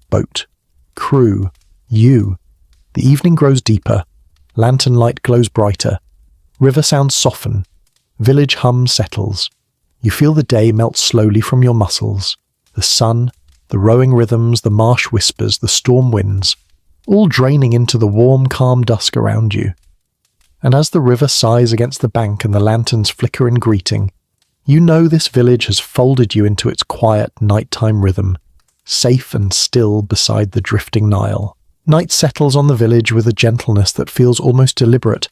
Boat, crew, you. The evening grows deeper. Lantern light glows brighter. River sounds soften. Village hum settles. You feel the day melt slowly from your muscles. The sun, the rowing rhythms, the marsh whispers, the storm winds, all draining into the warm, calm dusk around you. And as the river sighs against the bank and the lanterns flicker in greeting, you know this village has folded you into its quiet nighttime rhythm, safe and still beside the drifting Nile. Night settles on the village with a gentleness that feels almost deliberate,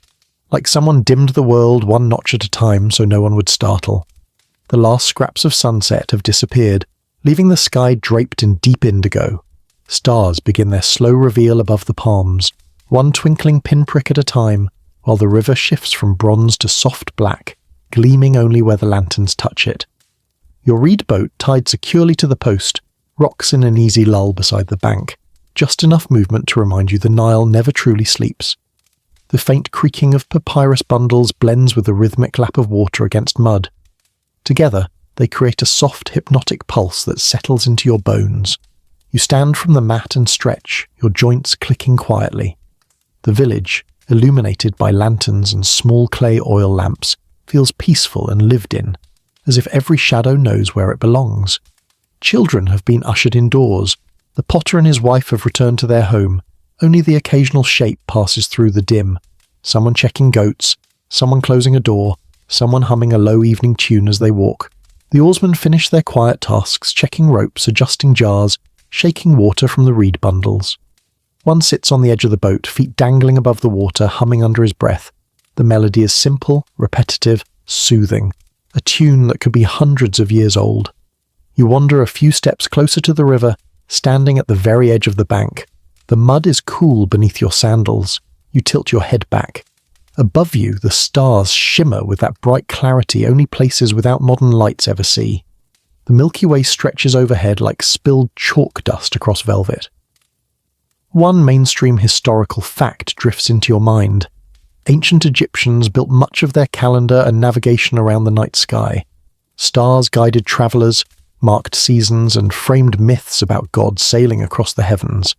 like someone dimmed the world one notch at a time so no one would startle. The last scraps of sunset have disappeared, leaving the sky draped in deep indigo. Stars begin their slow reveal above the palms, one twinkling pinprick at a time, while the river shifts from bronze to soft black, gleaming only where the lanterns touch it. Your reed boat, tied securely to the post, rocks in an easy lull beside the bank, just enough movement to remind you the Nile never truly sleeps. The faint creaking of papyrus bundles blends with the rhythmic lap of water against mud. Together, they create a soft, hypnotic pulse that settles into your bones. You stand from the mat and stretch, your joints clicking quietly. The village, illuminated by lanterns and small clay oil lamps, feels peaceful and lived in, as if every shadow knows where it belongs. Children have been ushered indoors. The potter and his wife have returned to their home. Only the occasional shape passes through the dim. Someone checking goats, someone closing a door, someone humming a low evening tune as they walk. The oarsmen finish their quiet tasks, checking ropes, adjusting jars, shaking water from the reed bundles. One sits on the edge of the boat, feet dangling above the water, humming under his breath. The melody is simple, repetitive, soothing, a tune that could be hundreds of years old. You wander a few steps closer to the river, standing at the very edge of the bank. The mud is cool beneath your sandals. You tilt your head back. Above you, the stars shimmer with that bright clarity only places without modern lights ever see. The Milky Way stretches overhead like spilled chalk dust across velvet. One mainstream historical fact drifts into your mind. Ancient Egyptians built much of their calendar and navigation around the night sky. Stars guided travelers, marked seasons, and framed myths about gods sailing across the heavens.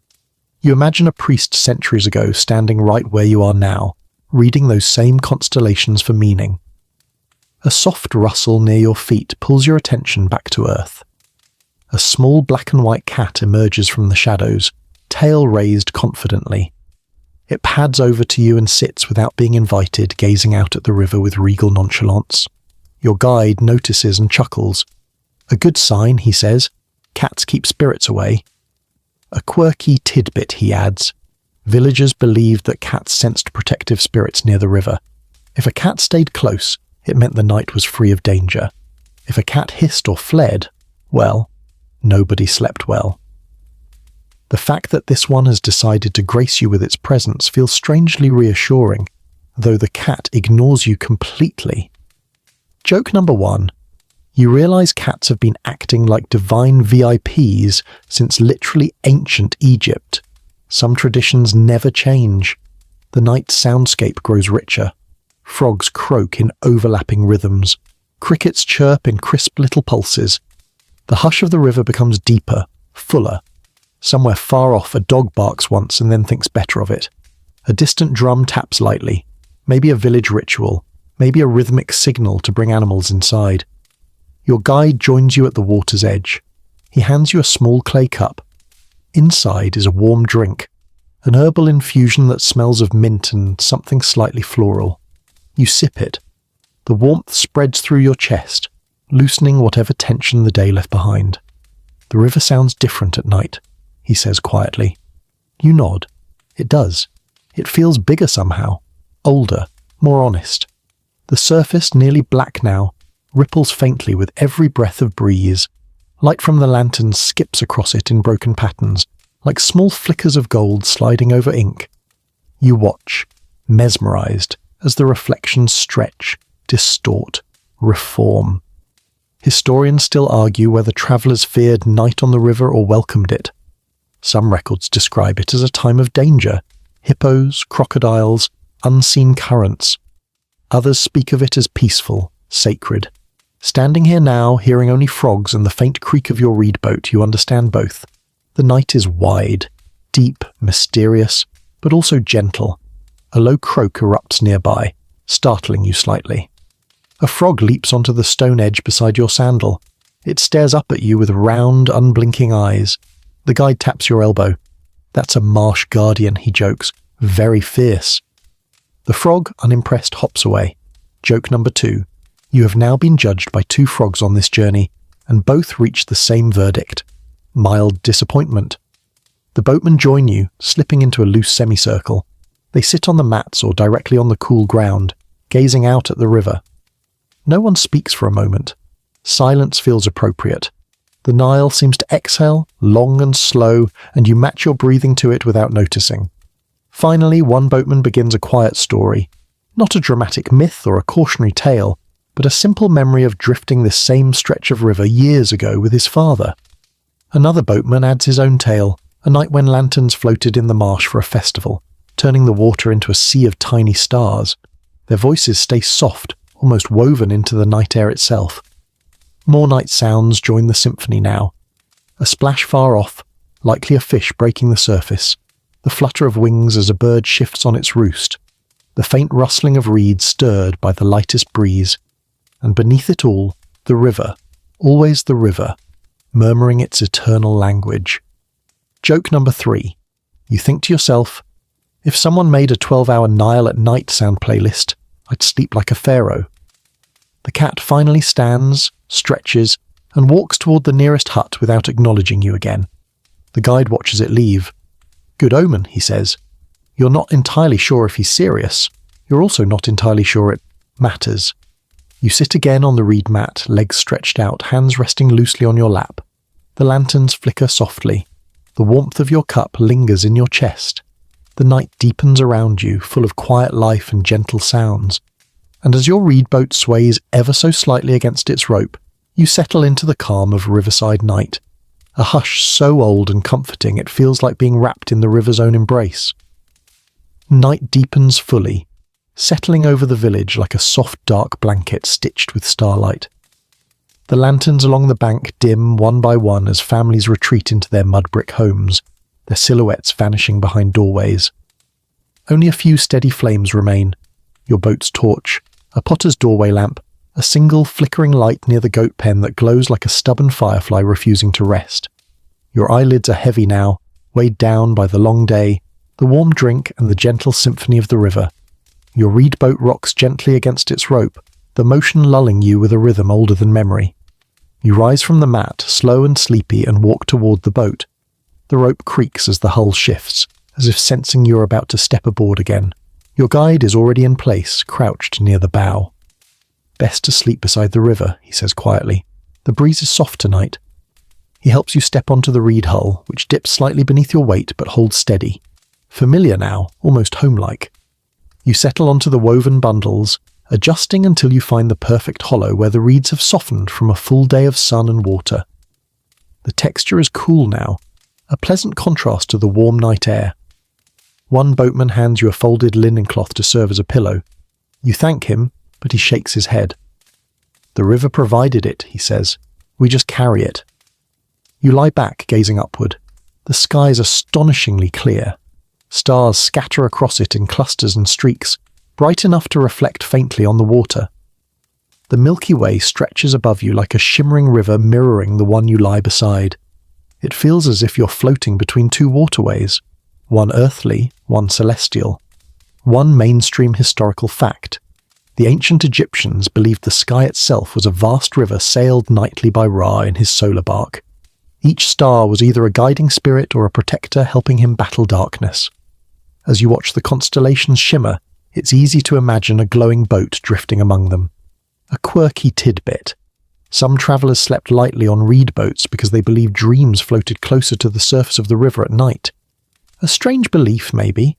You imagine a priest centuries ago standing right where you are now, reading those same constellations for meaning. A soft rustle near your feet pulls your attention back to earth. A small black and white cat emerges from the shadows, tail raised confidently. It pads over to you and sits without being invited, gazing out at the river with regal nonchalance. Your guide notices and chuckles. "A good sign," he says. "Cats keep spirits away." A quirky tidbit, he adds. Villagers believed that cats sensed protective spirits near the river. If a cat stayed close, it meant the night was free of danger. If a cat hissed or fled, well, nobody slept well. The fact that this one has decided to grace you with its presence feels strangely reassuring, though the cat ignores you completely. Joke number 1. You realize cats have been acting like divine VIPs since literally ancient Egypt. Some traditions never change. The night soundscape grows richer. Frogs croak in overlapping rhythms. Crickets chirp in crisp little pulses. The hush of the river becomes deeper, fuller. Somewhere far off, a dog barks once and then thinks better of it. A distant drum taps lightly. Maybe a village ritual. Maybe a rhythmic signal to bring animals inside. Your guide joins you at the water's edge. He hands you a small clay cup. Inside is a warm drink, an herbal infusion that smells of mint and something slightly floral. You sip it. The warmth spreads through your chest, loosening whatever tension the day left behind. The river sounds different at night, he says quietly. You nod. It does. It feels bigger somehow, older, more honest. The surface, nearly black now, ripples faintly with every breath of breeze. Light from the lantern skips across it in broken patterns, like small flickers of gold sliding over ink. You watch, mesmerized, as the reflections stretch, distort, reform. Historians still argue whether travelers feared night on the river or welcomed it. Some records describe it as a time of danger, hippos, crocodiles, unseen currents. Others speak of it as peaceful, sacred. Standing here now, hearing only frogs and the faint creak of your reed boat, you understand both. The night is wide, deep, mysterious, but also gentle. A low croak erupts nearby, startling you slightly. A frog leaps onto the stone edge beside your sandal. It stares up at you with round, unblinking eyes. The guide taps your elbow. That's a marsh guardian, he jokes, very fierce. The frog, unimpressed, hops away. Joke number 2. You have now been judged by 2 frogs on this journey, and both reach the same verdict. Mild disappointment. The boatmen join you, slipping into a loose semicircle. They sit on the mats or directly on the cool ground, gazing out at the river. No one speaks for a moment. Silence feels appropriate. The Nile seems to exhale, long and slow, and you match your breathing to it without noticing. Finally, one boatman begins a quiet story. Not a dramatic myth or a cautionary tale, but a simple memory of drifting this same stretch of river years ago with his father. Another boatman adds his own tale, a night when lanterns floated in the marsh for a festival, turning the water into a sea of tiny stars. Their voices stay soft, almost woven into the night air itself. More night sounds join the symphony now. A splash far off, likely a fish breaking the surface, the flutter of wings as a bird shifts on its roost, the faint rustling of reeds stirred by the lightest breeze, and beneath it all, the river, always the river, murmuring its eternal language. Joke number 3. You think to yourself, if someone made a 12-hour Nile at night sound playlist, I'd sleep like a pharaoh. The cat finally stands, stretches, and walks toward the nearest hut without acknowledging you again. The guide watches it leave. Good omen, he says. You're not entirely sure if he's serious. You're also not entirely sure it matters. You sit again on the reed mat, legs stretched out, hands resting loosely on your lap. The lanterns flicker softly. The warmth of your cup lingers in your chest. The night deepens around you, full of quiet life and gentle sounds. And as your reed boat sways ever so slightly against its rope, you settle into the calm of riverside night. A hush so old and comforting it feels like being wrapped in the river's own embrace. Night deepens fully, settling over the village like a soft dark blanket stitched with starlight. The lanterns along the bank dim one by one as families retreat into their mud brick homes, their silhouettes vanishing behind doorways. Only a few steady flames remain. Your boat's torch, a potter's doorway lamp, a single flickering light near the goat pen that glows like a stubborn firefly refusing to rest. Your eyelids are heavy now, weighed down by the long day, the warm drink and the gentle symphony of the river. Your reed boat rocks gently against its rope, the motion lulling you with a rhythm older than memory. You rise from the mat, slow and sleepy, and walk toward the boat. The rope creaks as the hull shifts, as if sensing you're about to step aboard again. Your guide is already in place, crouched near the bow. Best to sleep beside the river, he says quietly. The breeze is soft tonight. He helps you step onto the reed hull, which dips slightly beneath your weight but holds steady. Familiar now, almost homelike. You settle onto the woven bundles, adjusting until you find the perfect hollow where the reeds have softened from a full day of sun and water. The texture is cool now, a pleasant contrast to the warm night air. One boatman hands you a folded linen cloth to serve as a pillow. You thank him, but he shakes his head. "The river provided it," he says. "We just carry it." You lie back, gazing upward. The sky is astonishingly clear. Stars scatter across it in clusters and streaks, bright enough to reflect faintly on the water. The Milky Way stretches above you like a shimmering river mirroring the one you lie beside. It feels as if you're floating between two waterways, one earthly, one celestial. One mainstream historical fact: the ancient Egyptians believed the sky itself was a vast river sailed nightly by Ra in his solar bark. Each star was either a guiding spirit or a protector helping him battle darkness. As you watch the constellations shimmer, it's easy to imagine a glowing boat drifting among them. A quirky tidbit. Some travellers slept lightly on reed boats because they believed dreams floated closer to the surface of the river at night. A strange belief, maybe,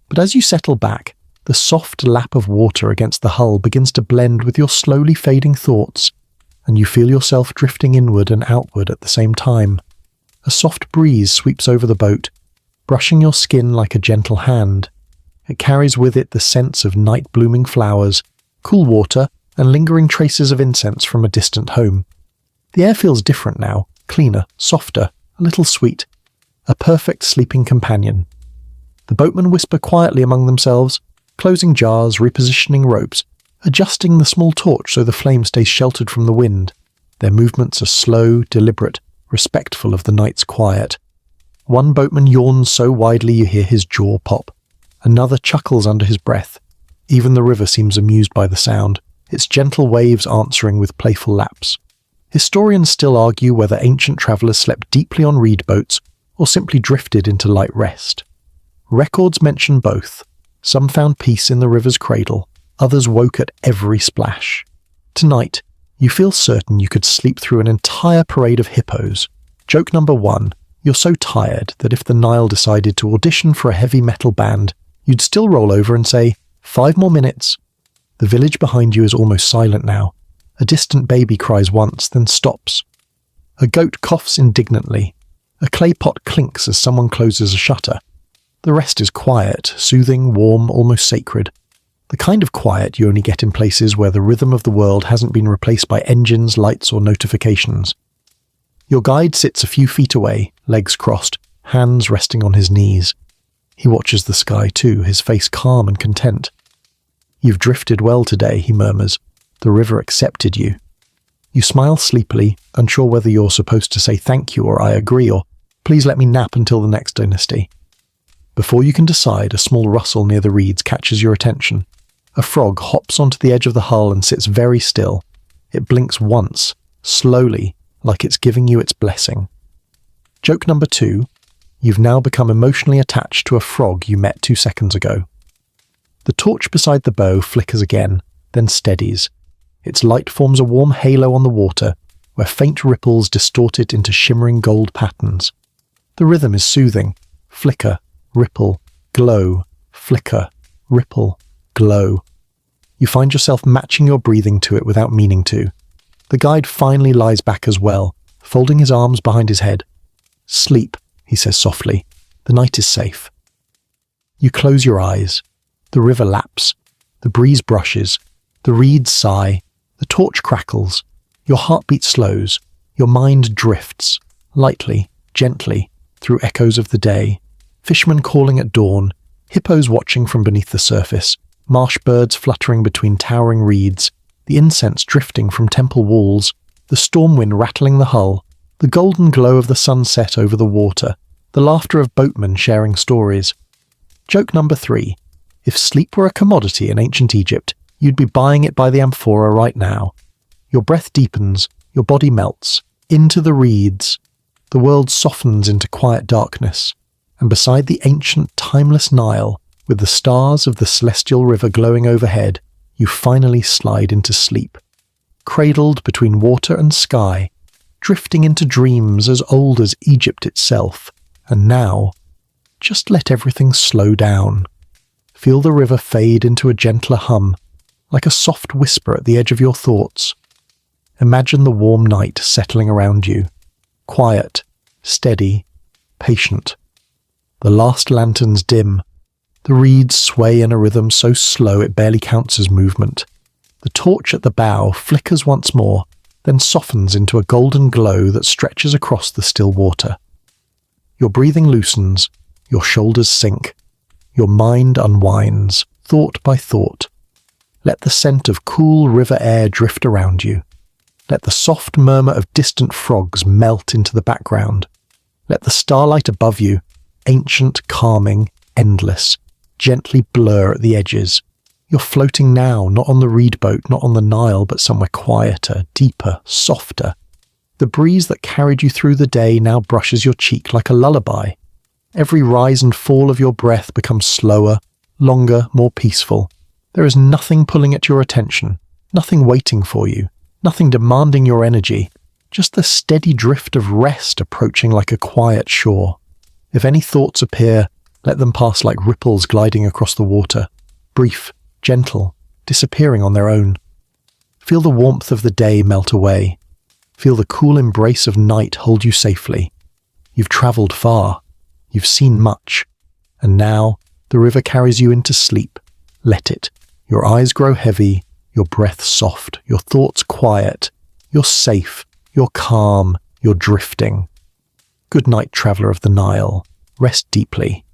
but as you settle back, the soft lap of water against the hull begins to blend with your slowly fading thoughts, and you feel yourself drifting inward and outward at the same time. A soft breeze sweeps over the boat, brushing your skin like a gentle hand. It carries with it the scents of night-blooming flowers, cool water, and lingering traces of incense from a distant home. The air feels different now, cleaner, softer, a little sweet. A perfect sleeping companion. The boatmen whisper quietly among themselves, closing jars, repositioning ropes, adjusting the small torch so the flame stays sheltered from the wind. Their movements are slow, deliberate, respectful of the night's quiet. One boatman yawns so widely you hear his jaw pop. Another chuckles under his breath. Even the river seems amused by the sound, its gentle waves answering with playful laps. Historians still argue whether ancient travellers slept deeply on reed boats or simply drifted into light rest. Records mention both. Some found peace in the river's cradle, others woke at every splash. Tonight, you feel certain you could sleep through an entire parade of hippos. Joke number 1, you're so tired that if the Nile decided to audition for a heavy metal band, you'd still roll over and say, 5 more minutes. The village behind you is almost silent now. A distant baby cries once, then stops. A goat coughs indignantly. A clay pot clinks as someone closes a shutter. The rest is quiet, soothing, warm, almost sacred. The kind of quiet you only get in places where the rhythm of the world hasn't been replaced by engines, lights, or notifications. Your guide sits a few feet away, legs crossed, hands resting on his knees. He watches the sky too, his face calm and content. "You've drifted well today," he murmurs. "The river accepted you." You smile sleepily, unsure whether you're supposed to say thank you or I agree or please let me nap until the next dynasty. Before you can decide, a small rustle near the reeds catches your attention. A frog hops onto the edge of the hull and sits very still. It blinks once, slowly, like it's giving you its blessing. Joke number 2, you've now become emotionally attached to a frog you met 2 seconds ago. The torch beside the bow flickers again, then steadies. Its light forms a warm halo on the water, where faint ripples distort it into shimmering gold patterns. The rhythm is soothing. Flicker, ripple, glow, flicker, ripple, glow. You find yourself matching your breathing to it without meaning to. The guide finally lies back as well, folding his arms behind his head. "Sleep," he says softly. "The night is safe." You close your eyes. The river laps. The breeze brushes. The reeds sigh. The torch crackles. Your heartbeat slows. Your mind drifts, lightly, gently, through echoes of the day. Fishermen calling at dawn, hippos watching from beneath the surface, marsh birds fluttering between towering reeds, the incense drifting from temple walls, the storm wind rattling the hull, the golden glow of the sunset over the water, the laughter of boatmen sharing stories. Joke number 3. If sleep were a commodity in ancient Egypt, you'd be buying it by the amphora right now. Your breath deepens, your body melts, into the reeds. The world softens into quiet darkness, and beside the ancient, timeless Nile, with the stars of the celestial river glowing overhead, you finally slide into sleep. Cradled between water and sky, drifting into dreams as old as Egypt itself, and now, just let everything slow down. Feel the river fade into a gentler hum. like a soft whisper at the edge of your thoughts. Imagine the warm night settling around you, quiet, steady, patient. The last lanterns dim. The reeds sway in a rhythm so slow it barely counts as movement. The torch at the bow flickers once more, then softens into a golden glow that stretches across the still water. Your breathing loosens, your shoulders sink, your mind unwinds, thought by thought. Let the scent of cool river air drift around you. Let the soft murmur of distant frogs melt into the background. Let the starlight above you, ancient, calming, endless, gently blur at the edges. You're floating now, not on the reed boat, not on the Nile, but somewhere quieter, deeper, softer. The breeze that carried you through the day now brushes your cheek like a lullaby. Every rise and fall of your breath becomes slower, longer, more peaceful. There is nothing pulling at your attention, nothing waiting for you, nothing demanding your energy, just the steady drift of rest approaching like a quiet shore. If any thoughts appear, let them pass like ripples gliding across the water, brief, gentle, disappearing on their own. Feel the warmth of the day melt away. Feel the cool embrace of night hold you safely. You've travelled far. You've seen much. And now the river carries you into sleep. Let it. Your eyes grow heavy, your breath soft, your thoughts quiet. You're safe. You're calm. You're drifting. Good night, traveller of the Nile. Rest deeply.